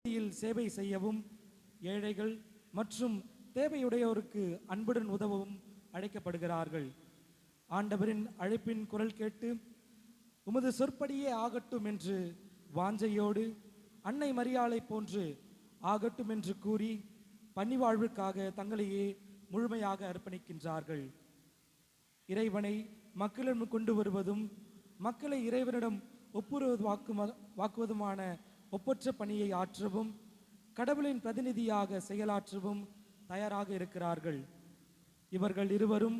சேவை செய்யவும் ஏழைகள் மற்றும் தேவையுடையோருக்கு அன்புடன் உதவவும் அழைக்கப்படுகிறார்கள். ஆண்டவரின் அழைப்பின் குரல் கேட்டு உமது சொற்படியே ஆகட்டும் என்று வாஞ்சையோடு அன்னை மரியாளை போன்று ஆகட்டும் என்று கூறி பணிவாழ்வுக்காக தங்களையே முழுமையாக அர்ப்பணிக்கின்றார்கள். இறைவனை மக்களிடம் கொண்டு வருவதும் மக்களை இறைவனிடம் வாக்குவதுமான ஒப்பற்ற பணியை ஆற்றவும் கடவுளின் பிரதிநிதியாக செயலாற்றவும் தயாராக இருக்கிறார்கள். இவர்கள் இருவரும்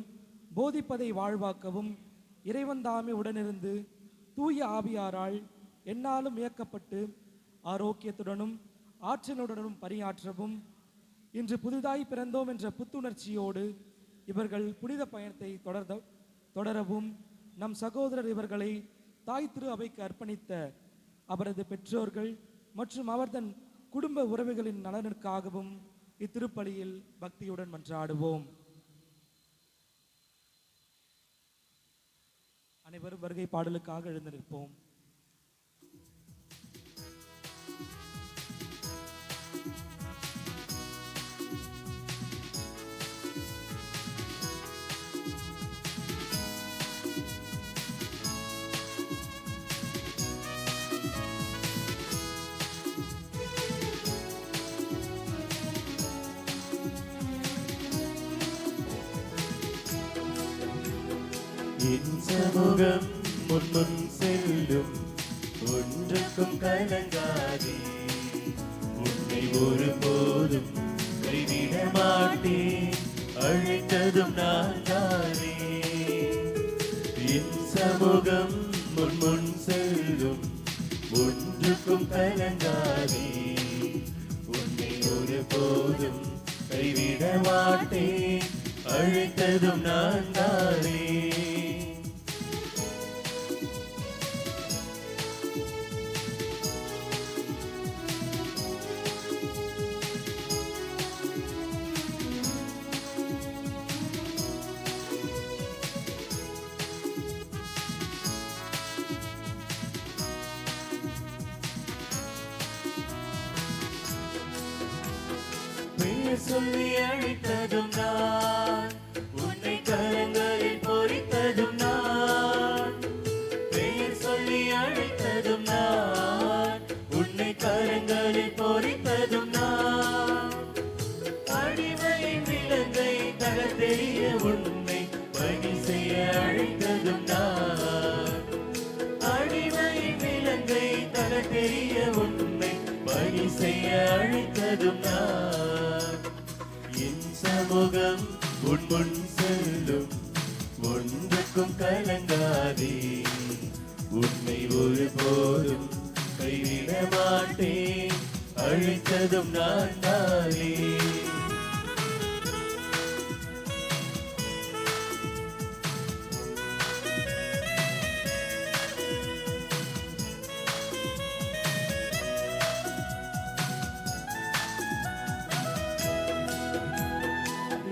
போதிப்பதை வாழ்வாக்கவும் இறைவன் தாமே உடனிருந்து தூய ஆவியாரால் எந்நாளும் இயக்கப்பட்டு ஆரோக்கியத்துடனும் ஆற்றலுடனும் பணியாற்றவும் இன்று புதிதாய் பிறந்தோம் என்ற புத்துணர்ச்சியோடு இவர்கள் புனித பயணத்தை தொடரவும் நம் சகோதரர் இவர்களை தாய் திரு அவைக்கு அர்ப்பணித்த அவரது பெற்றோர்கள் மற்றும் அவர்தன் குடும்ப உறவுகளின் நலனுக்காகவும் இத்திருப்பலியில் பக்தியுடன் மன்றாடுவோம். அனைவரும் வருகை பாடலுக்காக எழுந்து நிற்போம். என் சமூகம் முன்முன் செல்லும் ஒன்றுக்கும் கலங்காதே, உன்னை ஒருபோதும் கைவிட மாட்டேன், அழைத்ததும் நான் தானே. என் சமூகம் முன்முன் செல்லும் ஒன்றுக்கும் கலங்காதே, உன்னை ஒருபோதும் கைவிட மாட்டேன், அழைத்ததும் நான் தானே. பெயர் சொல்லி அழைத்ததும் நான், உன்னை கரங்களில் பொறித்ததும் நான். பெயர் சொல்லி அழைத்ததும் நான், உன்னை கரங்களில் பொறித்ததும் நான். அடிமையின் விலங்கை தகத்தெறிய உன்னை பணி செய்ய அழைத்ததும் நான். அடிமையின் விலங்கை தகத்தெறிய உன்னை பணி செய்ய அழைத்ததும் நான். என் சமூகம் உன் முன் செல்லும் ஒன்றுக்கும் கலங்காதே, உன்னை ஒருபோதும் கைவிட மாட்டேன், அழைத்ததும் நான் தானே.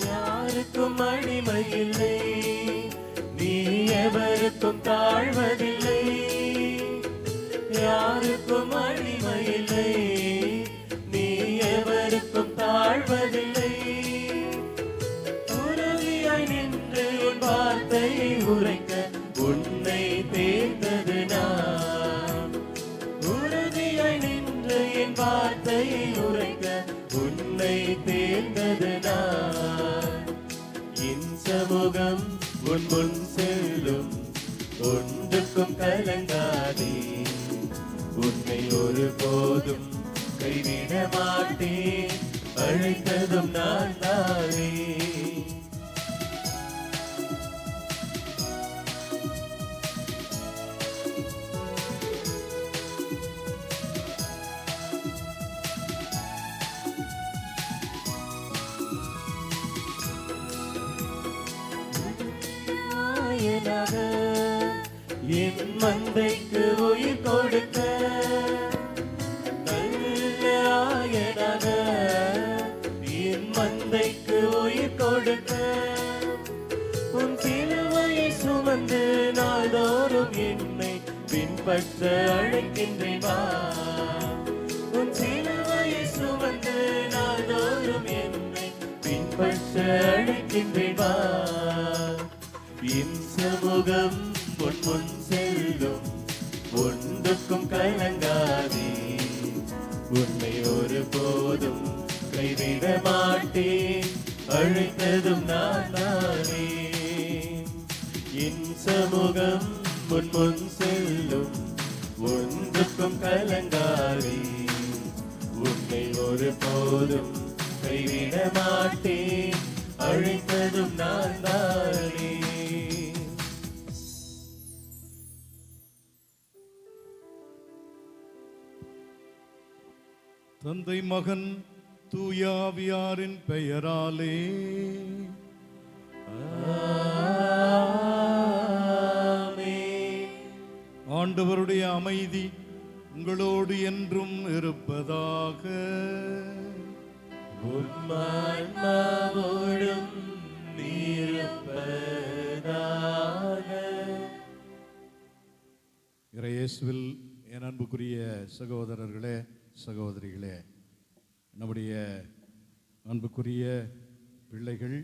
யாருக்கும் அடிமை இல்லை, நீ எவருக்கும் தாழ்வதில்லை. யாருக்கும் அடிமை இல்லை, நீ எவருக்கும் தாழ்வதில்லை. உறுதியாய் நின்று உன் வார்த்தையை உரைக்க உன்னை தேர்ந்தது நான். உறுதியாய் நின்று என் வார்த்தையை உரைக்க உன்னை தேர்ந்தது நான். என் சமூகம் உன் முன் செல்லும் ஒன்றுக்கும் கலங்காதே, உன்னை ஒருபோதும் கைவிட மாட்டேன், அழைத்ததும் நான் தானே. என் மந்தைக்கு உயிர் கொடுக்க நல்ல ஆயனாக, என் மந்தைக்கு உயிர் கொடுக்க உன் சிலுவையை சுமந்து நாள்தோறும் என்னை பின்பற்ற அழைக்கின்றேன். உன் சிலுவை அழைக்கின்றேன் வா. என் சமூகம் உன் முன் செல்லும், ஒன்றுக்கும் கலங்காதே. உன்னை ஒரு போதும் கைவிட மாட்டேன், அழைத்ததும் நான் தானே. என் சமூகம் உன் முன் செல்லும், ஒன்றுக்கும் கலங்காதே. உன்னை ஒரு போதும் கைவிட மாட்டேன், அழைத்ததும் நான் தானே. தந்தை மகன் தூயாவியாரின் பெயராலே ஆமென். ஆண்டவருடைய அமைதி உங்களோடு என்றும் இருப்பதாக. உம் ஆன்மாவோடும் இருப்பதாக. இயேசுவில் என் அன்புக்குரிய சகோதரர்களே சகோதரிகளே, நம்முடைய அன்புக்குரிய பிள்ளைகள்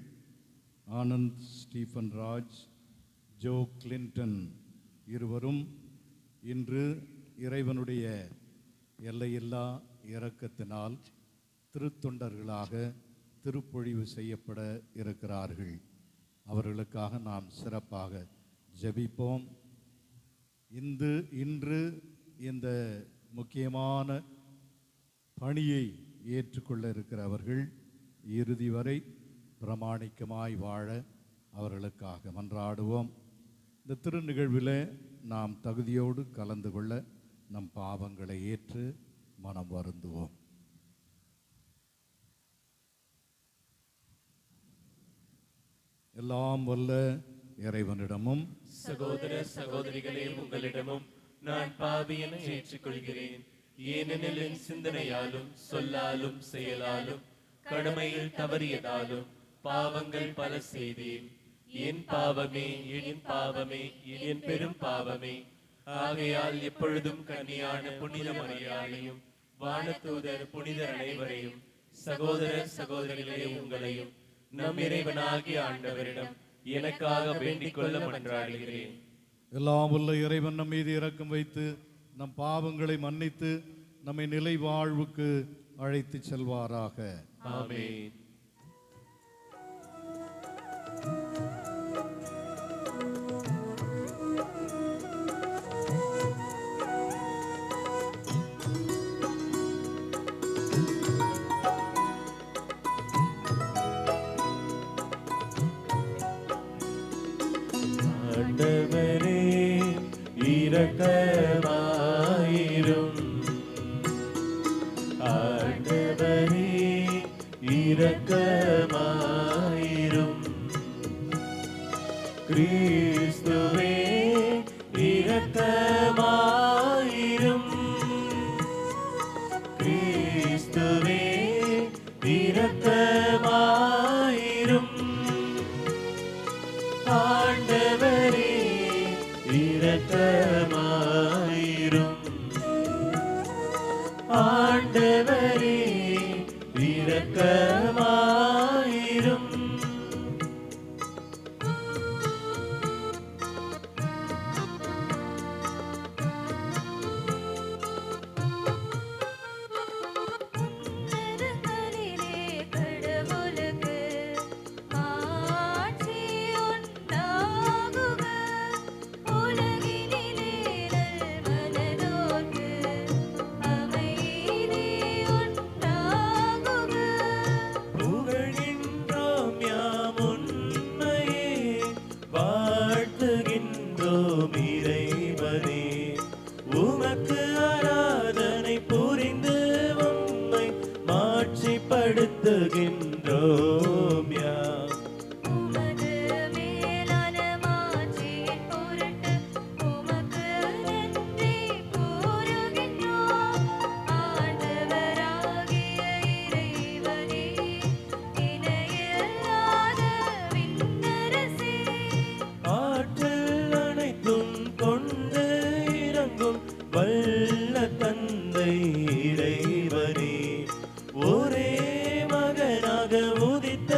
Anand Stephen Raj, Joe Clinton இருவரும் இன்று இறைவனுடைய எல்லையில்லா இரக்கத்தினால் திருத்தொண்டர்களாக திருப்பொழிவு செய்யப்பட இருக்கிறார்கள். அவர்களுக்காக நாம் சிறப்பாக ஜெபிப்போம். இன்று இந்த முக்கியமான பணியை ஏற்றுக்கொள்ள இருக்கிறவர்கள் இறுதி வரை பிரமாணிக்கமாய் வாழ அவர்களுக்காக மன்றாடுவோம். இந்த திருநிகழ்வில் நாம் தகுதியோடு கலந்து கொள்ள நம் பாவங்களை ஏற்று மனம் வருந்துவோம். எல்லாம் வல்ல இறைவனிடமும் சகோதர சகோதரிகளே, உங்களிடமும் நான் பாவி என ஏற்றுக்கொள்கிறேன். ஏனெனில் என் சிந்தனையாலும் சொல்லாலும் செயலாலும் கடமையில் தவறியதாலும் பாவங்கள் பல செய்தேன். என் பாவமே, என் பாவமே, என் பெரும் பாவமே. ஆகையால் எப்பொழுதும் கன்னியான புனித மரியாதையும் வானதூதர் புனிதர் அனைவரையும் சகோதர சகோதரிகளே உங்களையும் நம் இறைவனாகிய ஆண்டவரிடம் எனக்காக வேண்டிக் கொள்ள மன்றாடுகிறேன். எல்லாம் உள்ள இறைவன் நம் மீது இரக்கம் வைத்து நம் பாவங்களை மன்னித்து நம்மை நிலை வாழ்வுக்கு அழைத்து செல்வாராக. ஆமென். ஆண்டவரே இரக்கமாயிரும். ஆண்டவரே இரக்கமாயிரும். கிறிஸ்துவே இரக்கமாயிரும். கிறிஸ்துவே இரக்கமாயிரும். ஆண்டவரே இரக்கமாயிரும். ஆண்டவரே இரக்கமாயிரும். புகழ்கின்றோம் யாம் உம்மையே, வாழ்த்துகின்றோம் இறைவனே. உமக்கு ஆராதனை புரிந்து உம்மை மாட்சிப்படுத்துகின்றோம் யாம். உமது மேலான மாட்சியின் பொருட்டு உமக்கு நன்றி கூறுகின்றோம். ஆண்டவராகிய இறைவனே, இணையில்லாத விண்ணரசே, ஆற்றல் அனைத்தும் கொண்டு இறங்கும் வல்ல தந்தை இறைவனே. ஒரே மகனாக உதித்த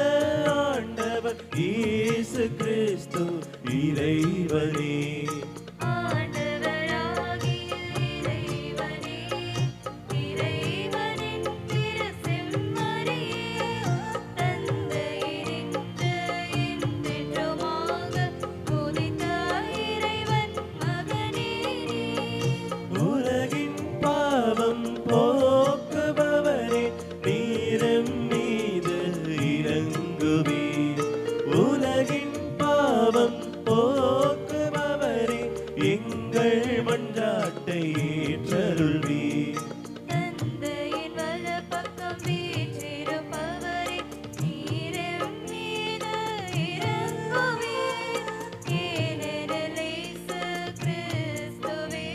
ஆண்டவர் இறைவனே ஆண்டவராகிய இறைவனே, இறைவனின் திரு செம்மறியே, தந்தையினின்று என்றென்றுமாக உதித்த இறைவன் மகனே நீ. உலகின் பாவம் போக்குபவரே நீரம் மீது இறங்குவீர் உலகின் பாவம் போக்குபவரே எங்கள் மன்றாட்டை ஏற்றருள்வீர் தந்தையின் வலப்பக்கம் வீற்றிருப்பவரே, நீரெம் மீது இறங்குவீர். ஏனெனில் இயேசு கிறிஸ்துவே,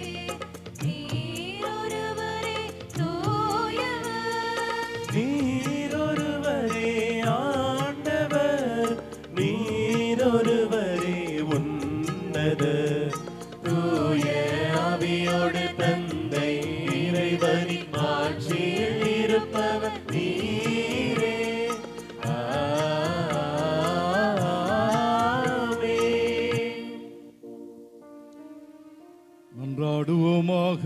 நீர் ஒருவரே தூயவர். நீரொருவரே ஆண்டவர் நீரொருவரே உன்னதர் தூய ஆவியோடு தந்தை இறைவனின் ஆட்சியில் இருப்பவர் நீரே ஆமென். மன்றாடுவோமாக.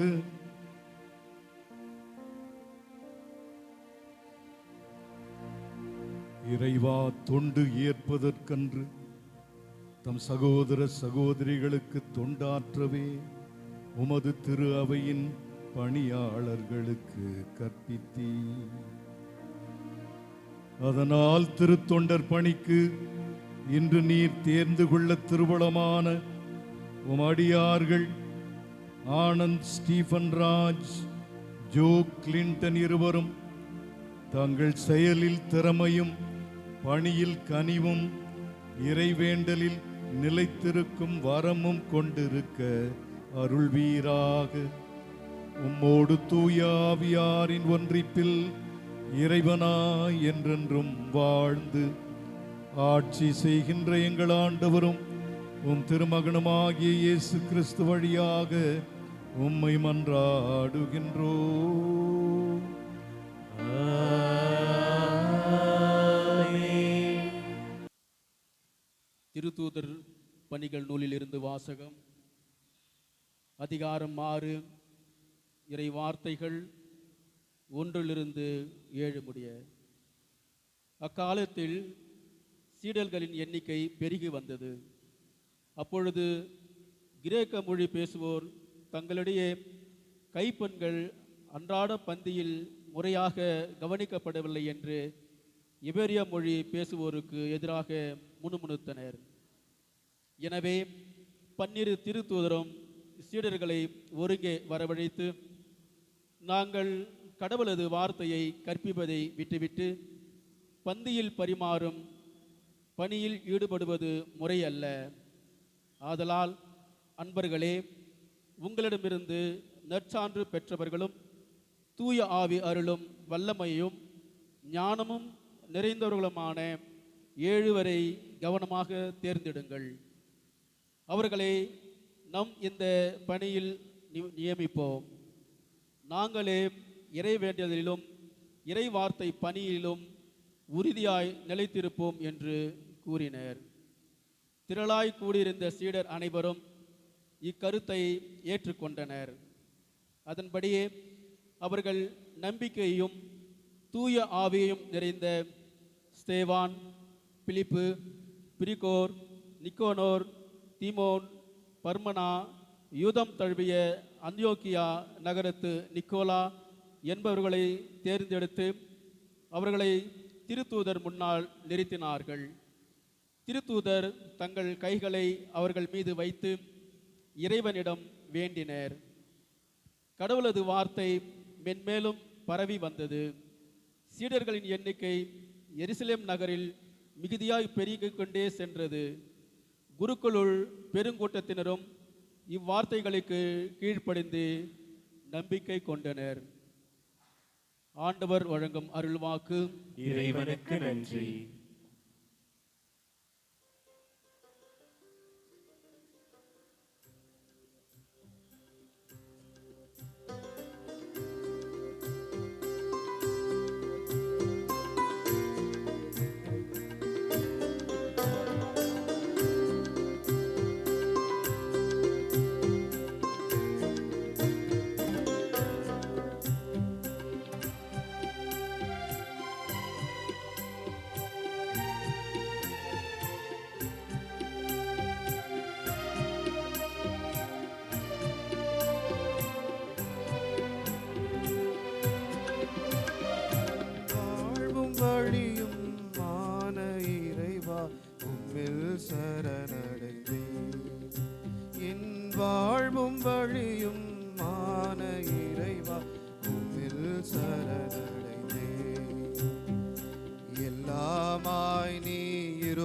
இறைவா, தொண்டு ஏற்பதற்கன்று தம் சகோதர சகோதரிகளுக்கு தொண்டாற்றவே உமது திரு அவையின் பணியாளர்களுக்கு கற்பித்தீர். அதனால் திருத்தொண்டர் பணிக்கு இன்று நீர் தேர்ந்து கொள்ள திருவளமான உம் அடியார்கள் Anand, Stephen Raj, Joe Clinton இருவரும் தங்கள் செயலில் திறமையும் பணியில் கனிவும் இறைவேண்டலில் நிலைத்திருக்கும் வரமும் கொண்டிருக்க அருள்வீராக. உம்மோடு தூய ஆவியாரின் ஒன்றிப்பில் இறைவனாய் என்றென்றும் வாழ்ந்து ஆட்சி செய்கின்ற எங்கள் ஆண்டவரும் உம் திருமகனுமாகிய இயேசு கிறிஸ்து வழியாக உம்மை மன்றாடுகின்றோம். திருத்தூதர் பணிகள் நூலிலிருந்து வாசகம். அதிகாரம் 6, இறை வார்த்தைகள் 1-7 முடிய. அக்காலத்தில் சீடர்களின் எண்ணிக்கை பெருகி வந்தது. அப்பொழுது கிரேக்க மொழி பேசுவோர் தங்களிடையே கைப்பெண்கள் அன்றாட பந்தியில் முறையாக கவனிக்கப்படவில்லை என்று எபிரேய மொழி பேசுவோருக்கு எதிராக முணுமுணுத்தனர். எனவே 12 திருத்தூதரும் சீடர்களை ஒருங்கே வரவழைத்து, நாங்கள் கடவுளது வார்த்தையை கற்பிப்பதை விட்டுவிட்டு பந்தியில் பரிமாறும் பணியில் ஈடுபடுவது முறையல்ல. ஆதலால் அன்பர்களே, உங்களிடமிருந்து நற்சான்று பெற்றவர்களும் தூய ஆவி அருளும் வல்லமையும் ஞானமும் நிறைந்தவர்களுமான 7 வரை கவனமாக தேர்ந்தெடுங்கள். அவர்களை நம் இந்த பணியில் நியமிப்போம். நாங்களே இறை வேண்டியதிலும் இறை வார்த்தை பணியிலும் உறுதியாய் நிலைத்திருப்போம் என்று கூறினர். திரளாய் கூடியிருந்த சீடர் அனைவரும் இக்கருத்தை ஏற்றுக்கொண்டனர். அதன்படியே அவர்கள் நம்பிக்கையும் தூய ஆவியையும் நிறைந்த ஸ்தேவான், பிலிப்பு, பிரிகோர், நிக்கோனோர், தீமோன், பர்மனா, யூதம் தழுவிய அந்தியோக்கியா நகரத்து நிக்கோலா என்பவர்களை தேர்ந்தெடுத்து அவர்களை திருத்தூதர் முன்னால் நிறுத்தினார்கள். திருத்தூதர் தங்கள் கைகளை அவர்கள் மீது வைத்து இறைவனிடம் வேண்டினர். கடவுளது வார்த்தை மென்மேலும் பரவி வந்தது. சீடர்களின் எண்ணிக்கை எருசலேம் நகரில் மிகுதியாய் பெருகிக் கொண்டே சென்றது. குருக்களுள் பெருங்கூட்டத்தினரும் இவ்வார்த்தைகளுக்கு கீழ்ப்படிந்து நம்பிக்கை கொண்டனர். ஆண்டவர் வழங்கும் அருள்வாக்கு. இறைவனுக்கு நன்றி.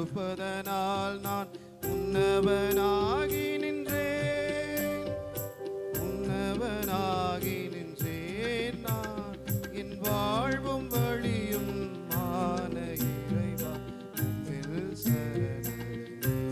இருப்பதனால் நான் உன்னவனாகி நின்றேன். உன்னவனாகி நின்றேன் நான், என் வாழ்வும் வழியும் மான இறைவா உம்மில் சரணடைந்தேன்.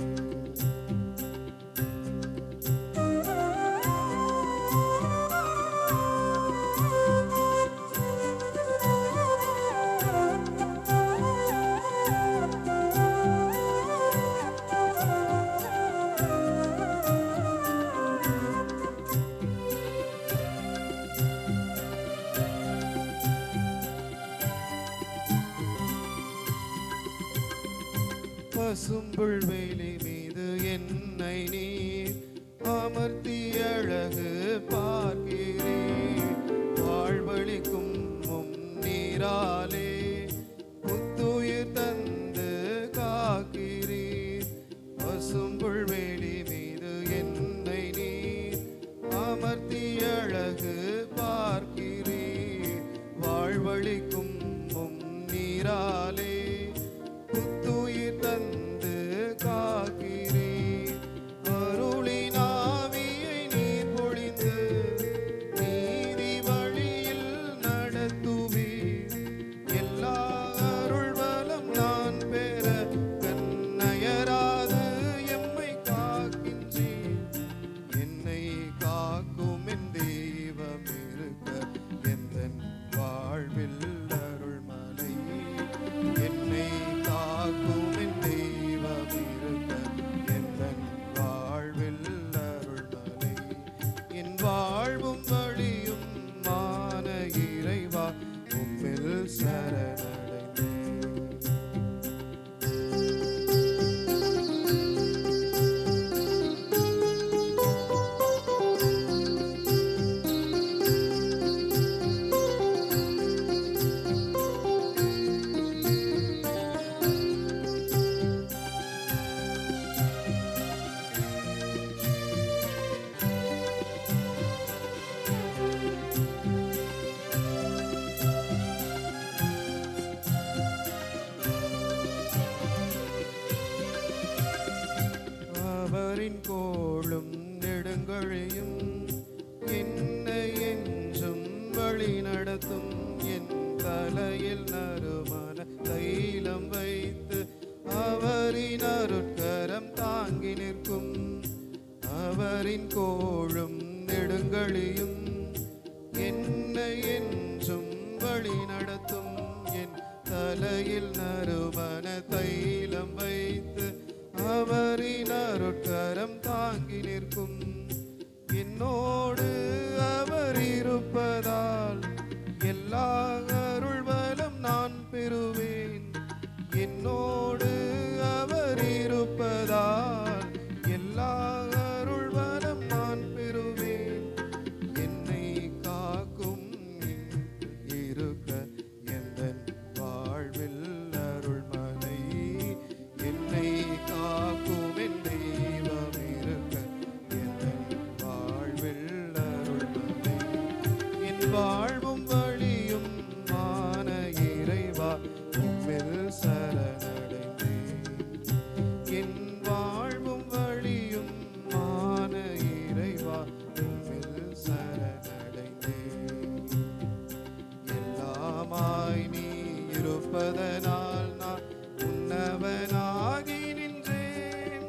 பசும்புல் வேலி மீது என்னை நீர் அமர்த்தி அழகு பார்க்கிறேன். வாழ்வழிக்கும் உம் நீராலே புத்துயிர் தந்து காக்கிறீர். பசும்புல் வேலி மீது என்னை நீர் அமர்த்தி அழகு பார்க்கிறீர். வாழ்வழிக்கும் உம் நீராலே புத்துயிர் தந்து காக்கிறீர். அருளின் ஆவியை நீர் பொழிந்து நீதி வழியில் நடத்துவீர். எல்லா அருள் வளம் நான் பெற கண்ணயராது எம்மை காக்கின்றீர். என்னை காக்கும் என் தெய்வம் இருக்க எந்தன் வாழ்வில் அருள்மலை. என்னை காக்கும் என் தெய்வம் இருக்க எந்தன் வாழ்வில் அருள்மலை. என் வாழ்வும் வழியும் மான இறைவா உம்மில் சரணடைந்தேன். அவரின் கோளும் நெடுங்கழியும் என்னை என்றும் வழி நடத்தும். என் தலையில் நறுமண தைலம் வைத்து அவரின் அருட்கரம் தாங்கி நிற்கும். அவரின் கோளும் நெடுங்கழியும் என்னை என்றும் வழி நடத்தும். என் தலையில் நறுமண தைலம் வைத்து அவரின் அருட்கரம் தாங்கி நிற்கும். என்னோடு அவர் இருப்பதால் எல்லா அருள் வளம் நான் பெறுவேன். என்னோடு அவர் இருப்பதால் எல்லா அருள் வளம் நான் பெறுவேன். என்னை காக்கும் இருக்க எந்தன் வாழ்வில் அருள்மலை. என்னை காக்கும் என் தெய்வம் இருக்க எந்தன் வாழ்வில் அருள்மலை. என் வாழ்வும் வழியும் மான இறைவா உம்மில் சரணடைந்தேன். என் வாழ்வும் வழியும் மான இறைவா உம்மில் சரணடைந்தேன். எல்லாமாய் நீ இருப்பதனால் நான் உன்னவனாகி நின்றேன்.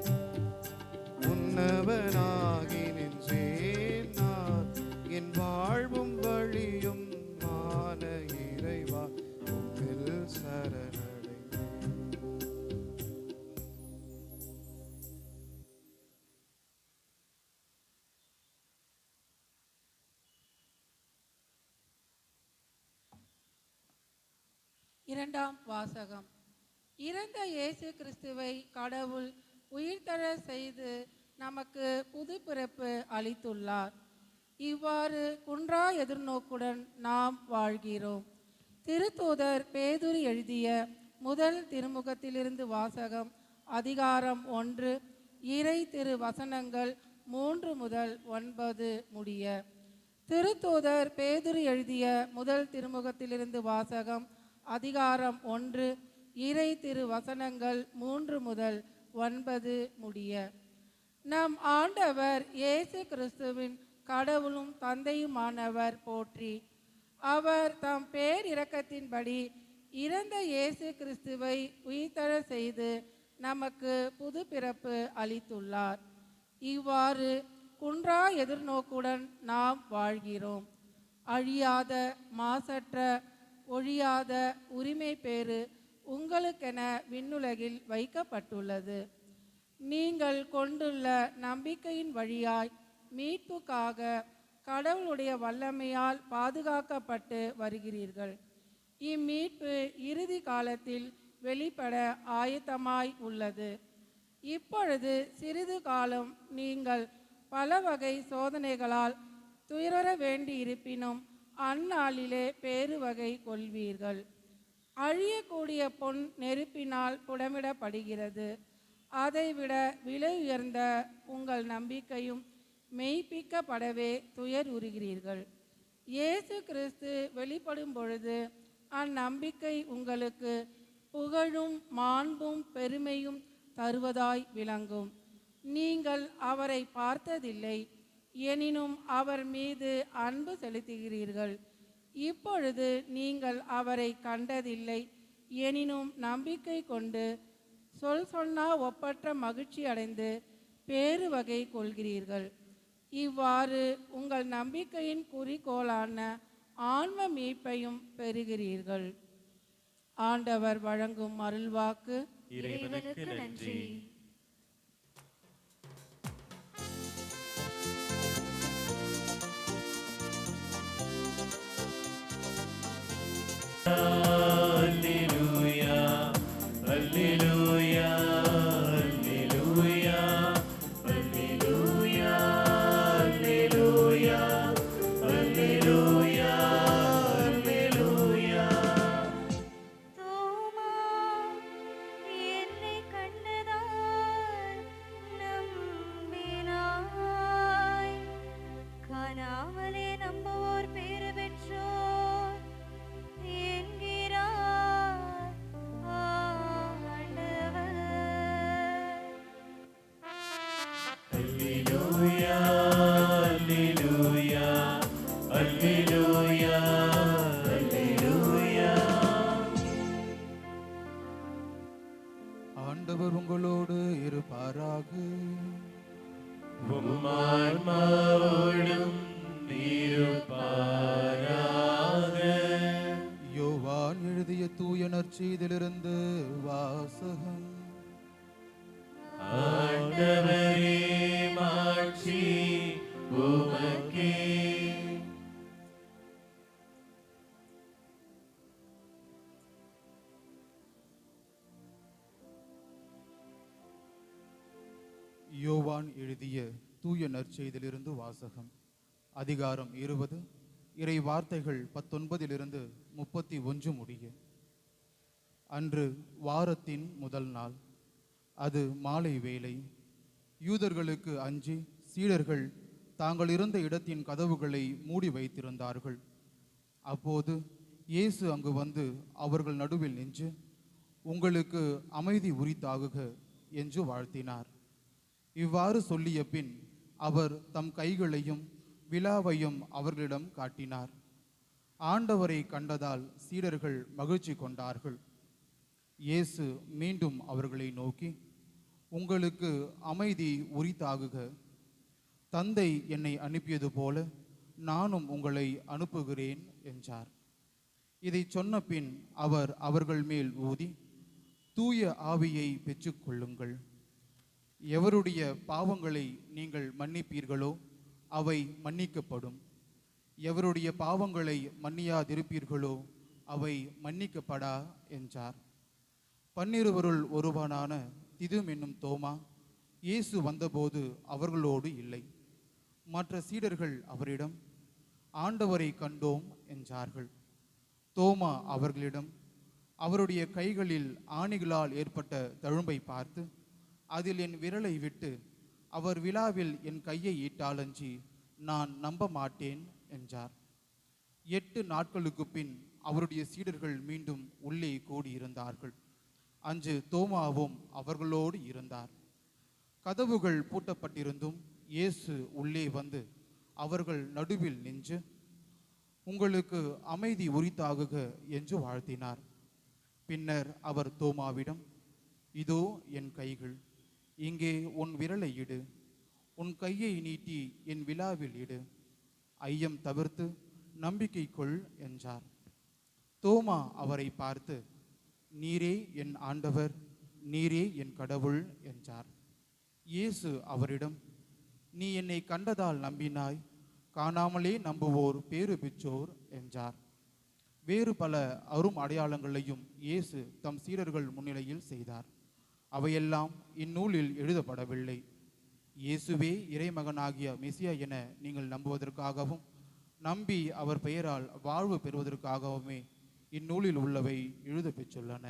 உன்னவனாகி நின்றேன் நான், என் வாழ்வும் வழியும் மான இறைவா உம்மில் சரணடைந்தேன். இரண்டாம் வாசகம். இறந்த இயேசு கிறிஸ்துவை கடவுள் உயிர்த்தெழ செய்து நமக்கு புது பிறப்பு அளித்துள்ளார். இவ்வாறு குன்றா எதிர்நோக்குடன் நாம் வாழ்கிறோம். திருத்தூதர் பேதுரு எழுதிய முதல் திருமுகத்திலிருந்து வாசகம். அதிகாரம் 1, இறை திரு வசனங்கள் 3 முதல் 9 முடிய. திருத்தூதர் பேதுரு எழுதிய முதல் திருமுகத்திலிருந்து வாசகம். அதிகாரம் 1, இறை திரு வசனங்கள் 3 முதல் 9 முடிய. நம் ஆண்டவர் இயேசு கிறிஸ்துவின் கடவுளும் தந்தையுமானவர் போற்றி. அவர் தம் பேரிரக்கத்தின்படி இறந்த இயேசு கிறிஸ்துவை உயிர்த்தெழ செய்து நமக்கு புது பிறப்பு அளித்துள்ளார். இவ்வாறு குன்றா எதிர்நோக்குடன் நாம் வாழ்கிறோம். அழியாத மாசற்ற ஒழியாத உரிமை பேறு உங்களுக்கென விண்ணுலகில் வைக்கப்பட்டுள்ளது. நீங்கள் கொண்டுள்ள நம்பிக்கையின் வழியாய் மீட்புக்காக கடவுளுடைய வல்லமையால் பாதுகாக்கப்பட்டு வருகிறீர்கள். இம்மீட்பு இறுதி காலத்தில் வெளிப்பட ஆயத்தமாய் உள்ளது. இப்பொழுது சிறிது காலம் நீங்கள் பல வகை சோதனைகளால் துயர வேண்டி இருப்பினும் அந்நாளிலே பேருவகை கொள்வீர்கள். அழியக்கூடிய பொன் நெருப்பினால் புடமிடப்படுகிறது. அதைவிட விலை உயர்ந்த உங்கள் நம்பிக்கையும் மெய்ப்பிக்கப்படவே துயர் உறுகிறீர்கள். இயேசு கிறிஸ்து வெளிப்படும் பொழுது அந்நம்பிக்கை உங்களுக்கு புகழும் மாண்பும் பெருமையும் தருவதாய் விளங்கும். நீங்கள் அவரை பார்த்ததில்லை, எனினும் அவர் மீது அன்பு செலுத்துகிறீர்கள். இப்பொழுது நீங்கள் அவரை கண்டதில்லை, எனினும் நம்பிக்கை கொண்டு சொன்னா ஒப்பற்ற மகிழ்ச்சி அடைந்து பேரு வகை கொள்கிறீர்கள். இவ்வாறு உங்கள் நம்பிக்கையின் குறிக்கோளான ஆன்ம மீட்பையும் பெறுகிறீர்கள். ஆண்டவர் வழங்கும் அருள்வாக்கு. இறைவனுக்கு நன்றி. அல்லேலூயா அல்லேலூயா அல்லேலூயா அல்லேலூயா அல்லேலூயா அல்லேலூயா அல்லேலூயா. தோமா என்னை கண்டதால் நம்பினாய். காணாமலே நம்புவோர் பேறு பெற்றோர் என்கிறார் ஆண்டவர். அல்லேலூயா அல்லேலூயா அல்லேலூயா அல்லேலூயா. ஆண்டவர் உங்களோடு இருப்பாராக. உம் ஆன்மாவோடும் இருப்பாராக. யோவான் எழுதிய தூய நற்செய்தியிலிருந்து வாசகம். ஆண்டவரே மாட்சி உமக்கே. யோவான் எழுதிய தூய நற்செய்தியிலிருந்து வாசகம். அதிகாரம் 20, இறை வார்த்தைகள் 19 31 முடிய. அன்று வாரத்தின் முதல் நாள், அது மாலை வேளை. யூதர்களுக்கு அஞ்சி சீடர்கள் தாங்கள் இருந்த இடத்தின் கதவுகளை மூடி வைத்திருந்தார்கள். அப்போது இயேசு அங்கு வந்து அவர்கள் நடுவில் நின்று, உங்களுக்கு அமைதி உரித்தாகுக என்று வாழ்த்தினார். இவ்வாறு சொல்லிய பின் அவர் தம் கைகளையும் விலாவையும் அவர்களிடம் காட்டினார். ஆண்டவரை கண்டதால் சீடர்கள் மகிழ்ச்சி கொண்டார்கள். இயேசு மீண்டும் அவர்களை நோக்கி, உங்களுக்கு அமைதி உரித்தாகுக. தந்தை என்னை அனுப்பியது போல நானும் உங்களை அனுப்புகிறேன் என்றார். இதை சொன்ன பின் அவர் அவர்கள் மேல் ஊதி, தூய ஆவியை பெற்றுக்கொள்ளுங்கள். எவருடைய பாவங்களை நீங்கள் மன்னிப்பீர்களோ அவை மன்னிக்கப்படும். எவருடைய பாவங்களை மன்னியாதிருப்பீர்களோ அவை மன்னிக்கப்படா என்றார். 12 ஒருவனான திதும் என்னும் தோமா இயேசு வந்தபோது அவர்களோடு இல்லை. மற்ற சீடர்கள் அவரிடம், ஆண்டவரை கண்டோம் என்றார்கள். தோமா அவர்களிடம், அவருடைய கைகளில் ஆணிகளால் ஏற்பட்ட தழும்பை பார்த்து, அதில் என் விரலை விட்டு அவர் விலாவில் என் கையை ஈட்டாலன்றி நான் நம்ப மாட்டேன் என்றார். 8 நாட்களுக்கு பின் அவருடைய சீடர்கள் மீண்டும் உள்ளே கூடியிருந்தார்கள். அன்று தோமாவும் அவர்களோடு இருந்தார். கதவுகள் பூட்டப்பட்டிருந்தும் இயேசு உள்ளே வந்து அவர்கள் நடுவில் நின்று, உங்களுக்கு அமைதி உரித்தாகுக என்று வாழ்த்தினார். பின்னர் அவர் தோமாவிடம், இதோ என் கைகள், இங்கே உன் விரலை இடு, உன் கையை நீட்டி என் விலாவில் இடு, ஐயம் தவிர்த்து நம்பிக்கை கொள் என்றார். தோமா அவரை பார்த்து, நீரே என் ஆண்டவர், நீரே என் கடவுள் என்றார். இயேசு அவரிடம், நீ என்னை கண்டதால் நம்பினாய், காணாமலே நம்புவோர் பேறு பெற்றோர் என்றார். வேறு பல அரும் அடையாளங்களையும் இயேசு தம் சீடர்கள் முன்னிலையில் செய்தார். அவையெல்லாம் இந்நூலில் எழுதப்படவில்லை. இயேசுவே இறைமகனாகிய மெசியா என நீங்கள் நம்புவதற்காகவும் நம்பி அவர் பெயரால் வாழ்வு பெறுவதற்காகவுமே இந்நூலில் உள்ளவை எழுத பெற்றுள்ளன.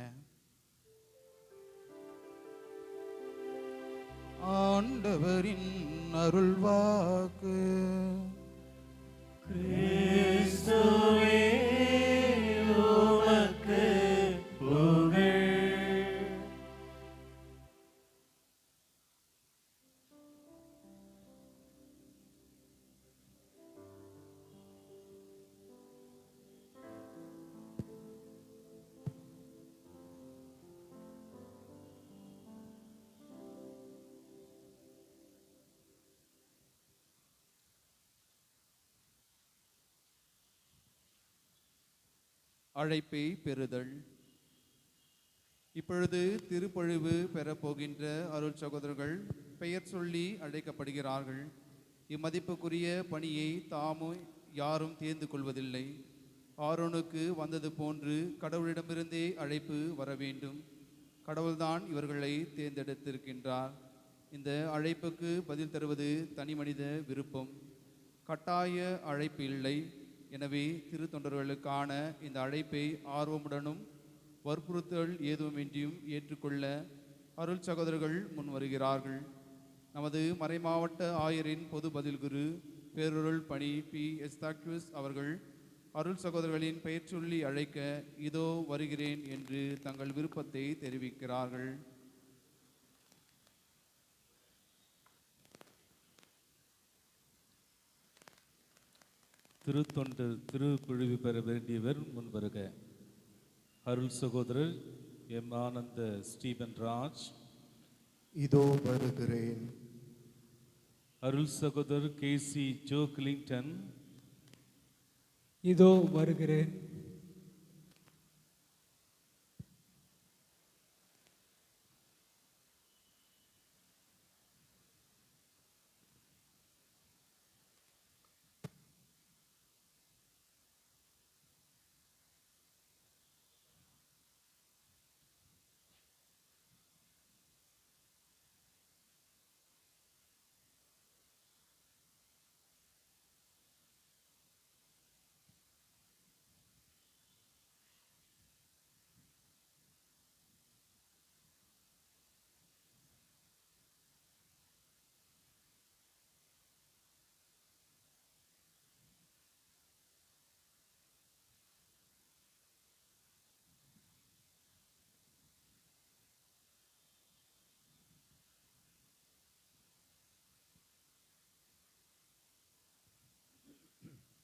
ஆண்டவரின் அருள்வாக்கு. கிறிஸ்துவே உமக்கு புகழ். அழைப்பை பெறுதல். இப்பொழுது திருப்பொழிவு பெறப்போகின்ற அருள் சகோதரர்கள் பெயர் சொல்லி அழைக்கப்படுகிறார்கள். இம்மதிப்புக்குரிய பணியை தாமும் யாரும் தேர்ந்து கொள்வதில்லை. ஆரோனுக்கு வந்தது போன்று கடவுளிடமிருந்தே அழைப்பு வர வேண்டும். கடவுள்தான் இவர்களை தேர்ந்தெடுத்திருக்கின்றார். இந்த அழைப்புக்கு பதில் தருவது தனி மனித விருப்பம், கட்டாய அழைப்பு இல்லை. எனவே திருத்தொண்டர்களுக்கான இந்த அழைப்பை ஆர்வமுடனும் வற்புறுத்தல் ஏதுமின்றியும் ஏற்றுக்கொள்ள அருள் சகோதரர்கள் முன் வருகிறார்கள். நமது மறைமாவட்ட ஆயரின் பொது பதில் குரு பேரருள் பணி பி எஸ்தாக்யூஸ் அவர்கள் அருள் சகோதரர்களின் பெயர் சொல்லி அழைக்க இதோ வருகிறேன் என்று தங்கள் விருப்பத்தை தெரிவிக்கிறார்கள். திருத்தொண்டு திருப்பொழிவு பெற வேண்டியவர் முன்வருக. அருள் சகோதரர் எம் ஆனந்த ஸ்டீபன் ராஜ். இதோ வருகிறேன். அருள் சகோதரர் கேசி ஜோ கிளிங்டன். இதோ வருகிறேன்.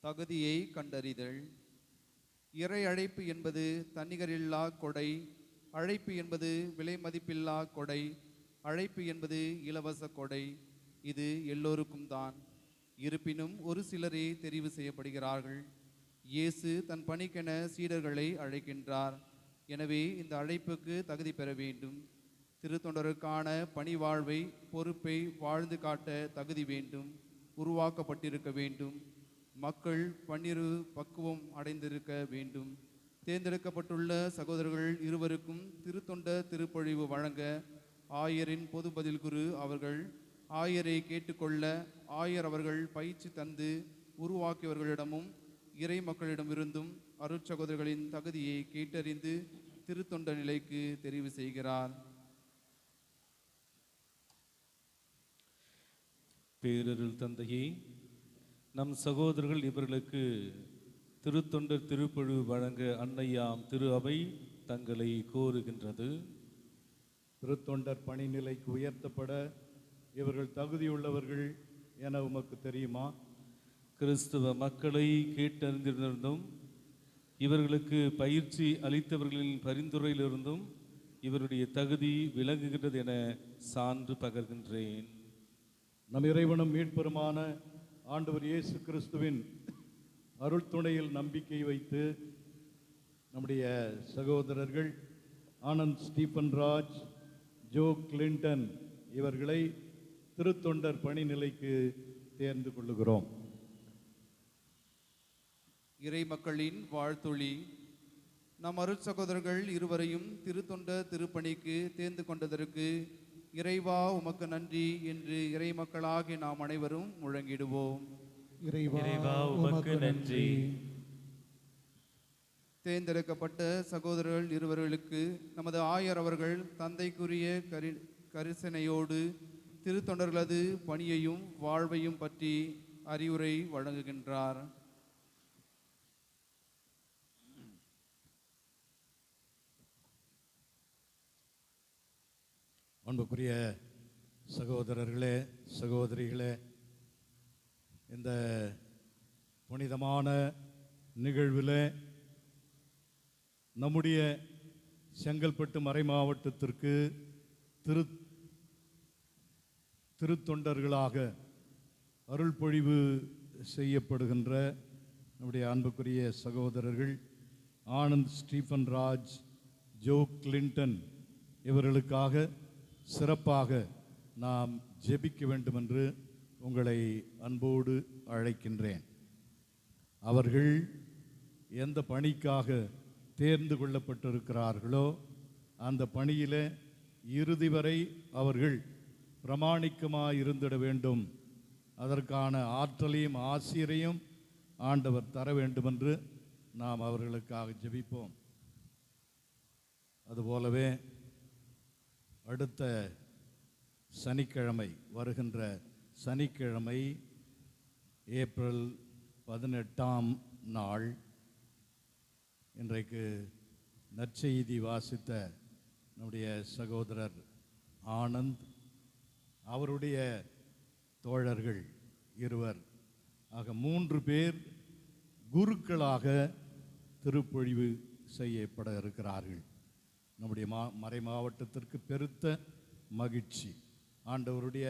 தகுதியை கண்டறிதல். இறை அழைப்பு என்பது தன்னிகரில்லா கொடை. அழைப்பு என்பது விலை மதிப்பில்லா கொடை. அழைப்பு என்பது இலவச கொடை. இது எல்லோருக்கும் தான். இருப்பினும் ஒரு சிலரே தெரிவு செய்யப்படுகிறார்கள். இயேசு தன் பணிக்கென சீடர்களை அழைக்கின்றார். எனவே இந்த அழைப்புக்கு தகுதி பெற வேண்டும். திருத்தொண்டருக்கான பணி வாழ்வை பொறுப்பை வாழ்ந்து காட்ட தகுதி வேண்டும், உருவாக்கப்பட்டிருக்க வேண்டும். மக்கள் பன்னிரு பக்குவம் அடைந்திருக்க வேண்டும். தேர்ந்தெடுக்கப்பட்டுள்ள சகோதரர்கள் இருவருக்கும் திருத்தொண்ட திருப்பொழிவு வழங்க ஆயரின் பொது பதில் குரு அவர்கள் ஆயரை கேட்டுக்கொள்ள ஆயர் அவர்கள் பயிற்சி தந்து உருவாக்கியவர்களிடமும் இறை மக்களிடமிருந்தும் அருட்சகோதரர்களின் தகுதியை கேட்டறிந்து திருத்தொண்ட நிலைக்கு தெரிவு செய்கிறார். பேரருள் தந்தையே, நம் சகோதரர்கள் இவர்களுக்கு திருத்தொண்டர் திருப்பொழிவு வழங்க அன்னையாம் திரு அவை தங்களை கோருகின்றது. திருத்தொண்டர் பணிநிலைக்கு உயர்த்தப்பட இவர்கள் தகுதியுள்ளவர்கள் என உமக்கு தெரியுமா? கிறிஸ்துவ மக்களை கேட்டறிந்திருந்தும் இவர்களுக்கு பயிற்சி அளித்தவர்களின் பரிந்துரையிலிருந்தும் இவருடைய தகுதி விளங்குகின்றது என சான்று பகர்கின்றேன். நம் இறைவனும் மீட்பெருமான ஆண்டவர் இயேசு கிறிஸ்துவின் அருள் துணையில் நம்பிக்கை வைத்து நம்முடைய சகோதரர்கள் Anand Stephen Raj, Joe Clinton இவர்களை திருத்தொண்டர் பணிநிலைக்கு தேர்ந்து கொள்ளுகிறோம். இறை மக்களின் வாழ்த்தொழி. நம் அருட் சகோதரர்கள் இருவரையும் திருத்தொண்ட திருப்பணிக்கு தேர்ந்து கொண்டதற்கு இறைவா உமக்கு நன்றி என்று இறை மக்களாகிய நாம் அனைவரும் முழங்கிடுவோம். இறைவா உமக்கு நன்றி. தேர்ந்தெடுக்கப்பட்ட சகோதரர்கள் இருவர்களுக்கு நமது ஆயர் அவர்கள் தந்தைக்குரிய கரிசனையோடு திருத்தொண்டர்களது பணியையும் வாழ்வையும் பற்றி அறிவுரை வழங்குகின்றார். அன்புக்குரிய சகோதரர்களே, சகோதரிகளே, இந்த புனிதமான நிகழ்வில் நம்முடைய செங்கல்பட்டு மறை மாவட்டத்திற்கு திருத்தொண்டர்களாக அருள் பொழிவு செய்யப்படுகின்ற நம்முடைய அன்புக்குரிய சகோதரர்கள் Anand Stephen Raj, Joe Clinton இவர்களுக்காக சிறப்பாக நாம் ஜெபிக்க வேண்டும் என்று உங்களை அன்போடு அழைக்கின்றேன். அவர்கள் எந்த பணிக்காக தேர்ந்து கொள்ளப்பட்டிருக்கிறார்களோ அந்த பணியில் இறுதி வரை அவர்கள் பிரமாணிக்கமாக இருந்திட வேண்டும். அதற்கான ஆற்றலையும் ஆசிரியரையும் ஆண்டவர் தர வேண்டும் என்று நாம் அவர்களுக்காக ஜெபிப்போம். அதுபோலவே அடுத்த சனிக்கிழமை, வருகின்ற சனிக்கிழமை ஏப்ரல் 18ஆம் நாள், இன்றைக்கு நற்செய்தி வாசித்த நம்முடைய சகோதரர் ஆனந்த், அவருடைய தோழர்கள் இருவர் ஆக 3 பேர் குருக்களாக திருப்பொழிவு செய்யப்பட இருக்கிறார்கள். நம்முடைய மறை மாவட்டத்திற்கு பெருத்த மகிழ்ச்சி, ஆண்டவருடைய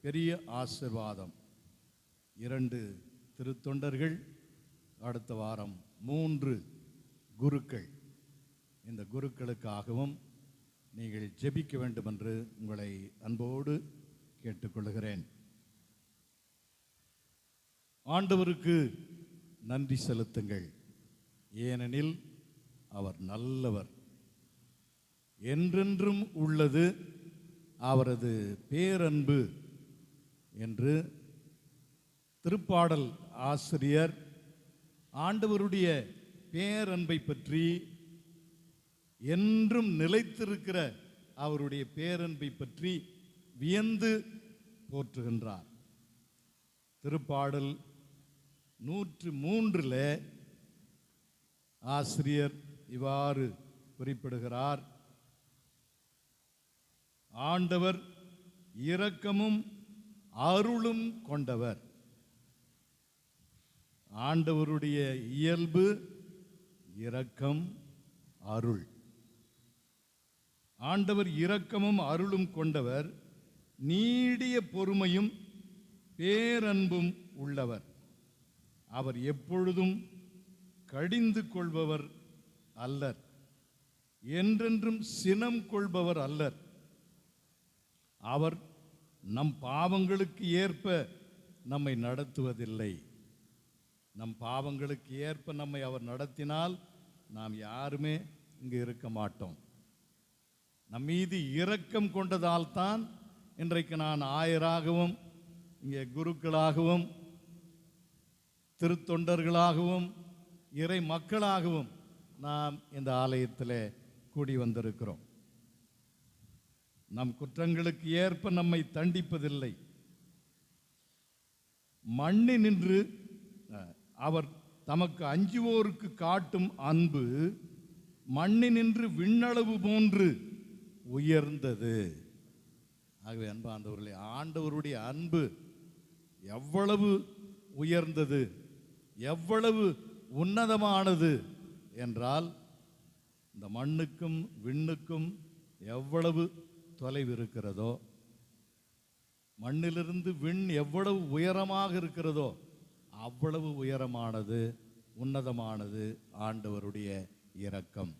பெரிய ஆசீர்வாதம். 2 திருத்தொண்டர்கள், அடுத்த வாரம் 3 குருக்கள். இந்த குருக்களுக்காகவும் நீங்கள் ஜெபிக்க வேண்டும் என்று உங்களை அன்போடு கேட்டுக்கொள்கிறேன். ஆண்டவருக்கு நன்றி செலுத்துங்கள், ஏனெனில் அவர் நல்லவர், என்றென்றும் உள்ளது அவரது பேரன்பு என்று திருப்பாடல் ஆசிரியர் ஆண்டவருடைய பேரன்பை பற்றி, என்றும் நிலைத்திருக்கிற அவருடைய பேரன்பை பற்றி வியந்து போற்றுகின்றார். திருப்பாடல் 103 ஆசிரியர் இவ்வாறு குறிப்பிடுகிறார்: ஆண்டவர் இரக்கமும் அருளும் கொண்டவர். ஆண்டவருடைய இயல்பு இரக்கம், அருள். ஆண்டவர் இரக்கமும் அருளும் கொண்டவர், நீடிய பொறுமையும் பேரன்பும் உள்ளவர். அவர் எப்பொழுதும் கடிந்து கொள்பவர் அல்லர், என்றென்றும் சினம் கொள்பவர் அல்லர். அவர் நம் பாவங்களுக்கு ஏற்ப நம்மை நடத்துவதில்லை. நம் பாவங்களுக்கு ஏற்ப நம்மை அவர் நடத்தினால் நாம் யாருமே இங்கு இருக்க மாட்டோம். நம் மீது இரக்கம் கொண்டதால் தான் இன்றைக்கு நான் ஆயராகவும், இங்கே குருக்களாகவும், திருத்தொண்டர்களாகவும், இறை மக்களாகவும் நாம் இந்த ஆலயத்தில் கூடி வந்திருக்கிறோம். நம் குற்றங்களுக்கு ஏற்ப நம்மை தண்டிப்பதில்லை. மண்ணினின்று அவர் தமக்கு அஞ்சுவோருக்கு காட்டும் அன்பு மண்ணினின்று விண்ணளவு போன்று உயர்ந்தது. ஆகவே அன்பார்ந்தவர்களே, ஆண்டவருடைய அன்பு எவ்வளவு உயர்ந்தது, எவ்வளவு உன்னதமானது என்றால் இந்த மண்ணுக்கும் விண்ணுக்கும் எவ்வளவு தொலைவு இருக்கிறதோ, மண்ணிலிருந்து விண் எவ்வளவு உயரமாக இருக்கிறதோ அவ்வளவு உயரமானது, உன்னதமானது ஆண்டவருடைய இரக்கம்,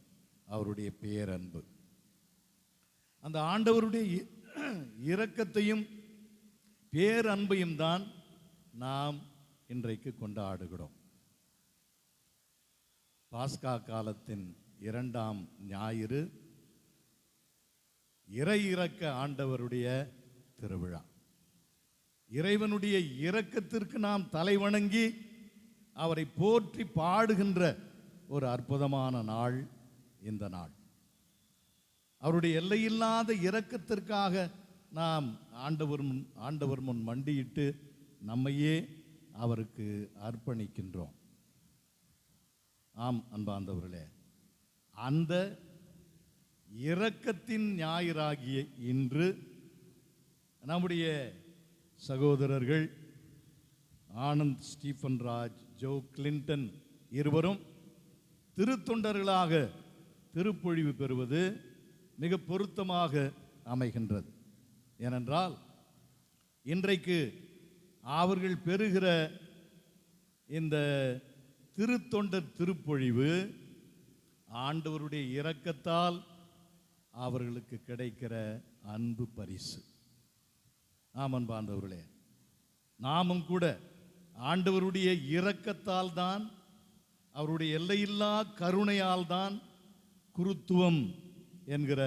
அவருடைய பேரன்பு. அந்த ஆண்டவருடைய இரக்கத்தையும் பேரன்பையும் தான் நாம் இன்றைக்கு கொண்டாடுகிறோம். பாஸ்கா காலத்தின் 2ஆம் ஞாயிறு இறை இரக்க ஆண்டவருடைய திருவிழா. இறைவனுடைய இரக்கத்திற்கு நாம் தலைவணங்கி அவரை போற்றி பாடுகின்ற ஒரு அற்புதமான நாள் இந்த நாள். அவருடைய எல்லையில்லாத இரக்கத்திற்காக நாம் ஆண்டவர் முன் மண்டியிட்டு நம்மையே அவருக்கு அர்ப்பணிக்கின்றோம். ஆம் அன்பார்ந்தவர்களே, அந்த இரக்கத்தின் ஞாயிறாகிய இன்று நம்முடைய சகோதரர்கள் Anand Stephen Raj, Joe Clinton இருவரும் திருத்தொண்டர்களாக திருப்பொழிவு பெறுவது மிக பொருத்தமாக அமைகின்றது. ஏனென்றால் இன்றைக்கு அவர்கள் பெறுகிற இந்த திருத்தொண்டர் திருப்பொழிவு ஆண்டவருடைய இரக்கத்தால் அவர்களுக்கு கிடைக்கிற அன்பு பரிசு. ஆம் அன்பார்ந்தவர்களே, நாமும் கூட ஆண்டவருடைய இரக்கத்தால் தான், அவருடைய எல்லையில்லா கருணையால் தான் குருத்துவம் என்கிற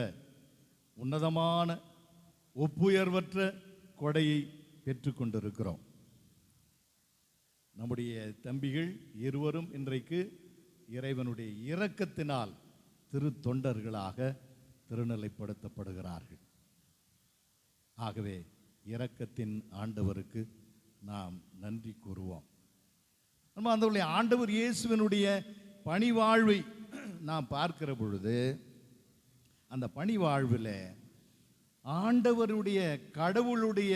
உன்னதமான ஒப்புயர்வற்ற கொடையை பெற்றுக்கொண்டிருக்கிறோம். நம்முடைய தம்பிகள் இருவரும் இன்றைக்கு இறைவனுடைய இரக்கத்தினால் திருத்தொண்டர்களாக திருநிலைப்படுத்தப்படுகிறார்கள். ஆகவே இரக்கத்தின் ஆண்டவருக்கு நாம் நன்றி கூறுவோம். நம்ம அந்த ஆண்டவர் இயேசுவினுடைய பணிவாழ்வை நாம் பார்க்கிற பொழுது அந்த பணிவாழ்வில் ஆண்டவருடைய கடவுளுடைய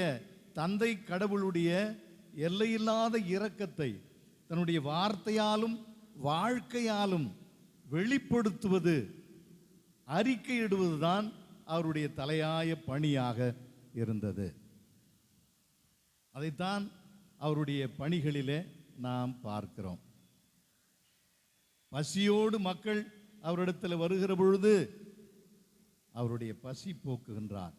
தந்தை கடவுளுடைய எல்லையில்லாத இரக்கத்தை தன்னுடைய வார்த்தையாலும் வாழ்க்கையாலும் வெளிப்படுத்துவது, அறிக்கையிடுவதுதான் அவருடைய தலையாய பணியாக இருந்தது. அதைத்தான் அவருடைய பணிகளிலே நாம் பார்க்கிறோம். பசியோடு மக்கள் அவரிடத்தில் வருகிற பொழுது அவருடைய பசி போக்குகின்றார்.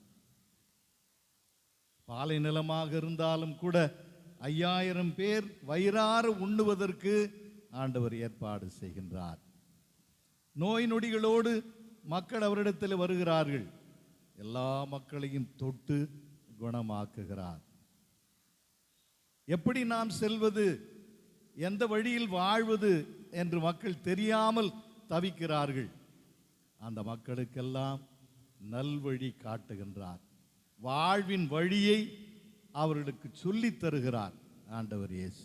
பாலை நிலமாக இருந்தாலும் கூட 5000 பேர் வயிறார உண்ணுவதற்கு ஆண்டவர் ஏற்பாடு செய்கின்றார். நோய் நொடிகளோடு மக்கள் அவரிடத்தில் வருகிறார்கள், எல்லா மக்களையும் தொட்டு குணமாக்குகிறார். எப்படி நாம் செல்வது, எந்த வழியில் வாழ்வது என்று மக்கள் தெரியாமல் தவிக்கிறார்கள். அந்த மக்களுக்கெல்லாம் நல்வழி காட்டுகின்றார். வாழ்வின் வழியை அவர்களுக்கு சொல்லித் தருகிறார் ஆண்டவர் இயேசு.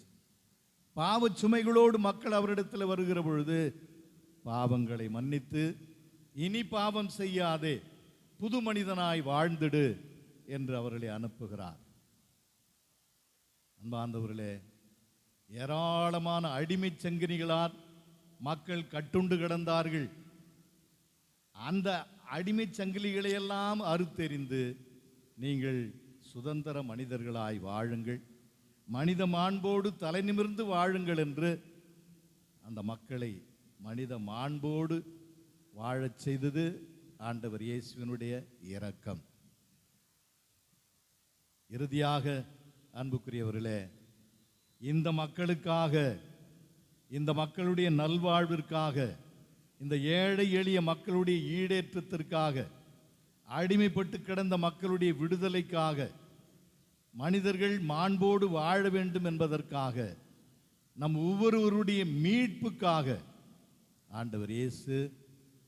பாவ சுமைகளோடு மக்கள் அவரிடத்தில் வருகிற பொழுது பாவங்களை மன்னித்து இனி பாவம் செய்யாதே, புது மனிதனாய் வாழ்ந்திடு என்று அவர்களை அனுப்புகிறார். அன்பார்ந்தவர்களே, ஏராளமான அடிமைச் சங்கிலிகளால் மக்கள் கட்டுண்டு கிடந்தார்கள். அந்த அடிமைச் சங்கிலிகளை எல்லாம் அறுத்தெறிந்து நீங்கள் சுதந்திர மனிதர்களாய் வாழுங்கள், மனித மாண்போடு தலை நிமிர்ந்து வாழுங்கள் என்று அந்த மக்களை மனித மாண்போடு வாழச் செய்தது ஆண்டவர் இயேசுவினுடைய இரக்கம். இறுதியாக அன்புக்குரியவர்களே, இந்த மக்களுக்காக, இந்த மக்களுடைய நல்வாழ்விற்காக, இந்த ஏழை எளிய மக்களுடைய ஈடேற்றத்திற்காக, அடிமைப்பட்டு கிடந்த மக்களுடைய விடுதலைக்காக, மனிதர்கள் மாண்போடு வாழ வேண்டும் என்பதற்காக, நம் ஒவ்வொருவருடைய மீட்புக்காக ஆண்டவர் இயேசு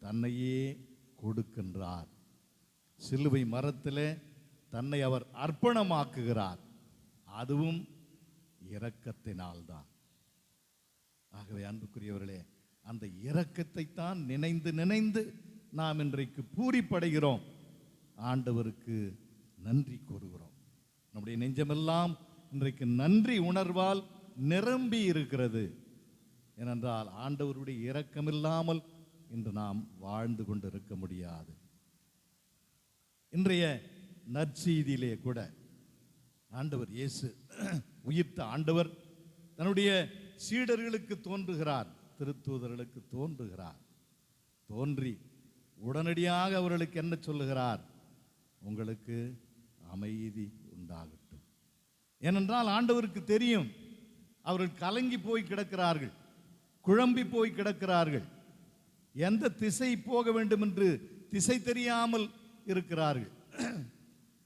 தன்னையே கொடுக்கின்றார். சிலுவை மரத்திலே தன்னை அவர் அர்ப்பணமாக்குகிறார். அதுவும் இரக்கத்தினால்தான். ஆகவே அன்புக்குரியவர்களே, அந்த இரக்கத்தை தான் நினைந்து நினைந்து நாம் இன்றைக்கு பூரிப்படைகிறோம். ஆண்டவருக்கு நன்றி கூறுகிறோம். நம்முடைய நெஞ்சமெல்லாம் இன்றைக்கு நன்றி உணர்வால் நிரம்பி இருக்கிறது. ஏனென்றால் ஆண்டவருடைய இரக்கமில்லாமல் இன்று நாம் வாழ்ந்து கொண்டிருக்க முடியாது. இன்றைய நற்செய்தியிலே கூட ஆண்டவர் இயேசு, உயிர்த்த ஆண்டவர், தன்னுடைய சீடர்களுக்கு தோன்றுகிறார், திருத்தூதர்களுக்கு தோன்றுகிறார். தோன்றி உடனடியாக அவர்களுக்கு என்ன சொல்லுகிறார்? உங்களுக்கு அமைதி உண்டாகட்டும். ஏனென்றால் ஆண்டவருக்கு தெரியும், அவர்கள் கலங்கி போய் கிடக்கிறார்கள், குழம்பி போய் கிடக்கிறார்கள், எந்த திசை போக வேண்டும் என்று திசை தெரியாமல் இருக்கிறார்கள்,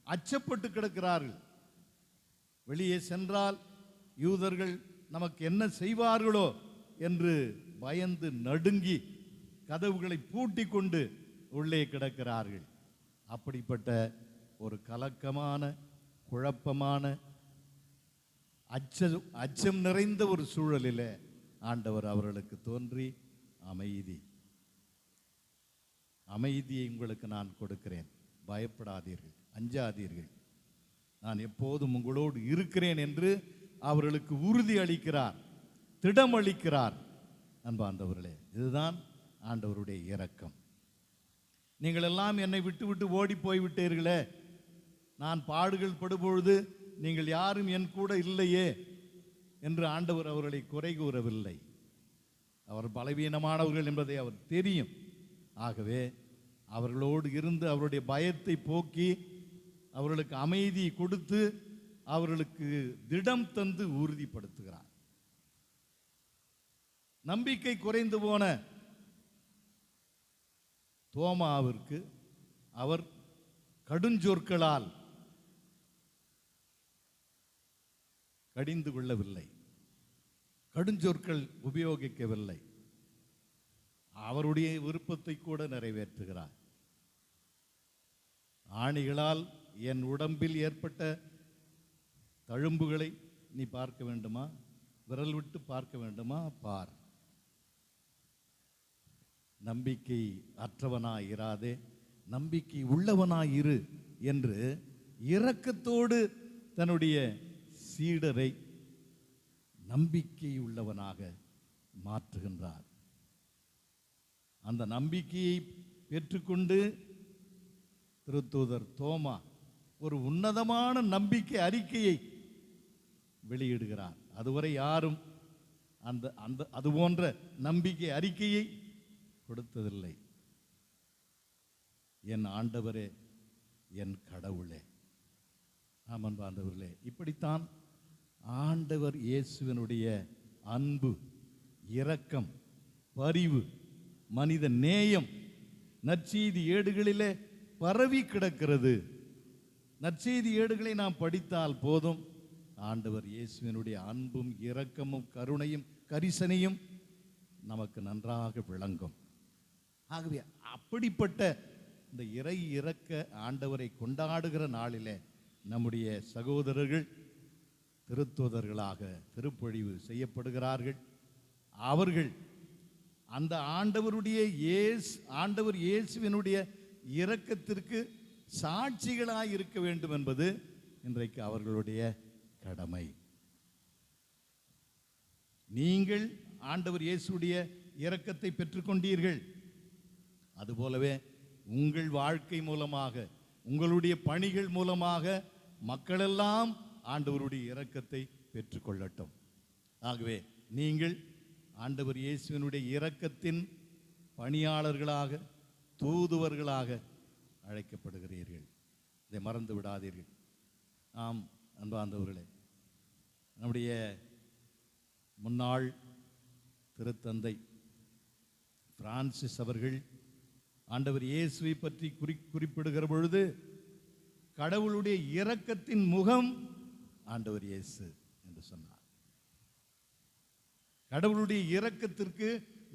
அச்சப்பட்டு கிடக்கிறார்கள். வெளியே சென்றால் யூதர்கள் நமக்கு என்ன செய்வார்களோ என்று பயந்து நடுங்கி கதவுகளை பூட்டி கொண்டு உள்ளே கிடக்கிறார்கள். அப்படிப்பட்ட ஒரு கலக்கமான, குழப்பமான, அச்சம் நிறைந்த ஒரு சூழலிலே ஆண்டவர் அவர்களுக்கு தோன்றி, அமைதியை உங்களுக்கு நான் கொடுக்கிறேன், பயப்படாதீர்கள், அஞ்சாதீர்கள், நான் எப்போதும் உங்களோடு இருக்கிறேன் என்று அவர்களுக்கு உறுதி அளிக்கிறார், திடம் அளிக்கிறார். அன்பார்ந்தவர்களே, இதுதான் ஆண்டவருடைய இரக்கம். நீங்கள் எல்லாம் என்னை விட்டு விட்டு ஓடி போய்விட்டீர்களே, நான் பாடுகள் படும்பொழுது நீங்கள் யாரும் என் கூட இல்லையே என்று ஆண்டவர் அவர்களை குறை கூறவில்லை. அவர் பலவீனமானவர்கள் என்பதை அவர் தெரியும். ஆகவே அவர்களோடு இருந்து அவருடைய பயத்தை போக்கி அவர்களுக்கு அமைதி கொடுத்து அவர்களுக்கு திடம் தந்து உறுதிப்படுத்துகிறார். நம்பிக்கை குறைந்து போன தோமாவிற்கு அவர் கடுஞ்சொற்களால் கடிந்து கொள்ளவில்லை, கடுஞ்சொற்கள் உபயோகிக்கவில்லை. அவருடைய விருப்பத்தை கூட நிறைவேற்றுகிறார். ஆணிகளால் என் உடம்பில் ஏற்பட்ட தழும்புகளை நீ பார்க்க வேண்டுமா? விரல் விட்டு பார்க்க வேண்டுமா? பார். நம்பிக்கை அற்றவனாயிராதே, நம்பிக்கை உள்ளவனாயிரு என்று இரக்கத்தோடு தன்னுடைய சீடரை நம்பிக்கை உள்ளவனாக மாற்றுகின்றார். அந்த நம்பிக்கையை பெற்றுக்கொண்டு திருத்தூதர் தோமா ஒரு உன்னதமான நம்பிக்கை அறிக்கையை வெளியிடுகிறார். அதுவரை யாரும் அது போன்ற நம்பிக்கை அறிக்கையை கொடுத்ததில்லை. என் ஆண்டவரே, என் கடவுளே. ஆமாம் ஆண்டவர்களே, இப்படித்தான் ஆண்டவர் இயேசுவினுடைய அன்பு, இரக்கம், பரிவு, மனித நேயம் நற்செய்தி ஏடுகளிலே பரவி கிடக்கிறது. நற்செய்தி ஏடுகளை நாம் படித்தால் போதும், ஆண்டவர் இயேசுவினுடைய அன்பும் இரக்கமும் கருணையும் கரிசனையும் நமக்கு நன்றாக விளங்கும். ஆகவே அப்படிப்பட்ட இந்த இறை இரக்க ஆண்டவரை கொண்டாடுகிற நாளிலே நம்முடைய சகோதரர்கள் திருத்தூதர்களாக திருப்பொழிவு செய்யப்படுகிறார்கள். அவர்கள் அந்த ஆண்டவர் இயேசுவினுடைய இரக்கத்திற்கு சாட்சிகளாய் இருக்க வேண்டும் என்பது இன்றைக்கு அவர்களுடைய கடமை. நீங்கள் ஆண்டவர் இயேசுடைய இரக்கத்தை பெற்றுக்கொண்டீர்கள். அதுபோலவே உங்கள் வாழ்க்கை மூலமாக, உங்களுடைய பணிகள் மூலமாக மக்களெல்லாம் ஆண்டவருடைய இரக்கத்தை பெற்றுக்கொள்ளட்டும். ஆகவே நீங்கள் ஆண்டவர் இயேசுவினுடைய இரக்கத்தின் பணியாளர்களாக, தூதுவர்களாக அழைக்கப்படுகிறீர்கள். இதை மறந்து விடாதீர்கள். ஆம் அன்பார்ந்தவர்களே, நம்முடைய முன்னாள் திருத்தந்தை பிரான்சிஸ் அவர்கள் ஆண்டவர் இயேசுவை பற்றி குறிப்பிடுகிற பொழுது கடவுளுடைய இரக்கத்தின் முகம் ஆண்டவர் இயேசு என்று சொன்னார். கடவுளுடைய இரக்கத்திற்கு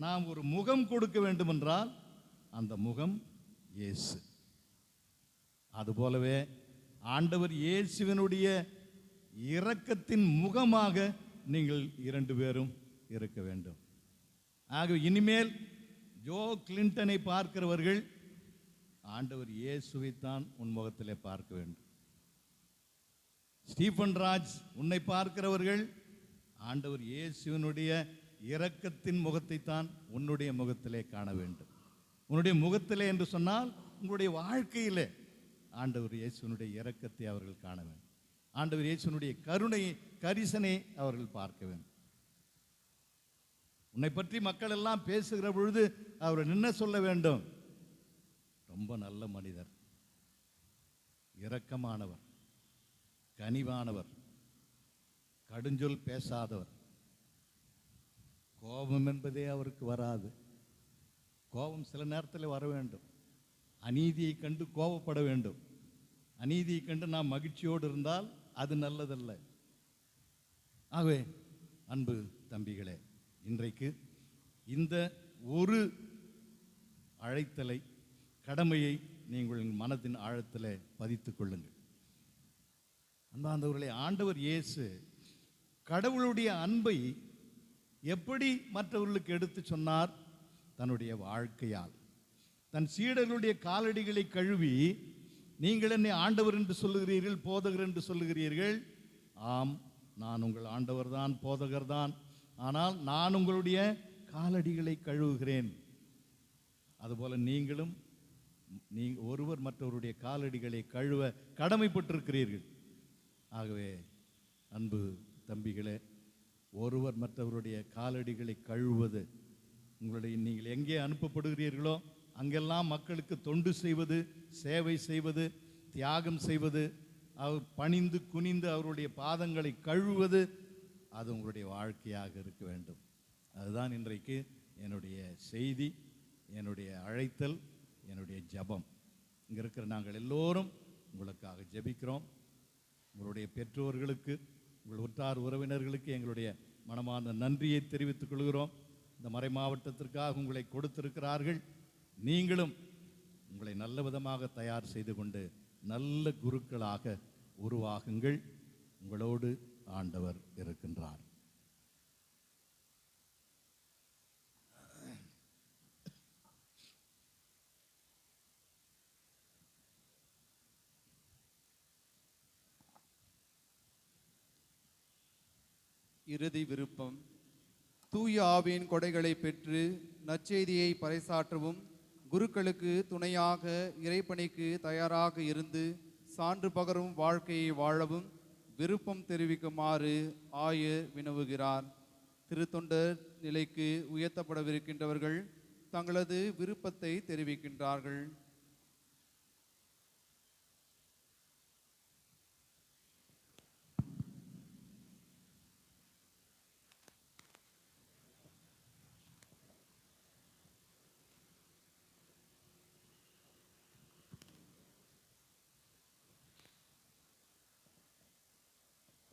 நாம் ஒரு முகம் கொடுக்க வேண்டும் என்றால் அந்த முகம் இயேசு. அதுபோலவே ஆண்டவர் இயேசுவினுடைய இரக்கத்தின் முகமாக நீங்கள் 2 பேரும் இருக்க வேண்டும். ஆக இனிமேல் ஜோ கிளின்டனை பார்க்கிறவர்கள் ஆண்டவர் இயேசுவைத்தான் உன் முகத்திலே பார்க்க வேண்டும். ஸ்டீபன் ராஜ், உன்னை பார்க்கிறவர்கள் ஆண்டவர் இயேசுவினுடைய இரக்கத்தின் முகத்தை தான் உன்னுடைய முகத்திலே காண வேண்டும். உன்னுடைய முகத்திலே என்று சொன்னால் உங்களுடைய வாழ்க்கையிலே ஆண்டவர் இயேசுவினுடைய இரக்கத்தை அவர்கள் காண வேண்டும். ஆண்டவர் இயேசுவினுடைய கருணை கரிசனை அவர்கள் பார்க்க வேண்டும். உன்னை பற்றி மக்கள் எல்லாம் பேசுகிற பொழுது அவர் என்ன சொல்ல வேண்டும்? ரொம்ப நல்ல மனிதர், இரக்கமானவர், கனிவானவர், கடுஞ்சொல் பேசாதவர். கோபம் என்பதே அவருக்கு வராது. கோபம் சில நேரத்தில் வர வேண்டும். அநீதியை கண்டு கோபப்பட வேண்டும். அநீதியை கண்டு நாம் மகிழ்ச்சியோடு இருந்தால் அது நல்லதல்ல. ஆகவே அன்பு தம்பிகளே, இன்றைக்கு இந்த ஒரு அழைத்தலை, கடமையை நீங்கள் மனதின் ஆழத்தில் பதித்துக் கொள்ளுங்கள். அன்பார்ந்தவர்களே, ஆண்டவர் இயேசு கடவுளுடைய அன்பை எப்படி மற்றவர்களுக்கு எடுத்து சொன்னார்? தன்னுடைய வாழ்க்கையால். தன் சீடர்களுடைய காலடிகளை கழுவி, நீங்கள் என்னை ஆண்டவர் என்று சொல்லுகிறீர்கள், போதகர் என்று சொல்லுகிறீர்கள். ஆம், நான் உங்கள் ஆண்டவர் தான், போதகர் தான். ஆனால் நான் உங்களுடைய காலடிகளை கழுவுகிறேன். அதுபோல நீங்களும் ஒருவர் மற்றவருடைய காலடிகளை கழுவ கடமைப்பட்டிருக்கிறீர்கள். ஆகவே அன்பு தம்பிகளே, ஒருவர் மற்றவருடைய காலடிகளை கழுவுவது, நீங்கள் எங்கே அனுப்பப்படுகிறீர்களோ அங்கெல்லாம் மக்களுக்கு தொண்டு செய்வது, சேவை செய்வது, தியாகம் செய்வது, அவர் பணிந்து குனிந்து அவருடைய பாதங்களை கழுவுவது, அது உங்களுடைய வாழ்க்கையாக இருக்க வேண்டும். அதுதான் இன்றைக்கு என்னுடைய செய்தி, என்னுடைய அழைத்தல், என்னுடைய ஜெபம். இங்கே இருக்கிற நாங்கள் எல்லோரும் உங்களுக்காக ஜெபிக்கிறோம். உங்களுடைய பெற்றோர்களுக்கு, உங்கள் உற்றார் உறவினர்களுக்கு எங்களுடைய மனமார்ந்த நன்றியை தெரிவித்துக் கொள்கிறோம். இந்த மறை மாவட்டத்திற்காக உங்களை கொடுத்திருக்கிறார்கள். நீங்களும் உங்களை நல்ல விதமாக தயார் செய்து கொண்டு நல்ல குருக்களாக உருவாகுங்கள். உங்களோடு ஆண்டவர் இருக்கின்றார். இறுதி விருப்பம். தூய ஆவியின் கொடைகளை பெற்று நற்செய்தியை பறைசாற்றவும், குருக்களுக்கு துணையாக இறைப்பணிக்கு தயாராக இருந்து சான்று பகரும் வாழ்க்கையை வாழவும் விருப்பம் தெரிவிக்குமாறு ஆயர் வினவுகிறார். திருத்தொண்டர் நிலைக்கு உயர்த்தப்படவிருக்கின்றவர்கள் தங்களது விருப்பத்தை தெரிவிக்கின்றார்கள்.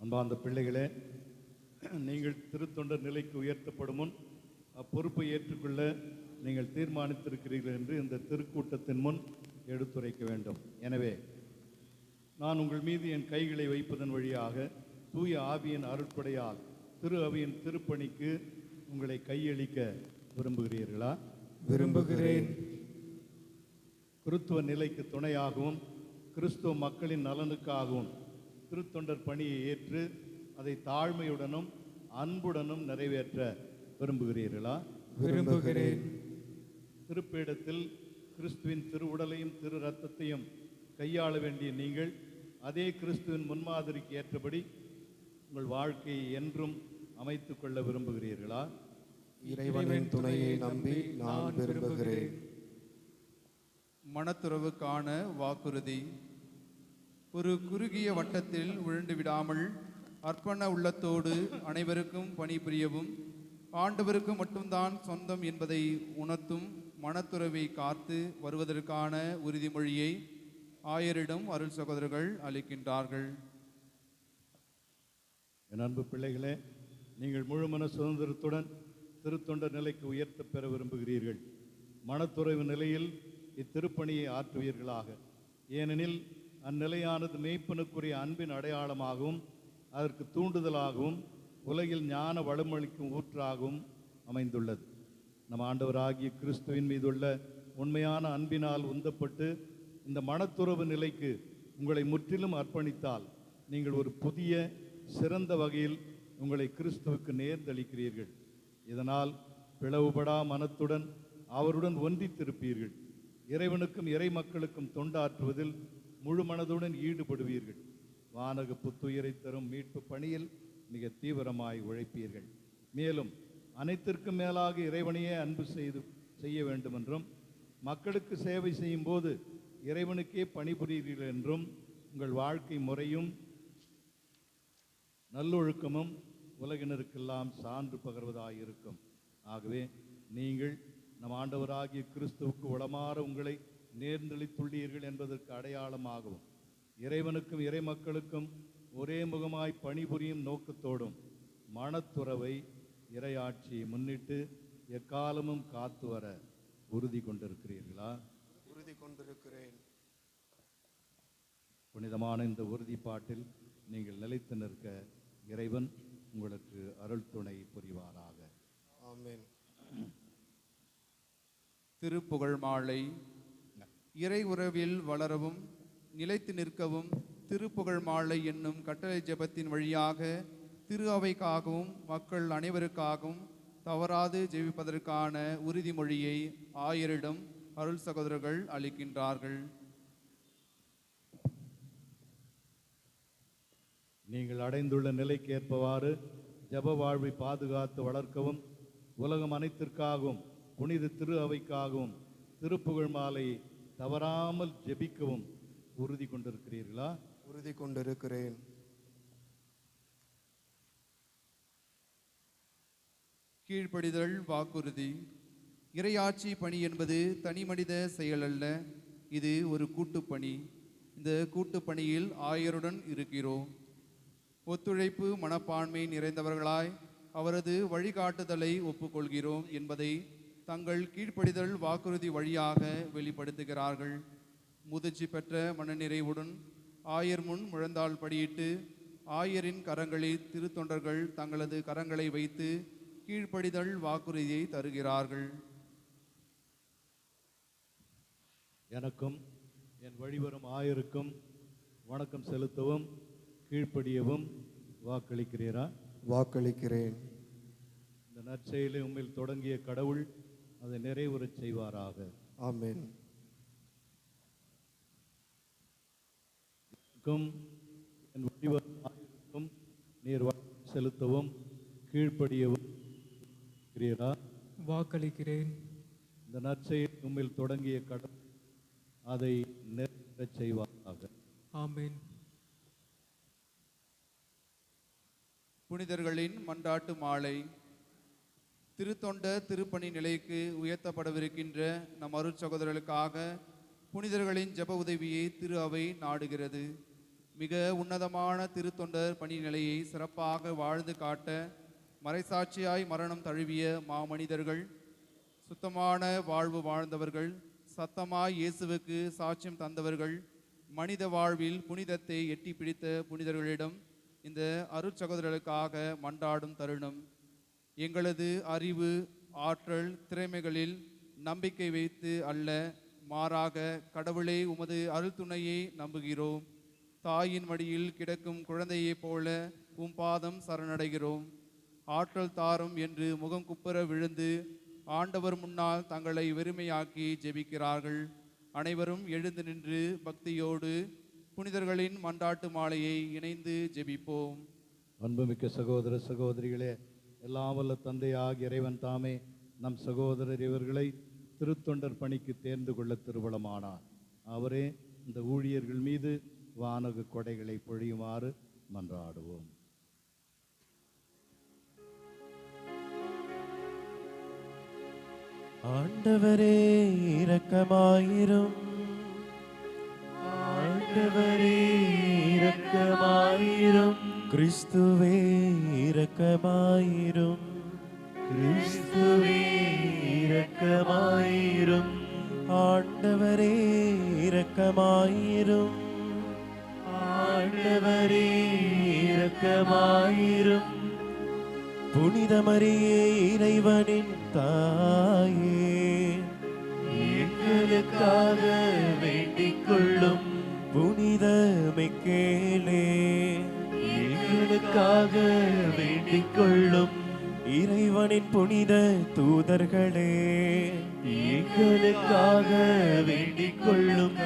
அன்பார்ந்த பிள்ளைகளே, நீங்கள் திருத்தொண்டர் நிலைக்கு உயர்த்தப்படும் முன் அப்பொறுப்பை ஏற்றுக்கொள்ள நீங்கள் தீர்மானித்திருக்கிறீர்கள் என்று இந்த திருக்கூட்டத்தின் முன் எடுத்துரைக்க வேண்டும். எனவே நான் உங்கள் மீது என் கைகளை வைப்பதன் வழியாக தூய ஆவியின் அருட்படையால் திரு அவையின் திருப்பணிக்கு உங்களை கையளிக்க விரும்புகிறீர்களா? விரும்புகிறேன். கிறிஸ்துவ நிலைக்கு துணையாகவும் கிறிஸ்துவ மக்களின் நலனுக்காகவும் திருத்தொண்டர் பணியை ஏற்று அதை தாழ்மையுடனும் அன்புடனும் நிறைவேற்ற விரும்புகிறீர்களா? விரும்புகிறேன். திருப்பீடத்தில் கிறிஸ்துவின் திரு உடலையும் திரு இரத்தத்தையும் கையாள வேண்டிய நீங்கள் அதே கிறிஸ்துவின் முன்மாதிரிக்கு ஏற்றபடி உங்கள் வாழ்க்கையை என்றும் அமைத்துக் கொள்ள விரும்புகிறீர்களா? இறைவனின் துணையை நம்பி நான் விரும்புகிறேன். மனத்துறவுக்கான வாக்குறுதி. ஒரு குறுகிய வட்டத்தில் விழுந்து விடாமல் அர்ப்பண உள்ளத்தோடு அனைவருக்கும் பணிபுரியவும், ஆண்டவருக்கு மட்டும்தான் சொந்தம் என்பதை உணர்த்தும் மனத்துறவை காத்து வருவதற்கான உறுதிமொழியை ஆயரிடம் அருள் சகோதரர்கள் அளிக்கின்றார்கள். என் அன்பு பிள்ளைகளே, நீங்கள் முழுமன சுதந்திரத்துடன் திருத்தொண்டர் நிலைக்கு உயர்த்த பெற விரும்புகிறீர்கள். மனத்துறவு நிலையில் இத்திருப்பணியை ஆற்றுவீர்களாக. ஏனெனில் அந்நிலையானது மெய்ப்பனுக்குரிய அன்பின் அடையாளமாகவும் அதற்கு தூண்டுதலாகவும் உலகில் ஞான வளமளிக்கும் ஊற்றாகவும் அமைந்துள்ளது. நம் ஆண்டவராகிய கிறிஸ்துவின் மீதுள்ள உண்மையான அன்பினால் உந்தப்பட்டு இந்த மனத்துறவு நிலைக்கு உங்களை முற்றிலும் அர்ப்பணித்தால் நீங்கள் ஒரு புதிய சிறந்த வகையில் உங்களை கிறிஸ்துவுக்கு நேர்ந்தளிக்கிறீர்கள். இதனால் பிளவுபடா மனத்துடன் அவருடன் ஒன்றித்திருப்பீர்கள். இறைவனுக்கும் இறை மக்களுக்கும் தொண்டாற்றுவதில் முழு மனதுடன் ஈடுபடுவீர்கள். வானக புத்துயிரை தரும் மீட்பு பணியில் மிக தீவிரமாய் உழைப்பீர்கள். மேலும் அனைத்திற்கும் மேலாக இறைவனையே அன்பு செய்ய வேண்டுமென்றும், மக்களுக்கு சேவை செய்யும் போது இறைவனுக்கே பணிபுரிகிறீர்கள் என்றும் உங்கள் வாழ்க்கை முறையும் நல்லொழுக்கமும் உலகினருக்கெல்லாம் சான்று பகர்வதாயிருக்கும். ஆகவே நீங்கள் நம் ஆண்டவராகிய கிறிஸ்துவுக்கு உளமாற உங்களை நேர்ந்தளித்துள்ளீர்கள் என்பதற்கு அடையாளமாகவும், இறைவனுக்கும் இறை மக்களுக்கும் ஒரே முகமாய் பணிபுரியும் நோக்கத்தோடும் மனத்துறவை இறையாட்சியை முன்னிட்டு எக்காலமும் காத்து வர உறுதி கொண்டிருக்கிறீர்களா? உறுதி கொண்டிருக்கிறேன். புனிதமான இந்த உறுதிப்பாட்டில் நீங்கள் நிலைத்து நிற்க இறைவன் உங்களுக்கு அருள் துணை புரிவாராக. ஆமென். திருப்புகழ் மாலை. இறை உறவில் வளரவும் நிலைத்து நிற்கவும் திருப்புகழ் மாலை என்னும் கட்டளை ஜெபத்தின் வழியாக திரு அவைக்காகவும் மக்கள் அனைவருக்காகவும் தவறாது ஜெபிப்பதற்கான உறுதிமொழியை ஆயரிடம் அருள் சகோதரர்கள் அளிக்கின்றார்கள். நீங்கள் அடைந்துள்ள நிலைக்கு ஏற்பவாறு ஜெப வாழ்வை பாதுகாத்து வளர்க்கவும், உலகம் அனைத்திற்காகவும் புனித திரு அவைக்காகவும் திருப்புகழ் மாலையை தவறாமல் ஜெபிக்கவும் உறுதி கொண்டிருக்கிறீர்களா? உறுதி கொண்டிருக்கிறேன். கீழ்ப்படிதல் வாக்குறுதி. இறையாட்சி பணி என்பது தனி மனித செயல் அல்ல, இது ஒரு கூட்டுப்பணி. இந்த கூட்டுப்பணியில் ஆயருடன் இருக்கிறோம். ஒத்துழைப்பு மனப்பான்மை நிறைந்தவர்களாய் அவரது வழிகாட்டுதலை ஒப்புக்கொள்கிறோம் என்பதை தங்கள் கீழ்ப்படிதல் வாக்குறுதி வழியாக வெளிப்படுத்துகிறார்கள். முதிர்ச்சி பெற்ற மனநிறைவுடன் ஆயர் முன் முழந்தாள் படியிட்டு ஆயரின் கரங்களில் திருத்தொண்டர்கள் தங்களது கரங்களை வைத்து கீழ்ப்படிதல் வாக்குறுதியை தருகிறார்கள். எனக்கும் என் வழிவரும் ஆயருக்கும் வணக்கம் செலுத்தவும் கீழ்ப்படியவும் வாக்களிக்கிறீரா? வாக்களிக்கிறேன். இந்த நற்செயலை உம்மில் தொடங்கிய கடவுள் அதை நிறைவுறச் செய்வாராக. ஆமென். என் வழிவரும் ஆயருக்கும் நீர் வணக்கம் செலுத்தவும் கீழ்ப்படியவும் வாக்களிக்கிறேன். இந்த நற்செயலை உம்மில் தொடங்கிய கடவுள் அதை நிறைவேறச் செய்வாராக. ஆமென். புனிதர்களின் மன்றாட்டு மாலை. திருத்தொண்ட திருப்பணி நிலைக்கு உயர்த்தப்படவிருக்கின்ற நம் அருட்சகோதரர்களுக்காக புனிதர்களின் ஜெப உதவியை திரு அவை நாடுகிறது. மிக உன்னதமான திருத்தொண்டர் பணி நிலையை சிறப்பாக வாழ்ந்து காட்ட மறைசாட்சியாய் மரணம் தழுவிய மாமனிதர்கள், சுத்தமான வாழ்வு வாழ்ந்தவர்கள், சத்தமாய் இயேசுவுக்கு சாட்சியம் தந்தவர்கள், மனித வாழ்வில் புனிதத்தை எட்டி பிடித்த புனிதர்களிடம் இந்த அருட்சகோதரர்களுக்காக மன்றாடும் தருணம். எங்களது அறிவு ஆற்றல் திறமைகளில் நம்பிக்கை வைத்து அல்ல, மாறாக கடவுளே உமது அருள் துணையை நம்புகிறோம். தாயின் மடியில் கிடக்கும் குழந்தையைப் போல உம் பாதம் சரணடைகிறோம். ஆற்றல் தாரும் என்று முகம் குப்புற விழுந்து ஆண்டவர் முன்னால் தங்களை வெறுமையாக்கி ஜெபிக்கிறார்கள். அனைவரும் எழுந்து நின்று பக்தியோடு புனிதர்களின் மன்றாட்டு மாலையை இணைந்து ஜெபிப்போம். அன்புமிக்க சகோதர சகோதரிகளே, எல்லாம் வல்ல தந்தையாகிய இறைவன் தாமே நம் சகோதரர் இவர்களை திருத்தொண்டர் பணிக்கு தேர்ந்து கொள்ள திருவுளமானார். அவரே இந்த ஊழியர்கள் மீது வானக கொடைகளை பொழியுமாறு மன்றாடுவோம். ஆண்டவரே இரக்கமாயிரும். ஆண்டவரே இரக்கமாயிரும். கிறிஸ்துவே இரக்கமாயிரும். கிறிஸ்துவே இரக்கமாயிரும். ஆண்டவரே இரக்கமாயிரும். ஆண்டவரே இரக்கமாயிரும். புனித மரியே இறைவனின் தாயே, எங்களுக்காக வேண்டிக் கொள்ளும் புனித மிக்கேலே, எங்களுக்காக வேண்டிக் கொள்ளும் இறைவனின் புனித தூதர்களே, எங்களுக்காக வேண்டிக் கொள்ளும்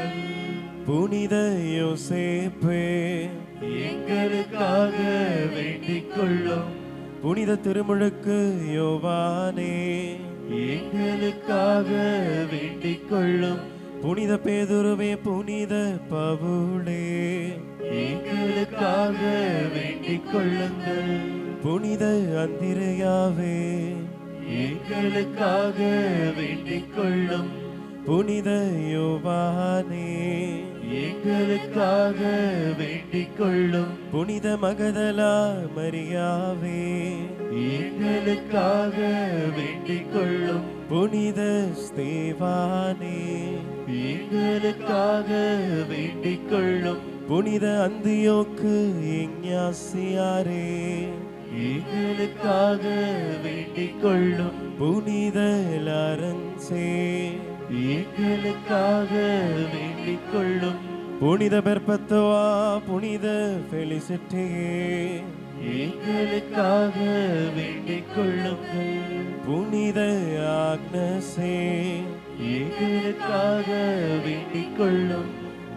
புனித யோசேப்பே, எங்களுக்காக வேண்டிக் கொள்ளும் புனித திருமுழுக்கு யோவானே, எங்களுக்காக வேண்டிக் கொள்ளும் புனித பேதுருவே, புனித பவுலே, எங்களுக்காக வேண்டிக் கொள்ளுங்கள் புனித அந்திரேயாவே, எங்களுக்காக வேண்டிக் கொள்ளும் புனித யோவானே, எங்களுக்காக வேண்டிக் கொள்ளும் புனித மகதலா மரியாவே, எங்களுக்காக வேண்டிக் கொள்ளும் புனித ஸ்தேவானே, எங்களுக்காக வேண்டிக் கொள்ளும் புனித அந்தியோக்கு இஞ்ஞாசியாரே, எங்களுக்காக வேண்டிக் கொள்ளும் புனித லாரன்சே, எங்களுக்காக வேண்டிக் கொள்ளும் புனித பெர்பத்துவா, புனித பெலிசிட்டியே, எங்களுக்காக வேண்டிக் கொள்ளுங்கள் புனித ஆக்னஸே, எங்களுக்காக வேண்டிக் கொள்ளும்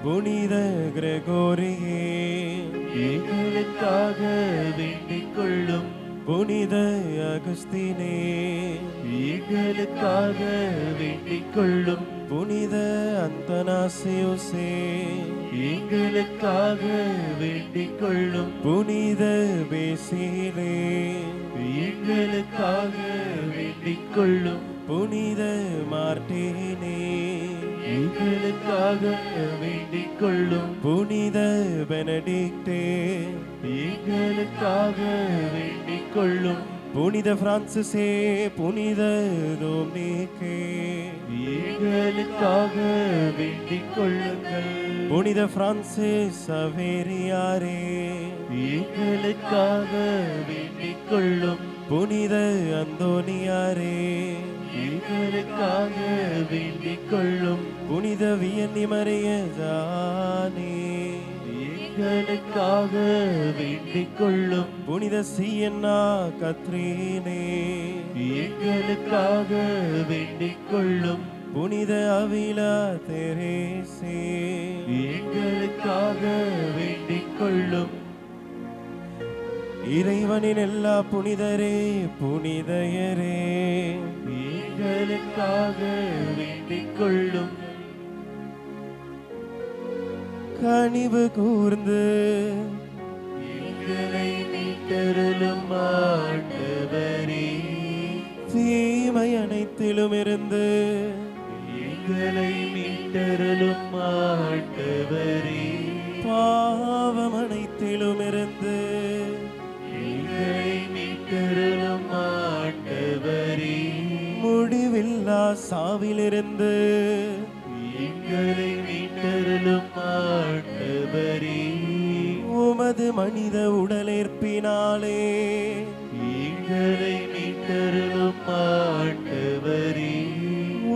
புனித கிரகோரியே, எங்களுக்காக வேண்டிக் கொள்ளும் புனித அகஸ்தீனே, எங்களுக்காக வேண்டிக் கொள்ளும் புனித அந்தனாசியோசே, எங்களுக்காக வேண்டிக் கொள்ளும் புனித பேசிலே, எங்களுக்காக வேண்டிக் கொள்ளும் புனித மார்டினே, எங்களுக்காக வேண்டிக் கொள்ளும் புனித பெனடிக்டே, எங்களுக்காக வேண்டிக் கொள்ளும் புனித பிரான்சிஸே, புனித டொமினிக்கே, எங்களுக்காக வேண்டிக் கொள்ளுங்கள் புனித பிரான்சிஸ் சவேரியாரே, எங்களுக்காக வேண்டிக் கொள்ளும் புனித அந்தோனியாரே, எங்களுக்காக வேண்டிக் கொள்ளும் புனித வியன்னி மரியதானே, எங்களுக்காக வேண்டிக் கொள்ளும் புனித சியன்னா கத்ரீனே, எங்களுக்காக வேண்டிக் கொள்ளும் புனித அவிலா தெரேசே, எங்களுக்காக வேண்டிக் கொள்ளும் இறைவனின் எல்லா புனிதரே புனிதையரே, எங்களுக்காக வேண்டிக் கொள்ளும் கனிவு கூர்ந்து எங்களை மீட்டருளும் ஆண்டவரே, தீமை அனைத்திலும் இருந்து எங்களை மீட்டருளும் ஆண்டவரே, பாவம் அனைத்திலும் இருந்து எங்களை மீட்டருளும் ஆண்டவரே, முடிவில்லா சாவிலிருந்து எங்களை மீட்டருளும் ஆண்டவரே, உமது மனித உடலேற்பினாலே எங்களை மீட்டருளும் ஆண்டவரே,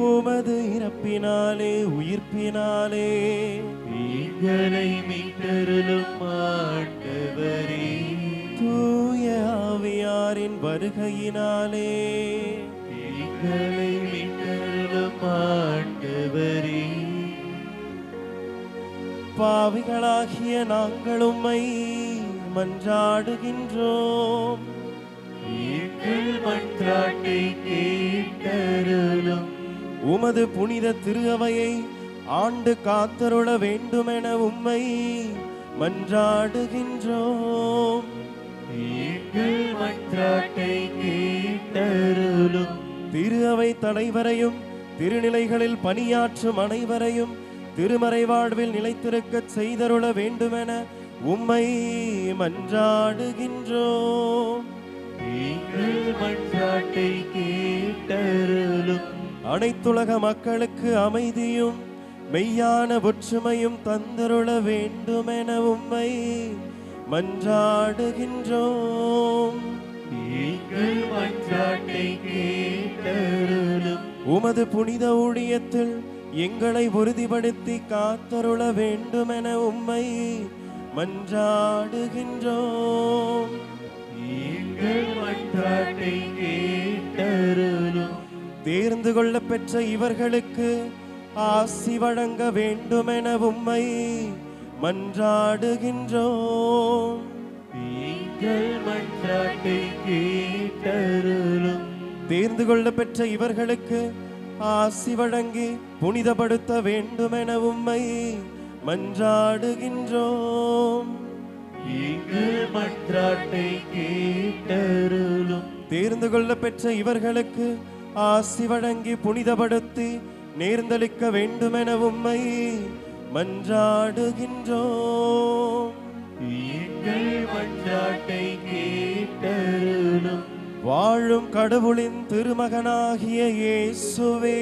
உமது இறப்பினாலே உயிர்ப்பினாலே எங்களை மீட்டருளும் ஆண்டவரே, தூய ஆவியாரின் வருகையினாலே எங்களை மீட்டருளும் ஆண்டவரே, பாவிகளாகிய நாங்கள் உம்மை மன்றாடுகின்றோம், எங்கள் மன்றாட்டை கேட்டருளும், உமது புனித திரு அவையை ஆண்டு காத்தருள வேண்டுமென உம்மை மன்றாடுகின்றோம், எங்கள் மன்றாட்டை கேட்டருளும், திரு அவை தலைவரையும் திருநிலைகளில் பணியாற்றும் அனைவரையும் திருமறை வாழ்வில் நிலைத்திருக்கச் செய்தருள வேண்டுமென உம்மை மன்றாடுகின்றோம், எங்கள் மன்றாட்டை கேட்டருளும், அனைத்துலக மக்களுக்கு அமைதியும் மெய்யான ஒற்றுமையும் தந்தருள வேண்டுமென உம்மை மன்றாடுகின்றோம், எங்கள் மன்றாட்டை கேட்டருளும், உமது புனித ஊழியத்தில் எங்களை உறுதிப்படுத்தி காத்தருள வேண்டுமென உம்மை மன்றாடுகின்றோம். எங்கள் மன்றாட்டை கேட்டருளும். தேர்ந்து கொள்ள பெற்ற இவர்களுக்கு ஆசி வழங்க வேண்டுமென உம்மை மன்றாடுகின்றோம். எங்கள் மன்றாட்டை கேட்டருளும். தேர்ந்து கொள்ள பெற்ற இவர்களுக்கு ஆசி வழங்கி புனிதப்படுத்த வேண்டுமென உம்மை மன்றாடுகின்றோம். எங்கள் மன்றாட்டை கேட்டருளும். தேர்ந்து கொள்ள பெற்ற இவர்களுக்கு ஆசி வழங்கி புனிதப்படுத்தி நேர்ந்தளிக்க வேண்டுமென உம்மை மன்றாடுகின்றோம். எங்கள் மன்றாட்டை கேட்டருளும். வாழும் கடவுளின் திருமகனாகிய இயேசுவே,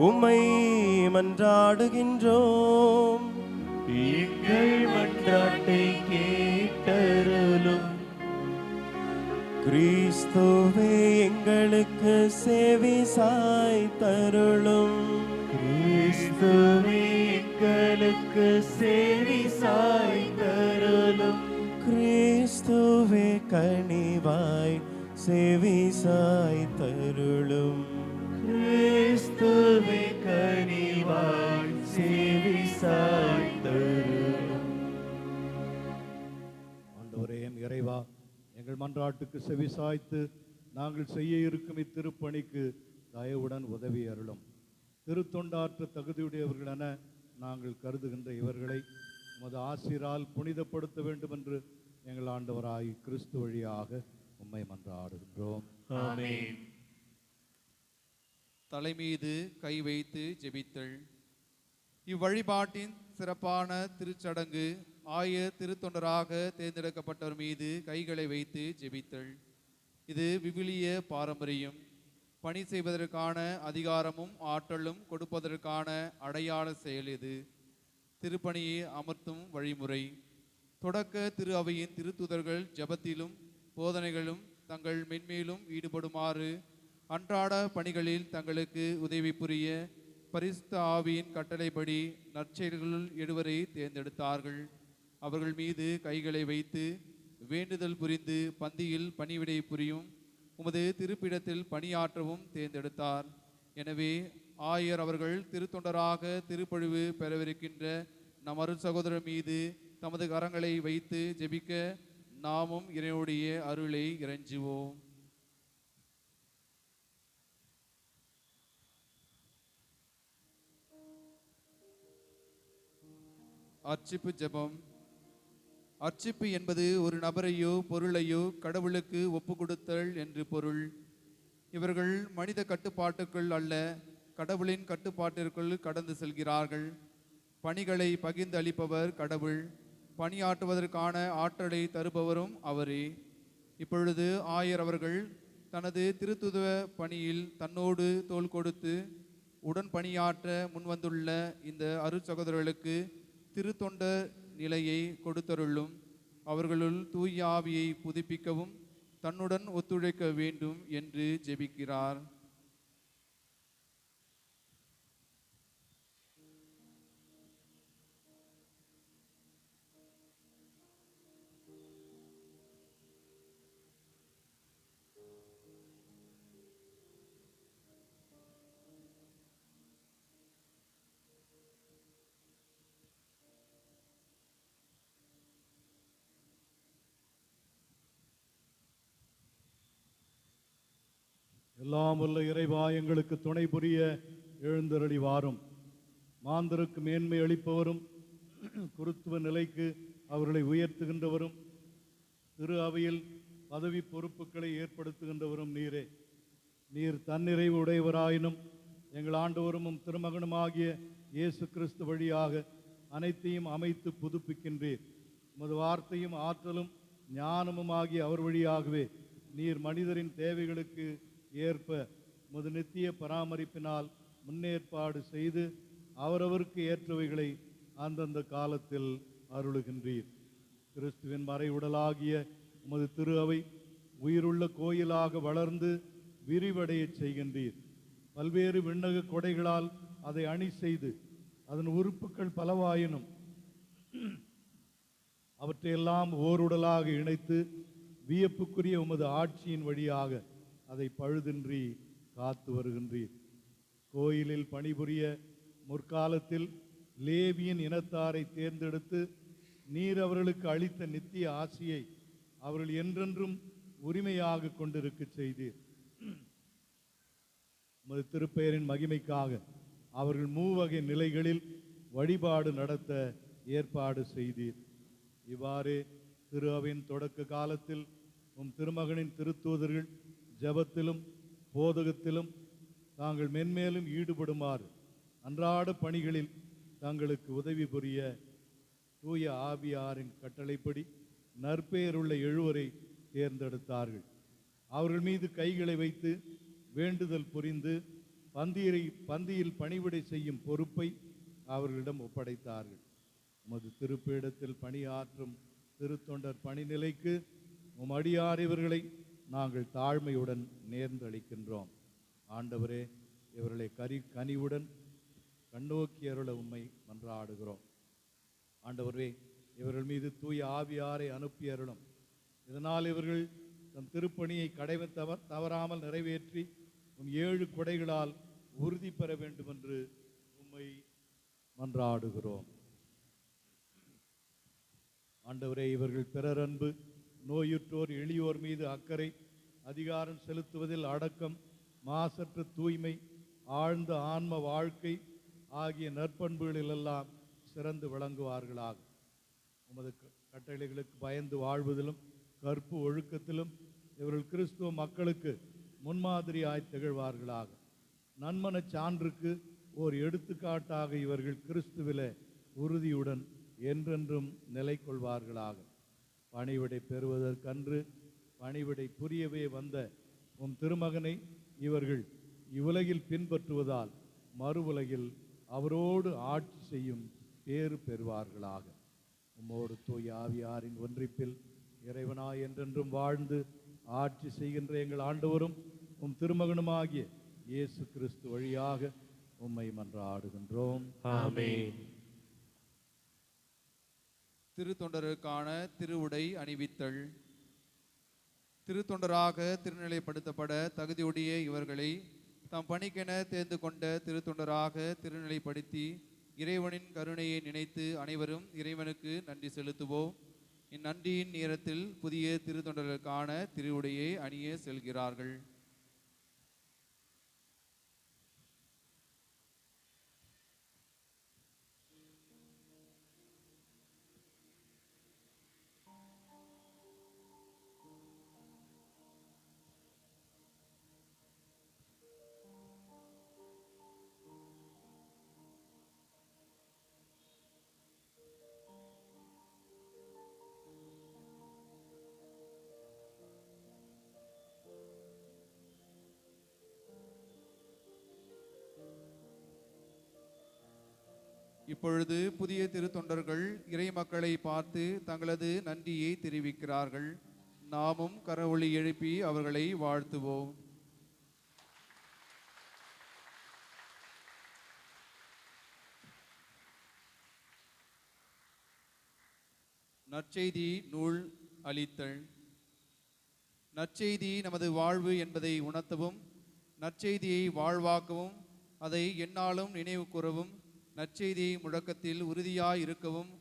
உம்மை மன்றாடுகின்றோம். எங்கள் மன்றாட்டை கேட்டருளும். கிறிஸ்துவே, எங்களுக்கு செவி சாய்த்தருளும். கிறிஸ்துவே, எங்களுக்கு செவி சாய்த்தருளும். கிறிஸ்துவே, கனிவாய் செவி சாய்த்தருளும். கிறிஸ்துவே, கனிவாய் செவி சாய்த்தருளும். ஆண்டவரே, எம் இறைவா, எங்கள் மன்றாட்டுக்கு செவி சாய்த்து நாங்கள் செய்ய இருக்கும் இத்திருப்பணிக்கு தயவுடன் உதவி அருளும். திருத்தொண்டாற்ற தகுதியுடையவர்களென நாங்கள் கருதுகின்ற இவர்களை உமது ஆசிரால் புனிதப்படுத்த வேண்டும் என்று எங்கள் ஆண்டவராய் கிறிஸ்து வழியாக உம்மை மன்றாடுகின்றோம். ஆமென். தலைமீது கை வைத்து ஜெபித்தல். இவ்வழிபாட்டின் சிறப்பான திருச்சடங்கு ஆயர் திருத்தொண்டராக தேர்ந்தெடுக்கப்பட்டவர் மீது கைகளை வைத்து ஜெபித்தல். இது விவிலிய பாரம்பரியம். பணி செய்வதற்கான அதிகாரமும் ஆற்றலும் கொடுப்பதற்கான அடையாள செயல் இது. திருப்பணியை அமர்த்தும் வழிமுறை. தொடக்க திரு அவையின் திருத்துதர்கள் ஜெபத்திலும் போதனைகளும் தங்கள் மென்மேலும் ஈடுபடுமாறு அன்றாட பணிகளில் தங்களுக்கு உதவி புரிய பரிசுத்த ஆவியின் கட்டளைப்படி நற்செயல்களுள் 7 தேர்ந்தெடுத்தார்கள். அவர்கள் மீது கைகளை வைத்து வேண்டுதல் புரிந்து பந்தியில் பணிவிடை புரியும் உமது திருப்பிடத்தில் பணியாற்றவும் தேர்ந்தெடுத்தார். எனவே ஆயர் அவர்கள் திருத்தொண்டராக திருப்பொழிவு பெறவிருக்கின்ற நம் அருள் சகோதரர் மீது தமது கரங்களை வைத்து ஜெபிக்க நாமும் இறைவனுடைய அருளை இறைஞ்சுவோம். அர்ச்சிப்பு ஜெபம். அர்ச்சிப்பு என்பது ஒரு நபரையோ பொருளையோ கடவுளுக்கு ஒப்பு கொடுத்தல் என்று பொருள். இவர்கள் மனித கட்டுப்பாட்டுக்குள் அல்ல, கடவுளின் கட்டுப்பாட்டிற்குள் கடந்து செல்கிறார்கள். பணிகளை பகிர்ந்து அளிப்பவர் கடவுள், பணியாற்றுவதற்கான ஆற்றலை தருபவரும் அவரே. இப்பொழுது ஆயர் அவர்கள் தனது திருத்துவ பணியில் தன்னோடு தோள் கொடுத்து உடன் பணியாற்ற முன்வந்துள்ள இந்த அருட்சகோதரர்களுக்கு திருத்தொண்ட நிலையை கொடுத்தருளும். அவர்களுள் தூய ஆவியை புதுப்பிக்கவும் தன்னுடன் ஒத்துழைக்க வேண்டும் என்று ஜெபிக்கிறார். எல்லாம் வல்ல இறைவா, எங்களுக்கு துணை புரிய எழுந்தருளி வாரும். மாந்தருக்கு மேன்மை அளிப்பவரும் குருத்துவ நிலைக்கு அவர்களை உயர்த்துகின்றவரும் திரு அவையில் பதவி பொறுப்புகளை ஏற்படுத்துகின்றவரும் நீரே. நீர் தன்னிறைவு உடையவராயினும் எங்கள் ஆண்டவரும் திருமகனுமாகிய இயேசு கிறிஸ்து வழியாக அனைத்தையும் அமைத்து புதுப்பிக்கின்றீர். உமது வார்த்தையும் ஆற்றலும் ஞானமும் ஆகிய அவர் வழியாகவே நீர் மனிதரின் தேவைகளுக்கு ஏற்ப உமது நித்திய பராமரிப்பினால் முன்னேற்பாடு செய்து அவரவருக்கு ஏற்றவைகளை அந்தந்த காலத்தில் அருளுகின்றீர். கிறிஸ்துவின் மறை உடலாகிய உமது திரு அவை உயிருள்ள கோயிலாக வளர்ந்து விரிவடைய செய்கின்றீர். பல்வேறு விண்ணக கொடைகளால் அதை அணி செய்து அதன் உறுப்புகள் பலவாயினும் அவற்றையெல்லாம் ஓருடலாக இணைத்து வியப்புக்குரிய உமது ஆட்சியின் வழியாக அதை பழுதின்றி காத்து வருகின்றீர். கோயிலில் பணிபுரிய முற்காலத்தில் லேவியின் இனத்தாரை தேர்ந்தெடுத்து நீர் அவர்களுக்கு அளித்த நித்திய ஆசியை அவர்கள் என்றென்றும் உரிமையாக கொண்டிருக்க செய்தீர். உமது திருப்பெயரின் மகிமைக்காக அவர்கள் மூவகை நிலைகளில் வழிபாடு நடத்த ஏற்பாடு செய்தீர். இவ்வாறு திரு அவையின் தொடக்க காலத்தில் திருமகனின் திருத்தூதர்கள் ஜெபத்திலும் போதகத்திலும் தாங்கள் மென்மேலும் ஈடுபடுமாறு அன்றாட பணிகளில் தங்களுக்கு உதவி புரிய தூய ஆவியாரின் கட்டளைப்படி நற்பெயருள்ள 7 தேர்ந்தெடுத்தார்கள். அவர்கள் மீது கைகளை வைத்து வேண்டுதல் புரிந்து பந்தியில் பணிவிடை செய்யும் பொறுப்பை அவர்களிடம் ஒப்படைத்தார்கள். உமது திருப்பீடத்தில் பணியாற்றும் திருத்தொண்டர் பணிநிலைக்கு அடியார் இவர்களை நாங்கள் தாழ்மையுடன் நேர்ந்தளிக்கின்றோம். ஆண்டவரே, இவர்களை கனிவுடன் கண்ணோக்கி அருள உம்மை மன்றாடுகிறோம். ஆண்டவரே, இவர்கள் மீது தூய ஆவியாரை அனுப்பி அருளும். இதனால் இவர்கள் தம் திருப்பணியை தவறாமல் நிறைவேற்றி 7 கொடைகளால் உறுதி பெற வேண்டும் என்று உம்மை மன்றாடுகிறோம். ஆண்டவரே, இவர்கள் பிறர் அன்பு, நோயுற்றோர் எளியோர் மீது அக்கறை, அதிகாரம் செலுத்துவதில் அடக்கம், மாசற்ற தூய்மை, ஆழ்ந்த ஆன்ம வாழ்க்கை ஆகிய நற்பண்புகளிலெல்லாம் சிறந்து விளங்குவார்களாக. உமது கட்டளைகளுக்கு பயந்து வாழ்வதிலும் கற்பு ஒழுக்கத்திலும் இவர்கள் கிறிஸ்துவ மக்களுக்கு முன்மாதிரியாய் திகழ்வார்களாக. நன்மன சான்றுக்கு ஓர் எடுத்துக்காட்டாக இவர்கள் கிறிஸ்துவிலே உறுதியுடன் என்றென்றும் நிலை கொள்வார்களாக. பணிவிடை பெறுவதற்கன்று பணிவிடை புரியவே வந்த திருமகனை இவர்கள் இவ்வுலகில் பின்பற்றுவதால் மறு உலகில் அவரோடு ஆட்சி செய்யும் பேறு பெறுவார்களாக. உம்மோடு தூய ஆவியாரின் ஒன்றிப்பில் இறைவனாய் என்றென்றும் வாழ்ந்து ஆட்சி செய்கின்ற எங்கள் ஆண்டவரும் திருமகனுமாகிய இயேசு கிறிஸ்து வழியாக உம்மை மன்றாடுகின்றோம். ஆமென். திருத்தொண்டருக்கான திருவுடை அணிவித்தல். திருத்தொண்டராக திருநிலைப்படுத்தப்பட தகுதியுடைய இவர்களை தாம் பணிக்கென தேர்ந்து கொண்ட திருத்தொண்டராக திருநிலைப்படுத்தி இறைவனின் கருணையை நினைத்து அனைவரும் இறைவனுக்கு நன்றி செலுத்துவோம். இந்நன்றியின் நேரத்தில் புதிய திருத்தொண்டர்களுக்கான திருவுடையை அணிய செல்கிறார்கள். இப்பொழுது புதிய திருத்தொண்டர்கள் இறை மக்களை பார்த்து தங்களது நன்றியை தெரிவிக்கிறார்கள். நாமும் கரவொலி எழுப்பி அவர்களை வாழ்த்துவோம். நற்செய்தி நூல் அளித்தல். நற்செய்தி நமது வாழ்வு என்பதை உணர்த்தவும், நற்செய்தியை வாழ்வாக்கவும், அதை எந்நாளும் நினைவு கூறவும், நற்செய்தி முழக்கத்தில் உறுதியாய் இருக்கவும்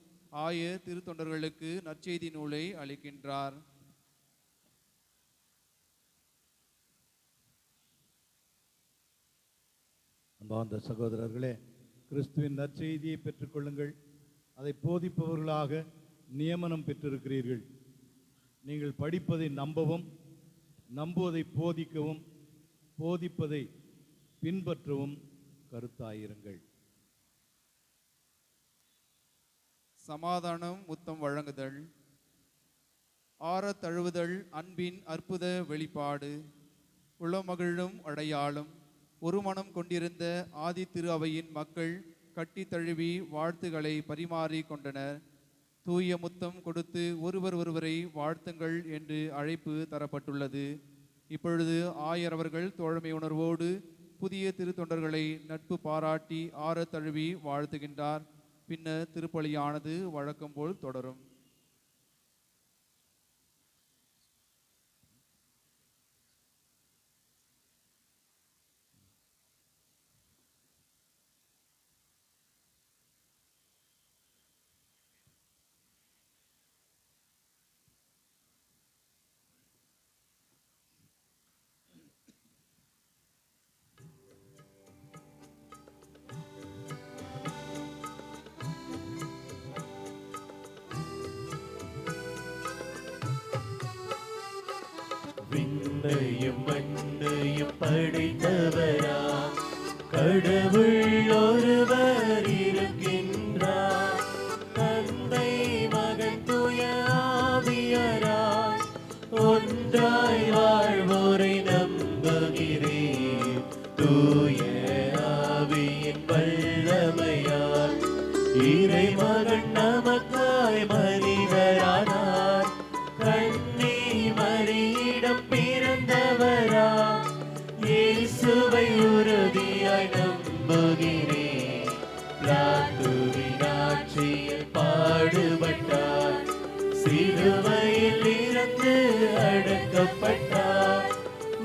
ஆய திருத்தொண்டர்களுக்கு நற்செய்தி நூலை அளிக்கின்றார். அன்பார்ந்த சகோதரர்களே, கிறிஸ்துவின் நற்செய்தியை பெற்றுக்கொள்ளுங்கள். அதை போதிப்பவர்களாக நியமனம் பெற்றிருக்கிறீர்கள். நீங்கள் படிப்பதை நம்பவும், நம்புவதை போதிக்கவும், போதிப்பதை பின்பற்றவும் கருத்தாயிருங்கள். சமாதானம் முத்தம் வழங்குதல். ஆறத் தழுவுதல் அன்பின் அற்புத வெளிப்பாடு. உளமகிழும் அடையாளம். ஒரு மனம் கொண்டிருந்த ஆதி திரு அவையின் மக்கள் கட்டி தழுவி வாழ்த்துக்களை பரிமாறி கொண்டனர். தூய முத்தம் கொடுத்து ஒருவரை வாழ்த்துங்கள் என்று அழைப்பு தரப்பட்டுள்ளது. இப்பொழுது ஆயர் அவர்கள் தோழமை உணர்வோடு புதிய திருத்தொண்டர்களை நட்பு பாராட்டி ஆற தழுவி வாழ்த்துகின்றார். பின்னர் திருப்பலியானது வழக்கம் போல் தொடரும். விண்ணையும் மண்ணையும் படைத்தவரா கடவுள் ஒருவர் இருக்கின்றார். தந்தை மகன் தூய ஆவியாராய் ஒன்றாய் வாழ்வோரை நம்புகிறேன். தூய ஆவியின் வல்லமையால் இறைமகன் நமக்காய் மனிதரானார். கண்ணி மரியிடம் பிறந்தவரா இயேசுவை உறுதியாய் நம்புகிறேன். பிலாத்துவின் ஆட்சியில் பாடுபட்டார். சிலுவையில் இருந்து அடக்கப்பட்டார்.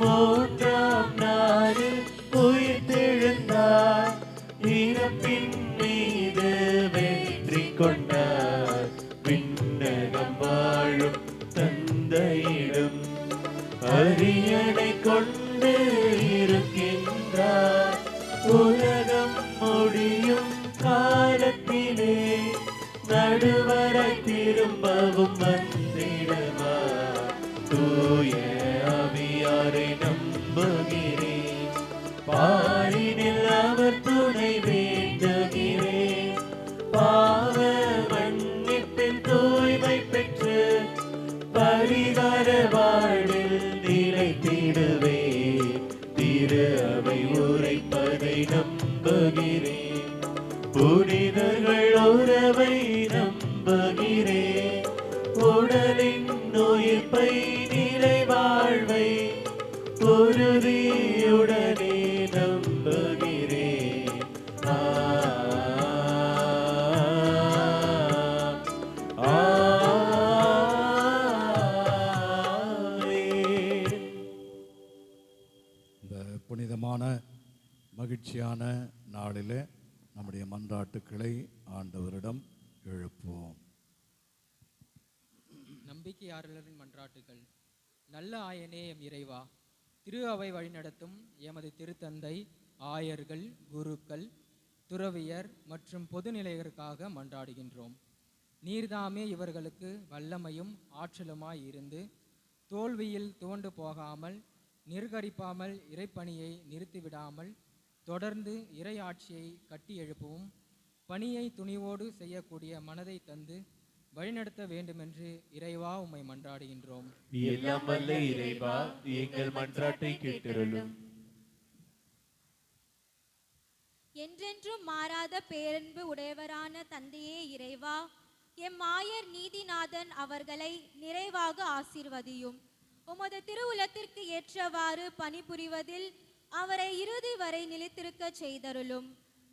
மூன்றாம் நாளில் உயிர்த்தெழுந்தார். இறப்பின் மீது வெற்றி கொண்டார். விண்ணகம் வாழும் தந்தையிடம் அரியணை கொண்டு இருக்கின்றார். உலகம் முடியும் காலத்திலே நடுவராய் திரும்பவும் வந்திடுவார். தூய ஆவியாரை நம்புகிறேன். பாரினில் அவர் துணை வேண்டுகிறேன். பாவ மன்னிப்பின் தூய்மை பெற்று பரிகார வாழ்வில் நிலைத்திடுவேன். திரு அவை உரைப்பதை நம்புகிறேன். புனிதர்கள் உறவை நம்புகிறேன். உடலின் உயிர்ப்பை நிலை வாழ்வை உறுதியுடனே நம்புகிறேன். இந்த புனிதமான மகிழ்ச்சியான நாளில் நம்முடைய மன்றாட்டுக்களை ஆண்டவரிடம் எழுப்புவோம். நம்பிக்கையாளரின் மன்றாட்டுகள். நல்ல ஆயனே எம் இறைவா, திரு அவை வழிநடத்தும் எமது திருத்தந்தை, ஆயர்கள், குருக்கள், துறவியர் மற்றும் பொதுநிலையருக்காக மன்றாடுகின்றோம். நீர்தாமே இவர்களுக்கு வல்லமையும் ஆற்றலுமாய் இருந்து தோல்வியில் துவண்டு போகாமல் நிர்கரிப்பாமல் இறைப்பணியை நிறுத்திவிடாமல் தொடர்ந்து இறை ஆட்சியை கட்டி எழுப்பவும் பணியை துணிவோடு செய்யக்கூடிய மனதை தந்து வழிநடத்த வேண்டுமென்று இறைவா உம்மை மன்றாடுகின்றோம். எல்லாம் வல்ல இறைவா, எங்கள் மன்றாட்டை கேட்டருளும். என்றென்றும் மாறாத பேரன்பு உடையவரான தந்தையே இறைவா, எம் ஆயர் நீதிநாதன் அவர்களை நிறைவாக ஆசீர்வதியும். உமது திருவுலத்திற்கு ஏற்றவாறு பணிபுரிவதில் அவரை இறுதி வரை நிலைத்திருக்க செய்தருளும்.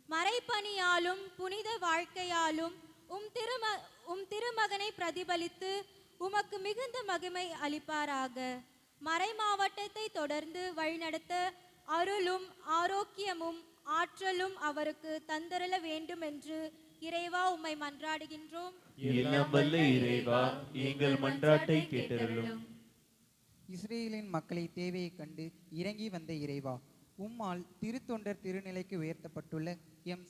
மறைப்பணியாலும் புனித வாழ்க்கையாலும் உம் திருமகனை பிரதிபலித்து உமக்கு மிகுந்த மகிமை அளிப்பாராக. மறை மாவட்டத்தை தொடர்ந்து வழிநடத்த அருளும் ஆரோக்கியமும் ஆற்றலும் அவருக்கு தந்தரல வேண்டும் என்று இறைவா உம்மை மன்றாடுகின்றோம். எல்லாம் வல்ல இறைவா, எங்கள் மன்றாட்டை கேட்டருளும். இஸ்ரேலின் மக்களை தேவையை கண்டு இறங்கி வந்த இறைவா, உம்மால் திருத்தொண்டர் திருநிலைக்கு உயர்த்தப்பட்டுள்ள எம்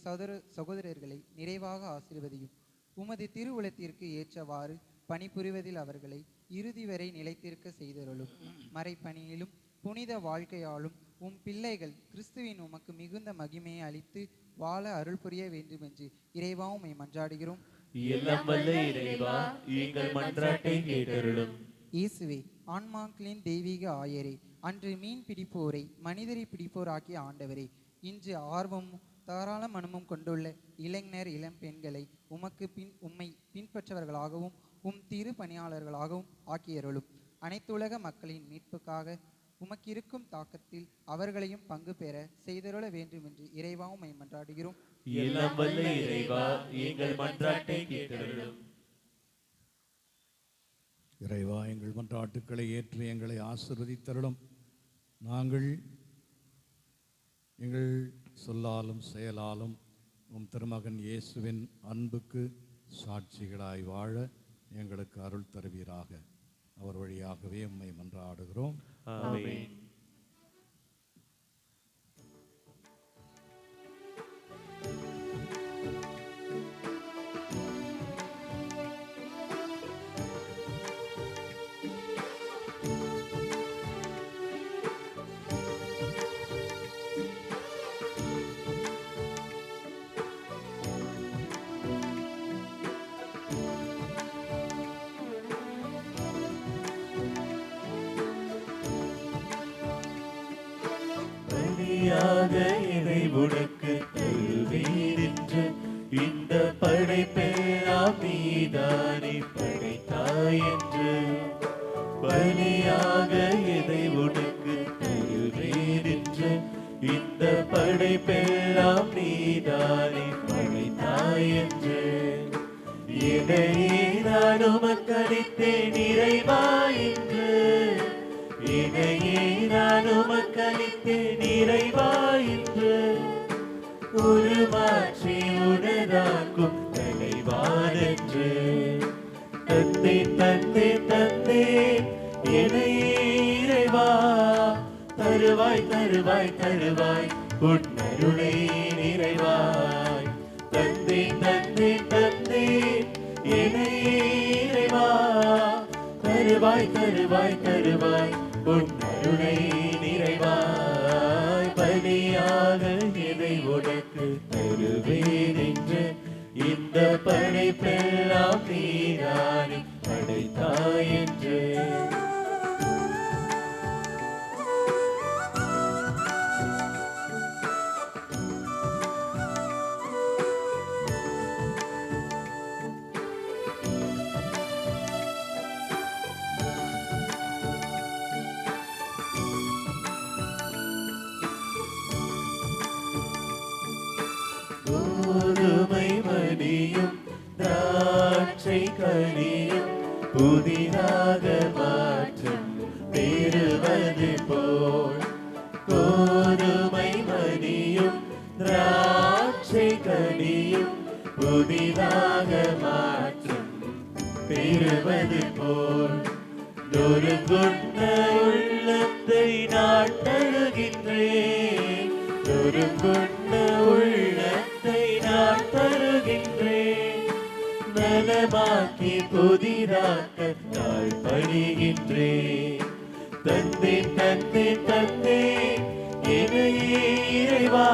சகோதரர்களை நிறைவாக ஆசீர்வதியும். உமது திருவுலத்திற்கு ஏற்றவாறு பணிபுரிவதில் அவர்களை இறுதி வரை நிலைத்திருக்க செய்தருளும். மறைப்பணியிலும் புனித வாழ்க்கையாலும் உம் பிள்ளைகள் கிறிஸ்துவின் உமக்கு மிகுந்த மகிமையை அளித்து வாழ அருள் புரிய வேண்டும் என்று இறைவா உம்மை மன்றாடுகிறோம். எல்லாம் வல்ல இறைவா, எங்கள் மன்றாட்டை கேட்டருளும். இயேசுவே, ஆன்மாக்களின் தெய்வீக ஆயரே, அன்று மீன் பிடிப்போரை மனிதரை பிடிப்போர் ஆக்கிய ஆண்டவரே, இன்று ஆர்வமும் தாராள மனமும் கொண்டுள்ள இளைஞர் இளம் பெண்களை உம்மை பின்பற்றவர்களாகவும் உம் திரு பணியாளர்களாகவும் ஆக்கியருளும். அனைத்துலக மக்களின் மீட்புக்காக உமக்கிருக்கும் தாக்கத்தில் அவர்களையும் பங்கு பெற செய்தருள வேண்டுமென்று இறைவா உம்மை மன்றாடுகிறோம். எல்லாம் வல்ல இறைவா, எங்கள் மன்றாட்டை கேட்டருளும். இறைவா, எங்கள் மன்றாட்டுக்களை ஏற்று எங்களை ஆசீர்வதித்தருளும். நாங்கள் எங்கள் சொல்லாலும் செயலாலும் உம் திருமகன் இயேசுவின் அன்புக்கு சாட்சிகளாய் வாழ எங்களுக்கு அருள் தருவீராக. அவர் வழியாகவே உம்மை மன்றாடுகிறோம். ஆமென். பலியாக இதை உனக்கு தருவீரென்று இந்த படைப்பெல்லாம் நீதானே படைத்தாய் என்று. பலியாக இதை உனக்கு தருவீரென்று இந்த படைப்பெல்லாம் நீதானே படைத்தாய் என்று. இதையே நான் உமக்களித்தேன் இறைவா என்று. இதையே நான் உமக்களித்தேன் இறைவா என்று. உருமாற்றி உனதாக்கும் தலைவானென்று. தந்தேன் தந்தேன் தந்தேன் இணையே இறைவா. தருவாய் தருவாய் தருவாய் உன்னருளை நிறைவாய். தந்தேன் தந்தேன் தந்தேன் இணையே இறைவா. தருவாய் தருவாய் தருவாய் உன்னருளை நிறைவாய். பலியாக இதை உனக்கு தருவேன் என்று இந்த படைப்பெல்லாம் நீதானே படைத்தாய் என்று. கோதுமை மணியும் திராட்சை கனியும் புதிதாக மாற்றம் பெறுவது போல். கோதுமை மணியும் திராட்சை கனியும் புதிதாக மாற்றம் பெறுவது போல். நொறுங்குண்ட உள்ளத்தை நான் தருகின்றேன். நொறுங்குண்ட உள்ளத்தை நான் தருகின்றேன். நலமாக்கி புதிதாக்க நான் பணிகின்றேன். தந்தேன் தந்தேன் தந்தேன் இணையே இறைவா.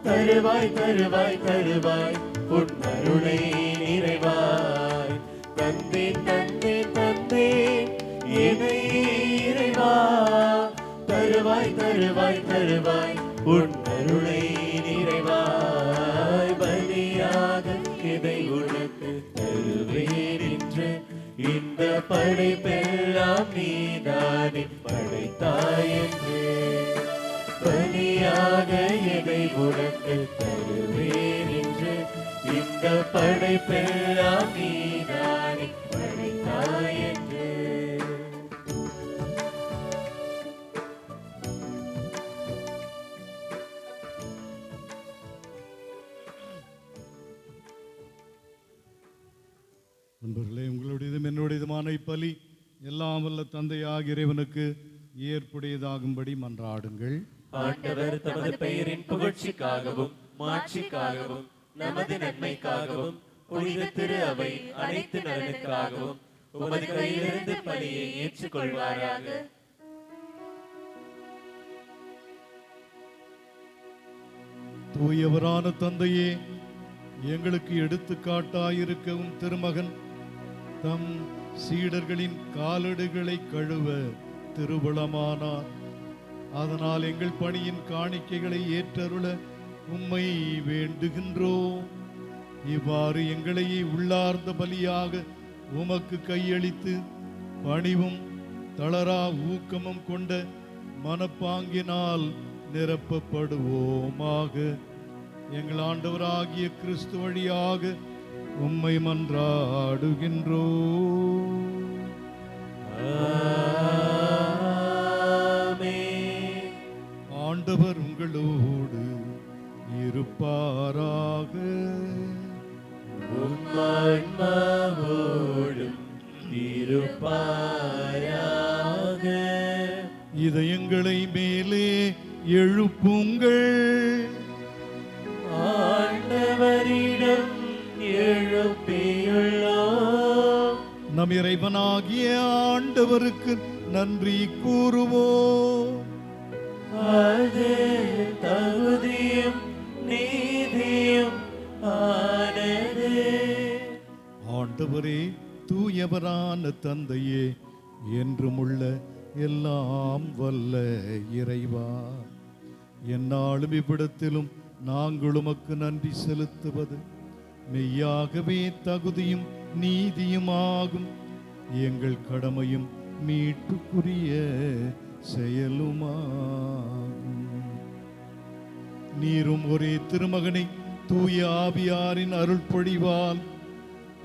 தருவாய் தருவாய் தருவாய் உன்னருளை நிறைவாய். தந்தேன் தந்தேன் தந்தேன் இணையே இறைவா. தருவாய் தருவாய் தருவாய் உன்னருளை நிறைவாய். பலியாக இதை உனக்கு தருவேன் என்று இந்த படைப்பெல்லாம் நீதானே படைத்தாய் என்று. பலியாக இதை உனக்கு தருவேன் என்று இந்த படைப்பெல்லாம் நீதானே படைத்தாய் என்று. நண்பர்களே, உங்களுடையதும் என்னுடையதுமான இப்பலி எல்லாம் வல்ல தந்தையாகிய இறைவனுக்கு ஏற்புடையதாகும்படி மன்றாடுங்கள். ஆண்டவர் தமது பெயரின் புகழ்ச்சிக்காகவும் மாட்சிக்காகவும் நமது நன்மைக்காகவும் புனித திரு அவை அனைத்து நலனுக்காகவும் உமது கையிலிருந்து பலியை ஏற்றுக்கொள்வாராக. தூயவரான தந்தையே, எங்களுக்கு எடுத்துக்காட்டாயிருக்கவும் திருமகன் தம் சீடர்களின் காலடிகளை கழுவ திருவுளமானார். அதனால் எங்கள் பணியின் காணிக்கைகளை ஏற்றருள உம்மை வேண்டுகின்றோம். இவ்வாறு எங்களையே உள்ளார்ந்த பலியாக உமக்கு கையளித்து பணிவும் தளரா ஊக்கமும் கொண்ட மனப்பாங்கினால் நிரப்பப்படுவோமாக. எங்கள் ஆண்டவராகிய கிறிஸ்து வழியாக உம்மை மன்றாடுகின்றோம். ஆண்டவர் உங்களோடு இருப்பாராக. இதயங்களை மேலே எழுப்புங்கள். ஆண்டவரிடம் எழுப்பியுள்ளோம். நம் இறைவனாகிய ஆண்டவருக்கு நன்றி கூறுவோம். அது தகுதியும் நீதியும் ஆனது. ஆண்டவரே, தூயவரான தந்தையே, என்றுமுள்ள எல்லாம் வல்ல இறைவா, எந்நாளும் இவ்விடத்திலும் நாங்கள் உமக்கு நன்றி செலுத்துவது மெய்யாகவே தகுதியும் நீதியுமாகும். எங்கள் கடமையும் மீட்புக்குரிய செயலுமாகும். நீரும் ஒரே திருமகனை தூய ஆவியாரின் அருள்பொழிவால்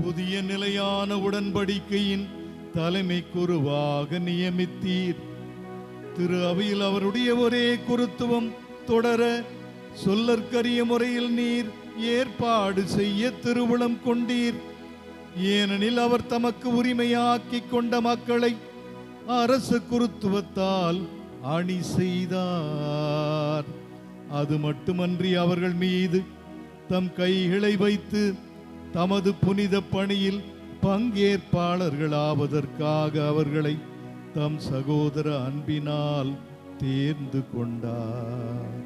புதிய நிலையான உடன்படிக்கையின் தலைமை குருவாக நியமித்தீர். திரு அவையில் அவருடைய ஒரே குருத்துவம் தொடர சொல்லற்கரிய முறையில் நீர் ஏற்பாடு செய்ய திருவுளம் கொண்டீர். ஏனெனில் அவர் தமக்கு உரிமையாக்கி கொண்ட மக்களை அரச குருத்துவத்தால் அணி செய்தார். அது மட்டுமன்றி அவர்கள் மீது தம் கைகளை வைத்து தமது புனித பணியில் பங்கேற்பாளர்களாவதற்காக அவர்களை தம் சகோதர அன்பினால் தேர்ந்து கொண்டார்.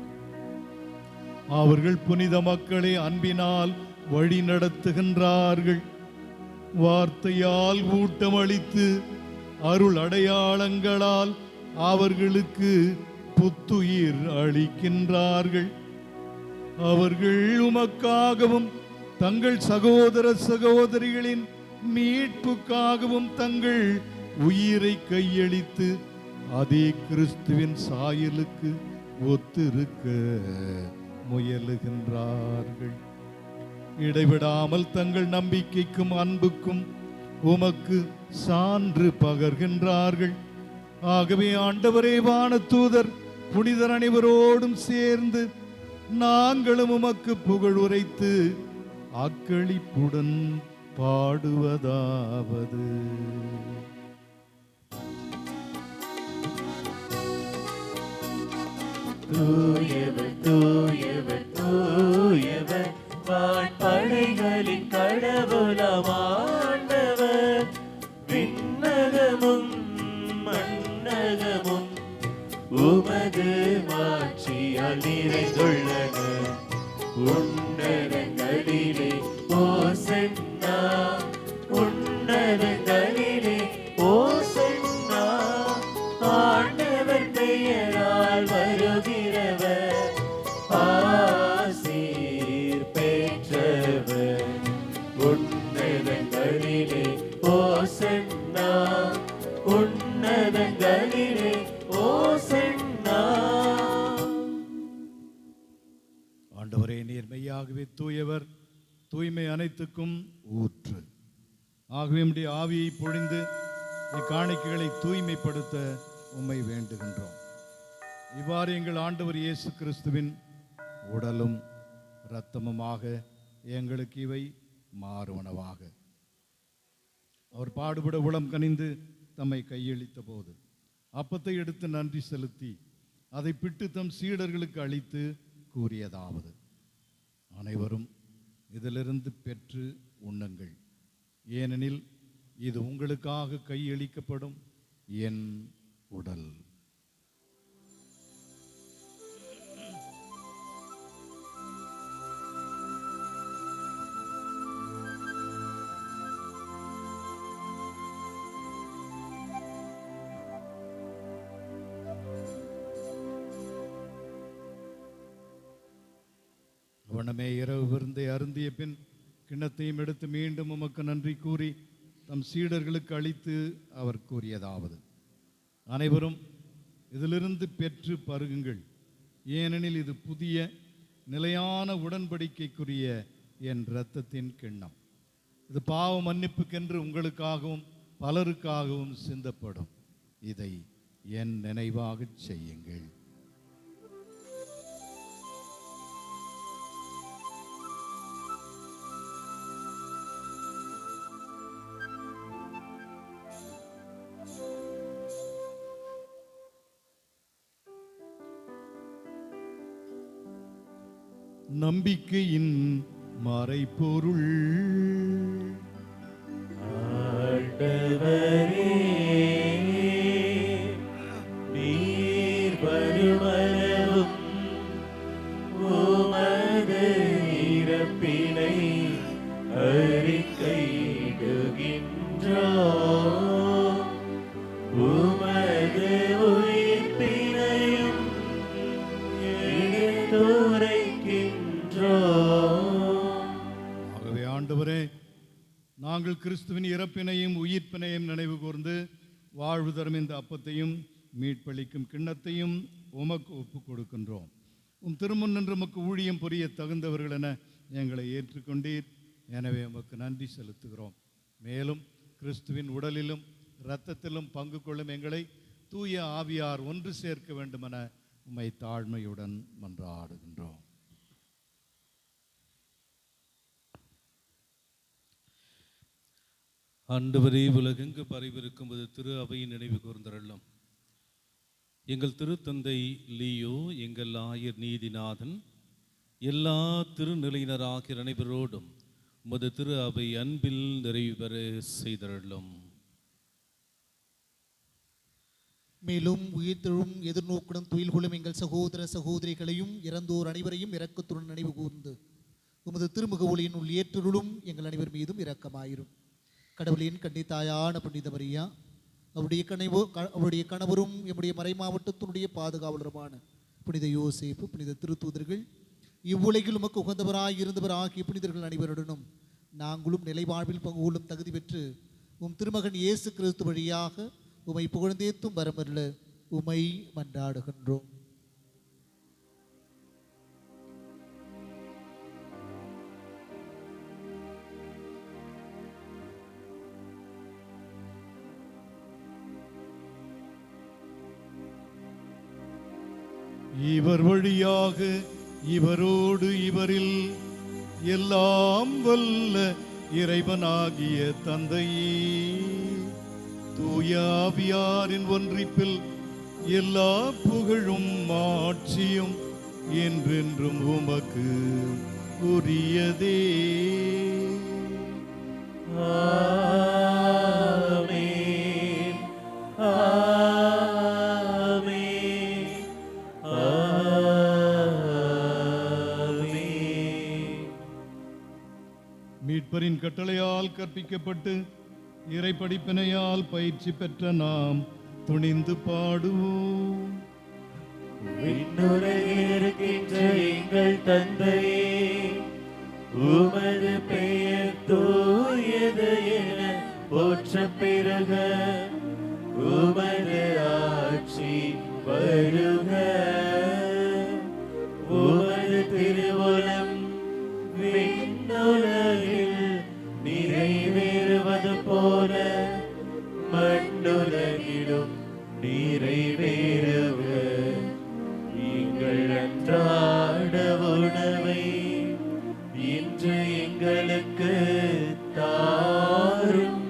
அவர்கள் புனித மக்களை அன்பினால் வழி நடத்துகின்றார்கள். வார்த்தையால் ஊட்டமளித்து அருள் அடையாளங்களால் அவர்களுக்கு புத்துயிர் அளிக்கின்றார்கள். அவர்கள் உமக்காகவும் தங்கள் சகோதர சகோதரிகளின் மீட்புக்காகவும் தங்கள் உயிரை கையளித்து அதே கிறிஸ்துவின் சாயலுக்கு ஒத்திருக்க முயலுகின்றார்கள். இடைவிடாமல் தங்கள் நம்பிக்கைக்கும் அன்புக்கும் உமக்கு சான்று பகர்கின்றார்கள். ஆகவே ஆண்டவரே, வானதூதர் புனிதர் அனைவரோடும் சேர்ந்து நாங்களும் உமக்கு புகழ் உரைத்து அக்களிப்புடன் பாடுவதாவது: தூயவர் தூயவர் தூயவர் வான்படைகளின் கடவுளமாண்டவர். விண்ணகமும் மண்ணகமும் உமது மாட்சியால் நிறைந்துள்ளன. உன்னதங்களிலே ஓசன்னா, உன்னதங்களிலே ஓசன்னா. ஆண்டவர் பெயரால் வருகிறவர் ஆசீர் பெற்றவர். உன்னதங்களிலே ஓசன்னா, உன்னதங்களிலே ஓசன்னா. ஆண்டவரே, நீர் மெய்யாகவே தூயவர், தூய்மை அனைத்துக்கும் ஊற்று. ஆகவே உம்முடைய ஆவியை பொழிந்து இக்காணிக்கைகளை தூய்மைப்படுத்த உம்மை வேண்டுகின்றோம். இவ்வாறு எங்கள் ஆண்டவர் இயேசு கிறிஸ்துவின் உடலும் இரத்தமுமாக எங்களுக்கு இவை மாறுவனவாக. அவர் பாடுபட உளம் கனிந்து தம்மை கையளித்த போது அப்பத்தை எடுத்து நன்றி செலுத்தி அதை பிட்டு தம் சீடர்களுக்கு அளித்து கூறியதாவது: அனைவரும் இதிலிருந்து பெற்று உண்ணுங்கள், ஏனெனில் இது உங்களுக்காக கையளிக்கப்படும் என் உடல். வண்ணமே இரவு விருந்தை அருந்திய பின் கிண்ணத்தையும் எடுத்து மீண்டும் உமக்கு நன்றி கூறி தம் சீடர்களுக்கு அளித்து அவர் கூறியதாவது: அனைவரும் இதிலிருந்து பெற்று பருகுங்கள். ஏனெனில் இது புதிய நிலையான உடன்படிக்கைக்குரிய என் இரத்தத்தின் கிண்ணம். இது பாவ மன்னிப்புக்கென்று உங்களுக்காகவும் பலருக்காகவும் சிந்தப்படும். இதை என் நினைவாகச் செய்யுங்கள். நம்பிக்கையின் மறைபொருள். ஆண்டவரே, நீர் வருமளவும் உமது இறப்பினை அறிக்கையிடுகின்றோம். உமது உயிர்ப்பினையும் ஆகவே ஆண்டவரே, நாங்கள் கிறிஸ்துவின் இறப்பினையும் உயிர்ப்பினையும் நினைவு கூர்ந்து வாழ்வு தரும் இந்த அப்பத்தையும் மீட்பளிக்கும் கிண்ணத்தையும் உமக்கு ஒப்புக் கொடுக்கின்றோம். திருமுன் நின்று உமக்கு ஊழியம் புரிய தகுந்தவர்கள் என எங்களை ஏற்றுக்கொண்டீர். எனவே உமக்கு நன்றி செலுத்துகிறோம். மேலும் கிறிஸ்துவின் உடலிலும் இரத்தத்திலும் பங்கு கொள்ளும் எங்களை தூய ஆவியார் ஒன்று சேர்க்க வேண்டுமென உம்மை தாழ்மையுடன் மன்றாடுகின்றோம். ஆண்டவரே, உலகெங்கு பரவிருக்கும்போது திரு அவையின் நினைவு கூர்ந்தருளும். எங்கள் திருத்தந்தை லியோ, எங்கள் ஆயர் நீதிநாதன், எல்லா திருநிலையினராகிய அனைவரோடும் உமது திரு அவை அன்பில் நிறைவு பெற செய்தருளும். மேலும் உயிர்த்தெழும் எதிர்நோக்குடன் துயில் கொள்ளும் எங்கள் சகோதர சகோதரிகளையும் இறந்தோர் அனைவரையும் இரக்கத்துடன் நினைவு கூர்ந்து உமது திருமுக ஒளியின் உள் ஏற்றருளும். எங்கள் அனைவர் மீதும் இரக்கமாயிரும். கடவுளின் கன்னித்தாயான புனித மரியா, அவருடைய கணவரும் எம்முடைய மறைமாவட்டத்தினுடைய பாதுகாவலருமான புனித யோசேப்பு, புனித திருத்தூதர்கள், இவ்வுலகில் உமக்கு உகந்தவராய் இருந்தவர் ஆகிய புனிதர்கள் அனைவருடனும் நாங்களும் நிலைவாழ்வில் பங்கு கொள்ளும் தகுதி பெற்று உம் திருமகன் இயேசு கிறிஸ்து வழியாக உமை புகழ்ந்தேத்தும் வரமருள உமை மன்றாடுகின்றோம். இவர் வழியாக இவரோடு இவரில் எல்லாம் வல்ல இறைவனாகிய தந்தையே, தூய ஆவியாரின் ஒன்றிப்பில் எல்லா புகழும் ஆட்சியும் என்றென்றும் உமக்கு உரியதே. ஆமென். ஆமென். ஆமென். மீட்பரின் கட்டளையால் கற்பிக்கப்பட்டு இறை படிப்பினையால் பயிற்சி பெற்ற நாம் துணிந்து பாடுவோம். விண்ணுலகில் இருக்கின்ற எங்கள் தந்தையே, உமது பெயர் தூயது என போற்றப் பெறுக. உமது ஆட்சி வருக. உமது திருவுளம் விண்ணுலகில் நிறைவேறுவது போல மண்ணுலகிலும் நிறைவேறுக. எங்கள் அன்றாட உணவை இன்று எங்களுக்கு தாரும்.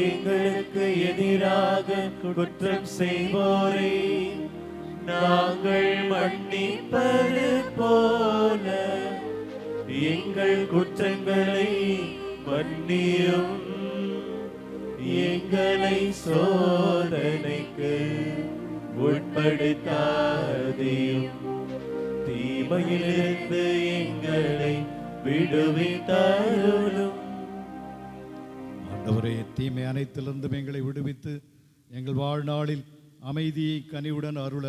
எங்களுக்கு எதிராக குற்றம் செய்வோரை நாங்கள் மன்னிப்பது போல எங்கள் குற்றங்களை மன்னியும். எங்களை சோதனைக்கு உட்படுத்தாதேயும், தீமையிலிருந்து எங்களை விடுவித்தருளும். ஆண்டவரே, தீமை அனைத்திலிருந்தும் எங்களை விடுவித்து எங்கள் வாழ்நாளில் அமைதியை கனிவுடன் அருள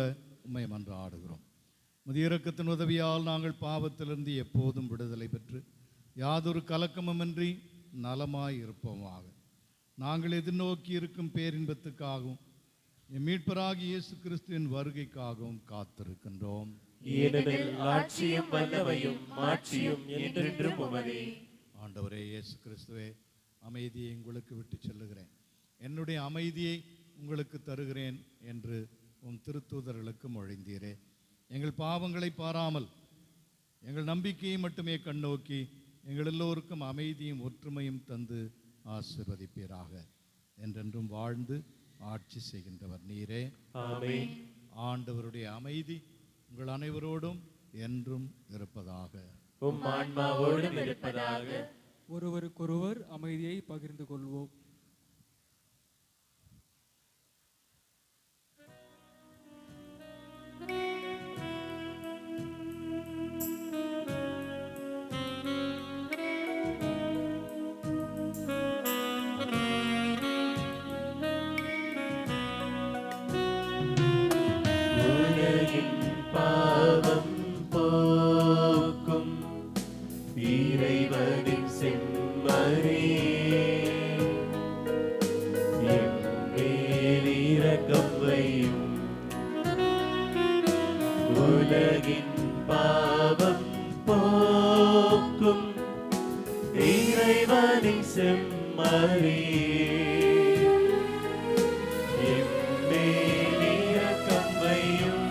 உம்மை மன்றாடுகிறோம். உமது இரக்கத்தின் உதவியால் நாங்கள் பாவத்திலிருந்து எப்போதும் விடுதலை பெற்று யாதொரு கலக்கமுமின்றி நலமாய் இருப்போமாக. நாங்கள் எதிர்நோக்கி இருக்கும் பேரின்பத்துக்காகவும் என் மீட்பராகிய இயேசு கிறிஸ்துவின் வருகைக்காகவும் காத்திருக்கின்றோம். ஏனெனில் ஆட்சியும் வல்லமையும் மாட்சியும் என்றென்றும் உமதே. ஆண்டவரே இயேசு கிறிஸ்துவே, அமைதியை உங்களுக்கு விட்டு செல்லுகிறேன், என்னுடைய அமைதியை உங்களுக்கு தருகிறேன் என்று உம் திருத்தூதர்களுக்கு மொழிந்தீரே. எங்கள் பாவங்களை பாராமல் எங்கள் நம்பிக்கையை மட்டுமே கண்ணோக்கி எங்கள் எல்லோருக்கும் அமைதியும் ஒற்றுமையும் தந்து ஆசீர்வதிப்பீராக. என்றென்றும் வாழ்ந்து ஆட்சி செய்கின்றவர் நீரே. ஆமென். ஆண்டவருடைய அமைதி உங்கள் அனைவரோடும் என்றும் இருப்பதாக. உம் ஆன்மாவோடும் இருப்பதாக. ஒருவருக்கொருவர் அமைதியை பகிர்ந்து கொள்வோம். உலகின் பாவம் போக்கும் இறைவனின் செம்மறி, எம் மேல் இரக்கம் வையும். உலகின் பாவம் போக்கும் இறைவனின் செம்மறி, எம் மேல் இரக்கம் வையும்.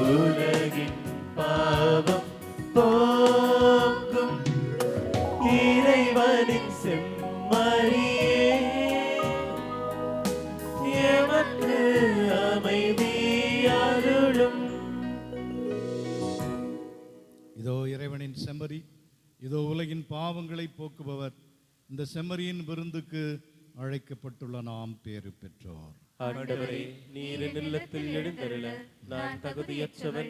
உலகின் பாவம் போக்கும் இறைவனின் செம்மறியே, எமக்கு அமைதி அருளும். இதோ இறைவனின் செம்மறி, இதோ உலகின் பாவங்களை போக்குபவர். இந்த செம்மறியின் விருந்துக்கு அழைக்கப்பட்டுள்ள நாம் பேறு பெற்றோர். ஆண்டவரே, நீர் என் இல்லத்தில் எழுந்தருள நான் தகுதியற்றவன்.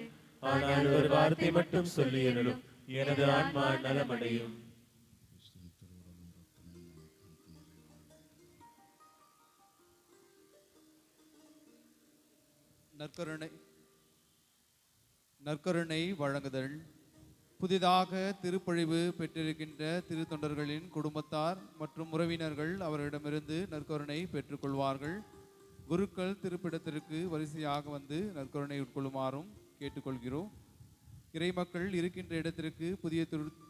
ஆனால் ஒரு வார்த்தை மட்டும் சொல்லியருளும், எனது ஆன்மா நலமடையும். நற்கருணை வழங்குதல். புதிதாக திருப்பொழிவு பெற்றிருக்கின்ற திருத்தொண்டர்களின் குடும்பத்தார் மற்றும் உறவினர்கள் அவரிடமிருந்து நற்கருணை பெற்றுக்கொள்வார்கள். குருக்கள் திருப்பிடத்திற்கு வரிசையாக வந்து நற்கருணை உட்கொள்ளுமாறும் கேட்டுக்கொள்கிறோம். இறைமக்கள் இருக்கின்ற இடத்திற்கு புதிய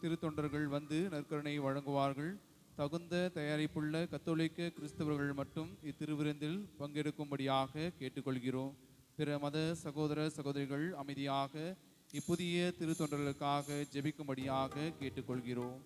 திருத்தொண்டர்கள் வந்து நற்கருணை வழங்குவார்கள். தகுந்த தயாரிப்புள்ள கத்தோலிக்க கிறிஸ்தவர்கள் மட்டும் இத்திருவிருந்தில் பங்கெடுக்கும்படியாக கேட்டுக்கொள்கிறோம். பிற மத சகோதர சகோதரிகள் அமைதியாக இப்புதிய திருத்தொண்டர்களுக்காக ஜெபிக்கும்படியாக கேட்டுக்கொள்கிறோம்.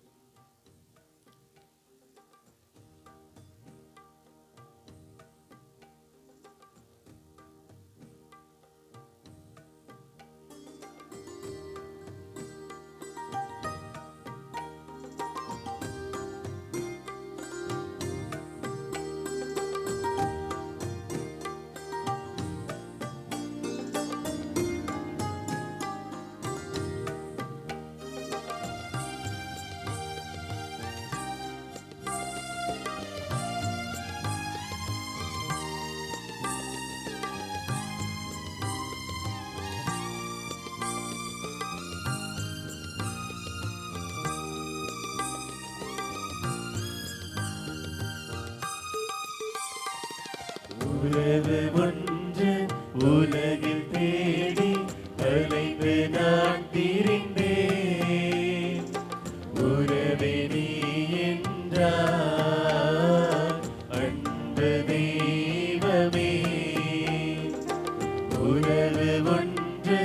உறவு ஒன்று உலகில் தேடி அலைந்து நான் திரிந்தேன். உறவே நீ என்றார் அன்பு தெய்வமே. உறவு ஒன்று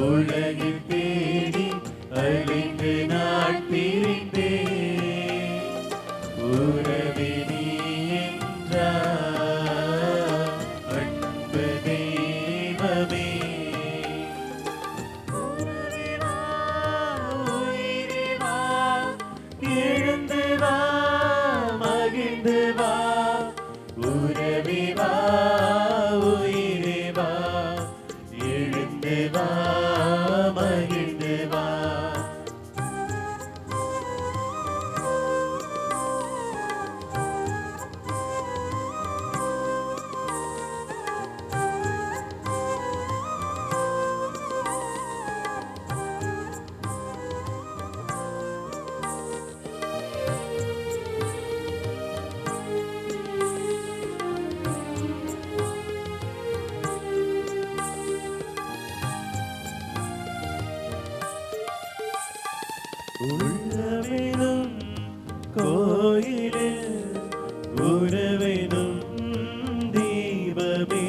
உலகில் தேடி அலைந்து நான் திரிந்தேன். உறவே நீ என்றார் கோயிலில் உறவெனும் தீபமே,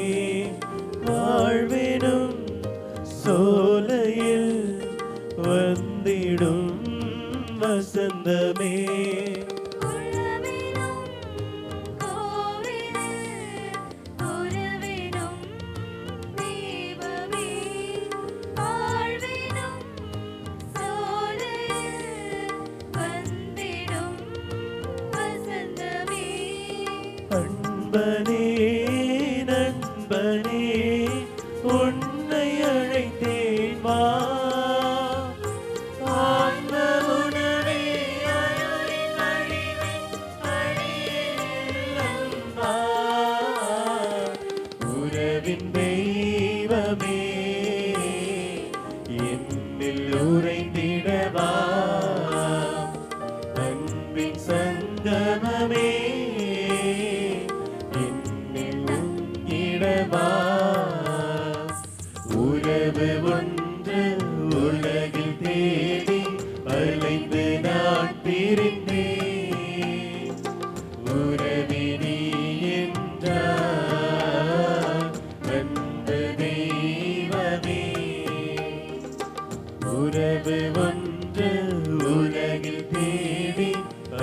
வாழ்வெனும் சோலையில் வந்திடும் வசந்தமே. நண்பனே நண்பனே உன்னை அழைத்தேன் வா, ஆன்ம உணவே அருளின் வடிவே அடியேன் அன்பா, உறவின் தெய்வமே என்னில் உறைந்திடவா, அன்பின் சங்கமமே உறவு ஒன்று உலகில் தேடி அலைந்து நான் பிரிந்தேன், உறவினி என்றார் அன்பு தெய்வமே. உறவு ஒன்று உலகில் தேடி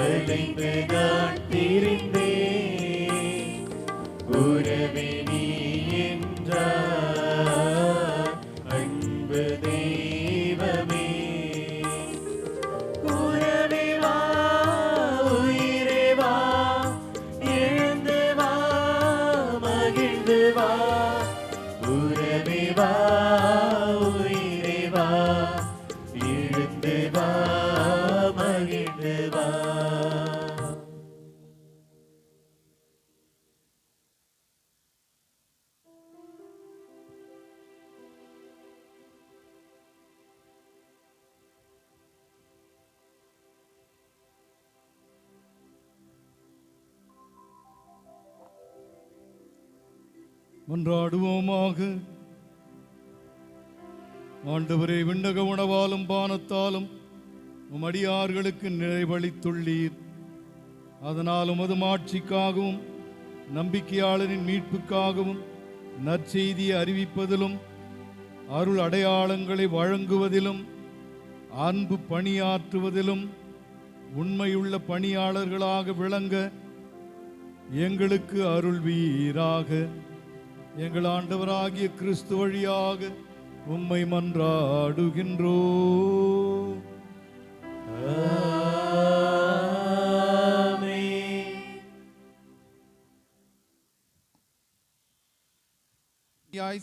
அலைந்து நான் பிரிந்தேன், உறவினி என்றார் அன்பு தெய்வமே. உறவே வா உயிரே வா, எழுந்து வா மகிழ்ந்து வா, உறவே வா உயிரே வா, எழுந்து வா மகிழ்ந்து வா. மன்றாடுவோமாக. ஆண்டவரே, விண்ணக உணவாலும் பானத்தாலும் உம் அடியார்களுக்கு நிறைவளித்துள்ளீர். அதனால் உமது மாட்சிக்காகவும் நம்பிக்கையாளரின் மீட்புக்காகவும் நற்செய்தியை அறிவிப்பதிலும் அருள் அடையாளங்களை வழங்குவதிலும் அன்பு பணியாற்றுவதிலும் உண்மையுள்ள பணியாளர்களாக விளங்க எங்களுக்கு அருள்வீராக. எங்கள் ஆண்டவராகிய கிறிஸ்து வழியாக உம்மை மன்றாடுகின்றோம்.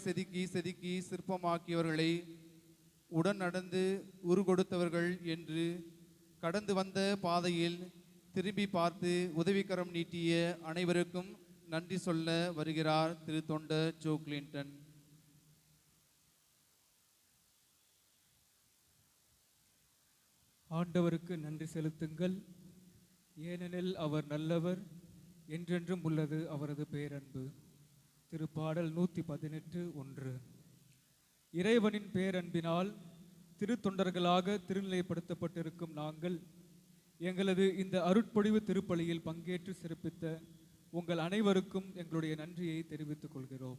செதுக்கி செதுக்கி சிற்பமாக்கியவர்களை உடன் நடந்து உரு கொடுத்தவர்கள் என்று கடந்து வந்த பாதையில் திரும்பி பார்த்து உதவிக்கரம் நீட்டிய அனைவருக்கும் நன்றி சொல்ல வருகிறார் திரு தொண்டர் ஜோ கிளின்டன். ஆண்டவருக்கு நன்றி செலுத்துங்கள், ஏனெனில் அவர் நல்லவர், என்றென்றும் உள்ளது அவரது பேரன்பு. திருப்பாடல் 118:1. இறைவனின் பேரன்பினால் திருத்தொண்டர்களாக திருநிலைப்படுத்தப்பட்டிருக்கும் நாங்கள் எங்களது இந்த அருட்பொழிவு திருப்பலியில் பங்கேற்று சிறப்பித்த உங்கள் அனைவருக்கும் எங்களுடைய நன்றியை தெரிவித்துக் கொள்கிறோம்.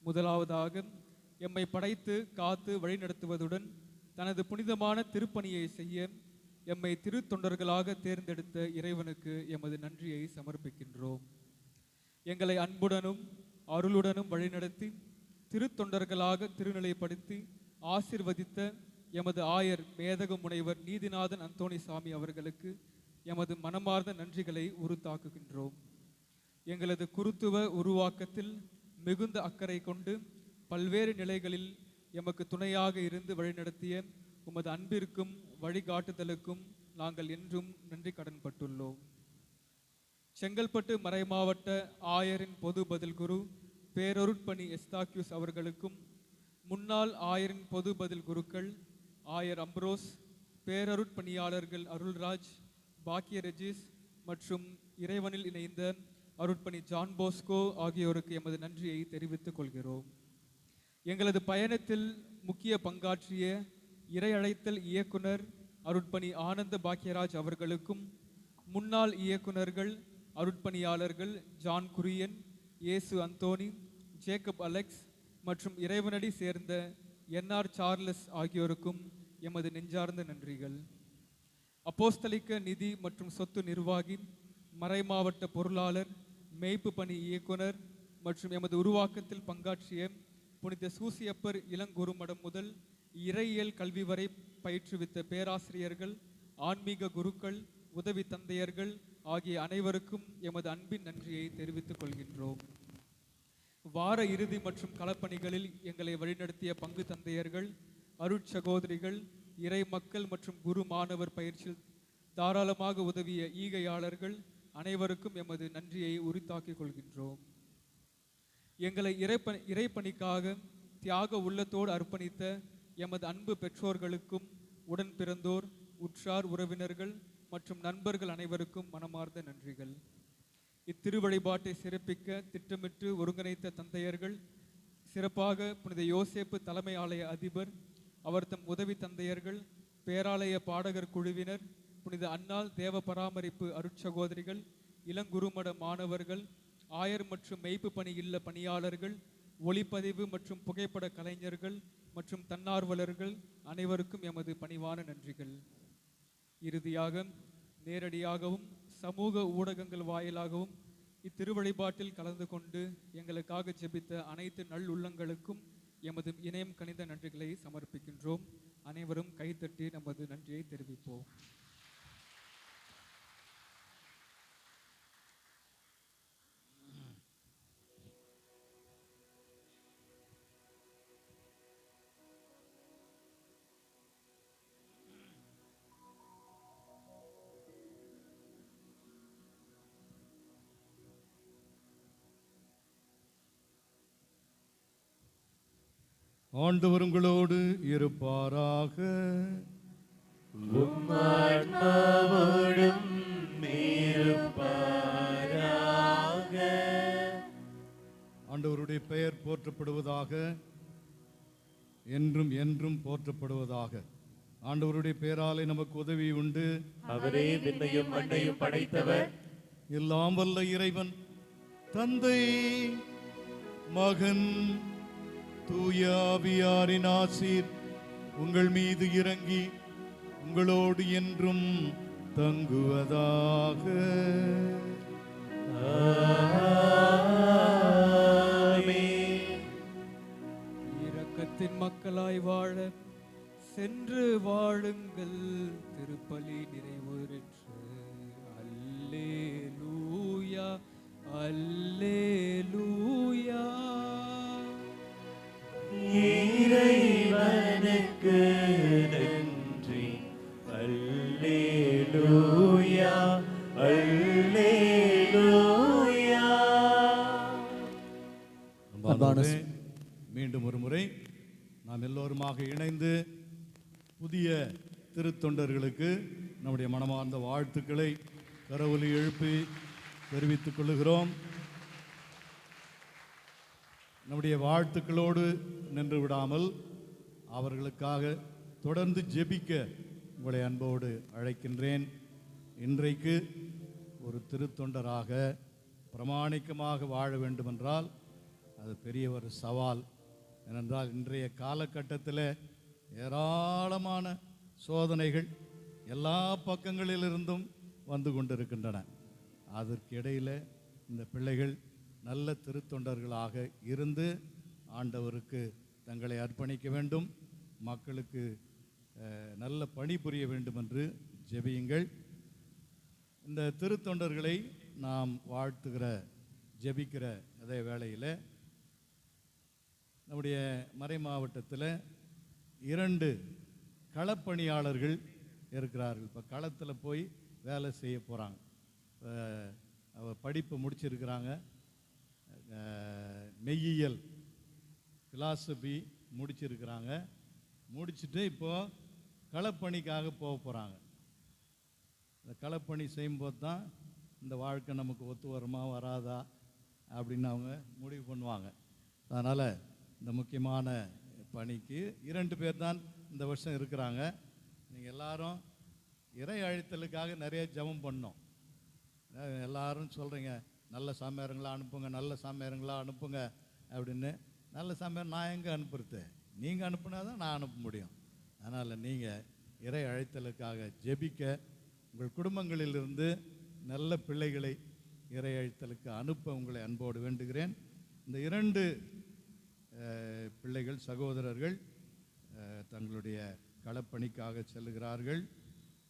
முதலாவதாக, எம்மை படைத்து காத்து வழிநடத்துவதுடன் தனது புனிதமான திருப்பணியை செய்ய எம்மை திருத்தொண்டர்களாக தேர்ந்தெடுத்த இறைவனுக்கு எமது நன்றியை சமர்ப்பிக்கின்றோம். எங்களை அன்புடனும் அருளுடனும் வழிநடத்தி திருத்தொண்டர்களாக திருநிலைப்படுத்தி ஆசிர்வதித்த எமது ஆயர் மேதக முனைவர் நீதிநாதன் அந்தோணிசாமி அவர்களுக்கு எமது மனமார்ந்த நன்றிகளை உறுத்தாக்குகின்றோம். எங்களது குருத்துவ உருவாக்கத்தில் மிகுந்த அக்கறை கொண்டு பல்வேறு நிலைகளில் எமக்கு துணையாக இருந்து வழிநடத்திய உமது அன்பிற்கும் வழிகாட்டுதலுக்கும் நாங்கள் என்றும் நன்றி கடன்பட்டுள்ளோம். செங்கல்பட்டு மறைமாவட்ட ஆயரின் பொது பதில் குரு பேரருட்பணி எஸ்தாக்யூஸ் அவர்களுக்கும், முன்னாள் ஆயரின் பொது பதில் குருக்கள் ஆயர் அம்ப்ரோஸ், பேரருட்பணியாளர்கள் அருள்ராஜ், பாக்கிய ரெஜிஸ் மற்றும் இறைவனில் இணைந்த அருட்பணி ஜான் போஸ்கோ ஆகியோருக்கு எமது நன்றியை தெரிவித்துக் கொள்கிறோம். எங்களது பயணத்தில் முக்கிய பங்காற்றிய இறை அழைத்தல் இயக்குனர் அருட்பணி ஆனந்த பாக்கியராஜ் அவர்களுக்கும், முன்னாள் இயக்குனர்கள் அருட்பணியாளர்கள் ஜான் குரியன், இயேசு அந்தோனி, ஜேக்கப் அலெக்ஸ் மற்றும் இறைவனடி சேர்ந்த என்ஆர் சார்லஸ் ஆகியோருக்கும் எமது நெஞ்சார்ந்த நன்றிகள். அப்போஸ்தலிக்க நிதி மற்றும் சொத்து நிர்வாகி, மறைமாவட்ட பொருளாளர், மேய்ப்பு பணி இயக்குனர் மற்றும் எமது உருவாக்கத்தில் பங்காற்றிய புனித சூசியப்பர் இளங்குருமடம் முதல் இறையியல் கல்வி வரை பயிற்றுவித்த பேராசிரியர்கள், ஆன்மீக குருக்கள், உதவி தந்தையர்கள் ஆகிய அனைவருக்கும் எமது அன்பின் நன்றியை தெரிவித்துக் கொள்கின்றோம். வார இறுதி மற்றும் களப்பணிகளில் எங்களை வழிநடத்திய பங்கு தந்தையர்கள், அருட்சகோதரிகள், இறை மக்கள் மற்றும் குரு மாணவர் பயிற்சியில் தாராளமாக உதவிய ஈகையாளர்கள் அனைவருக்கும் எமது நன்றியை உரித்தாக்கிக் கொள்கின்றோம். எங்களை இறைப்பணிக்காக தியாக உள்ளத்தோடு அர்ப்பணித்த எமது அன்பு பெற்றோர்களுக்கும் உடன் பிறந்தோர், உற்றார் உறவினர்கள் மற்றும் நண்பர்கள் அனைவருக்கும் மனமார்ந்த நன்றிகள். இத்திருவழிபாட்டை சிறப்பிக்க திட்டமிட்டு ஒருங்கிணைத்த தந்தையர்கள், சிறப்பாக புனித யோசேப்பு தலைமை ஆலய அதிபர், அவர் தம் உதவி தந்தையர்கள், பேராலய பாடகர் குழுவினர், புனித அன்னாள் தேவ பராமரிப்பு அருட்சகோதரிகள், இளங்குருமட மாணவர்கள், ஆயர் மற்றும் மெய்ப்பு பணி இல்ல பணியாளர்கள், ஒளிப்பதிவு மற்றும் புகைப்பட கலைஞர்கள் மற்றும் தன்னார்வலர்கள் அனைவருக்கும் எமது பணிவான நன்றிகள். இறுதியாக நேரடியாகவும் சமூக ஊடகங்கள் வாயிலாகவும் இத்திருவழிபாட்டில் கலந்து கொண்டு எங்களுக்காக ஜெபித்த அனைத்து நல்லுள்ளங்களுக்கும் எமது இணையம் கனிந்த நன்றிகளை சமர்ப்பிக்கின்றோம். அனைவரும் கைத்தட்டி நமது நன்றியை தெரிவிப்போம். ஆண்டவர் உங்களோடு இருப்பாராக. உம்மான்மாவோடும் இருப்பாராக. ஆண்டவருடைய பெயர் போற்றப்படுவதாக, என்றும் என்றும் போற்றப்படுவதாக. ஆண்டவருடைய பெயராலே நமக்கு உதவி உண்டு. அவரே விண்ணையும் மண்ணையும் படைத்தவர். எல்லாம் வல்ல இறைவன் தந்தை, மகன், தூய ஆவியாரின் ஆசீர் உங்கள் மீது இறங்கி உங்களோடு என்றும் தங்குவதாக. இரக்கத்தின் மக்களாய் வாழ சென்று வாழுங்கள். திருப்பலி நிறைவேற்று. அல்லேலூயா, அல்லேலூயா. இறைவனுக்கு நன்றி. அல்லேலூயா, அல்லேலூயா. அன்பானவர்களே, மீண்டும் ஒரு முறை நாம் எல்லோருமாக இணைந்து புதிய திருத்தொண்டர்களுக்கு நம்முடைய மனமார்ந்த வாழ்த்துக்களை கரவொலி எழுப்பி தெரிவித்துக் கொள்கிறோம். நம்முடைய வாழ்த்துக்களோடு நின்று விடாமல் அவர்களுக்காக தொடர்ந்து ஜெபிக்க உங்களை அன்போடு அழைக்கின்றேன். இன்றைக்கு ஒரு திருத்தொண்டராக பிரமாணிக்கமாக வாழ வேண்டுமென்றால் அது பெரிய ஒரு சவால். ஏனென்றால் இன்றைய காலகட்டத்தில் ஏராளமான சோதனைகள் எல்லா பக்கங்களிலிருந்தும் வந்து கொண்டிருக்கின்றன. அதற்கு இடையில் இந்த பிள்ளைகள் நல்ல திருத்தொண்டர்களாக இருந்து ஆண்டவருக்கு தங்களை அர்ப்பணிக்க வேண்டும், மக்களுக்கு நல்ல பணி புரிய வேண்டும் என்று ஜெபியுங்கள். இந்த திருத்தொண்டர்களை நாம் வாழ்த்துகிற ஜெபிக்கிற அதே வேளையில் நம்முடைய மறை மாவட்டத்தில் 2 களப்பணியாளர்கள் இருக்கிறார்கள். இப்போ களத்தில் போய் வேலை செய்ய போகிறாங்க. படிப்பு முடிச்சிருக்கிறாங்க. மெய்யியல் ஃபிலாசபி முடிச்சிருக்கிறாங்க. முடிச்சுட்டு இப்போது களப்பணிக்காக போக போகிறாங்க. இந்த களப்பணி செய்யும்போது தான் இந்த வாழ்க்கை நமக்கு ஒத்து வருமா வராதா அப்படின்னு அவங்க முடிவு பண்ணுவாங்க. அதனால் இந்த முக்கியமான பணிக்கு 2 பேர் தான் இந்த வருஷம் இருக்கிறாங்க. நீங்கள் எல்லாரும் இறை அழைத்தலுக்காக நிறைய ஜெபம் பண்ணோம். எல்லாரும் சொல்கிறீங்க நல்ல சாமியாருங்களா அனுப்புங்க, நல்ல சாமியாருங்களா அனுப்புங்க அப்படின்னு. நல்ல சாமியார் நான் எங்கே அனுப்புறது? நீங்கள் அனுப்புனா தான் நான் அனுப்ப முடியும். அதனால் நீங்கள் இறை அழைத்தலுக்காக ஜெபிக்க, உங்கள் குடும்பங்களிலிருந்து நல்ல பிள்ளைகளை இறை அழைத்தலுக்கு அனுப்ப உங்களை அன்போடு வேண்டுகிறேன். இந்த 2 பிள்ளைகள் சகோதரர்கள் தங்களுடைய களப்பணிக்காக செல்லுகிறார்கள்.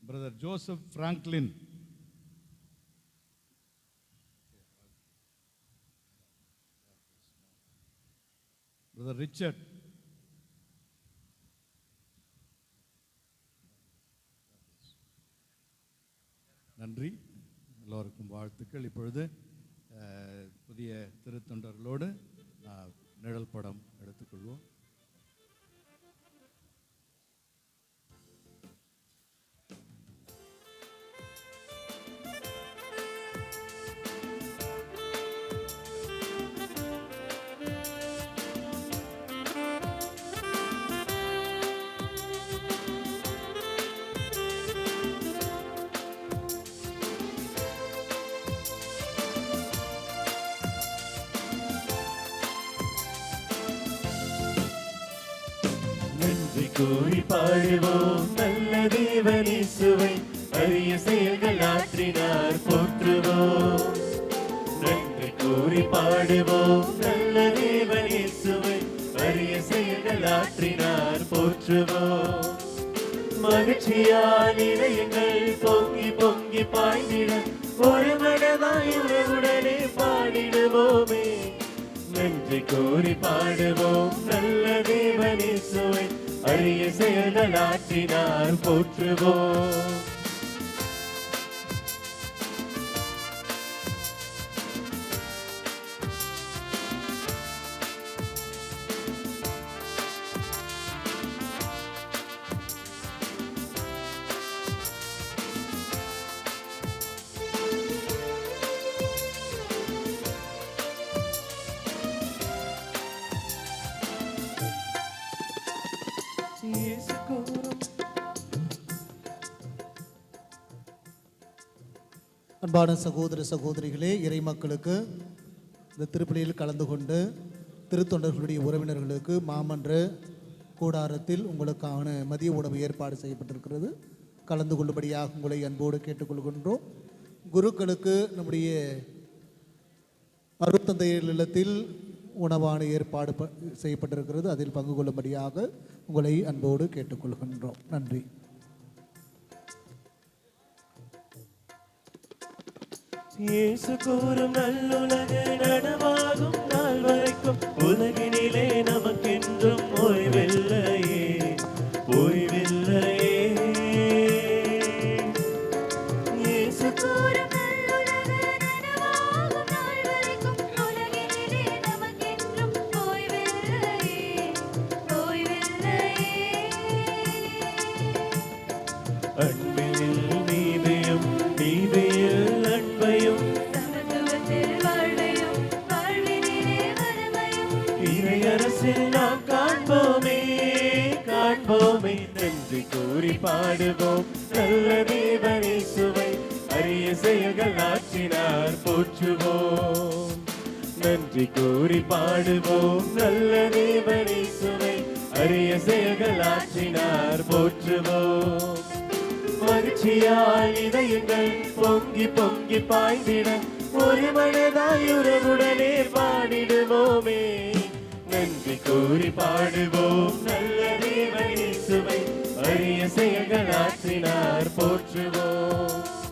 Brother Joseph Franklin, brother Richard, நன்றி. எல்லோருக்கும் வாழ்த்துக்கள். இப்பொழுது புதிய திருத்தொண்டர்களோடு நிழல் படம் எடுத்துக்கொள்வோம். கூறி பாடுவோம் நல்ல தேவன் இயேசுவை, அரிய செயல்கள் ஆற்றினார் போற்றுவோம். நன்றி கூறி பாடுவோம் நல்ல தேவன் இயேசுவை, அரிய செயல்கள் ஆற்றினார் போற்றுவோம். மகிழ்ச்சியால் இதயங்கள் பொங்கி பொங்கி பாய்ந்திட ஒரு மனதாய் உறவுடனே பாடிடுவோமே. நன்றி கூறி பாடுவோம் நல்ல தேவன் இயேசுவை, அரிய செயல்கள் ஆற்றினார் போற்றுவோம். அன்பான சகோதர சகோதரிகளே, இறை மக்களுக்கு இந்த திருப்பலியில் கலந்து கொண்டு திருத்தொண்டர்களுடைய உறவினர்களுக்கு மாமன்ற கூடாரத்தில் உங்களுக்கான மதிய உணவு ஏற்பாடு செய்யப்பட்டிருக்கிறது. கலந்து கொள்ளும்படியாக உங்களை அன்போடு கேட்டுக்கொள்கின்றோம். குருக்களுக்கு நம்முடைய அருட்தந்தையர் இல்லத்தில் உணவான ஏற்பாடு செய்யப்பட்டிருக்கிறது. அதில் பங்கு கொள்ளும்படியாக உங்களை அன்போடு கேட்டுக்கொள்கின்றோம். நன்றி. இயேசு கூறும் நல்லுலக நனவாகும் நாள் வரைக்கும் உலகினிலே நமக்கென்றும் ஓய்வில்லையே, ஓய்வில்லையே. இயேசு கூறும் நல்லுலக நனவாகும் நாள் வரைக்கும் உலகினிலே நமக்கென்றும் ஓய்வில்லையே, ஓய்வில்லையே. அன்பில் நீதியும் நீதியில் இறையரசில் நாம் காண்போமே, காண்போமே. நன்றி கூறி பாடுவோம் நல்ல தேவன் இயேசுவை, அரிய செயல்கள் ஆற்றினார் போற்றுவோம். நன்றி கூறி பாடுவோம் நல்ல தேவன் இயேசுவை, அரிய செயல்கள் ஆற்றினார் போற்றுவோம். மகிழ்ச்சியால் இதயங்கள் பொங்கி பொங்கி பாய்ந்திட ஒரு மனதாய் உறவுடனே பாடிடுவோமே. நன்றி கூறி பாடுவோம் நல்ல தேவன் இயேசுவை, அரிய செயல்கள் ஆற்றினார் போற்றுவோம்.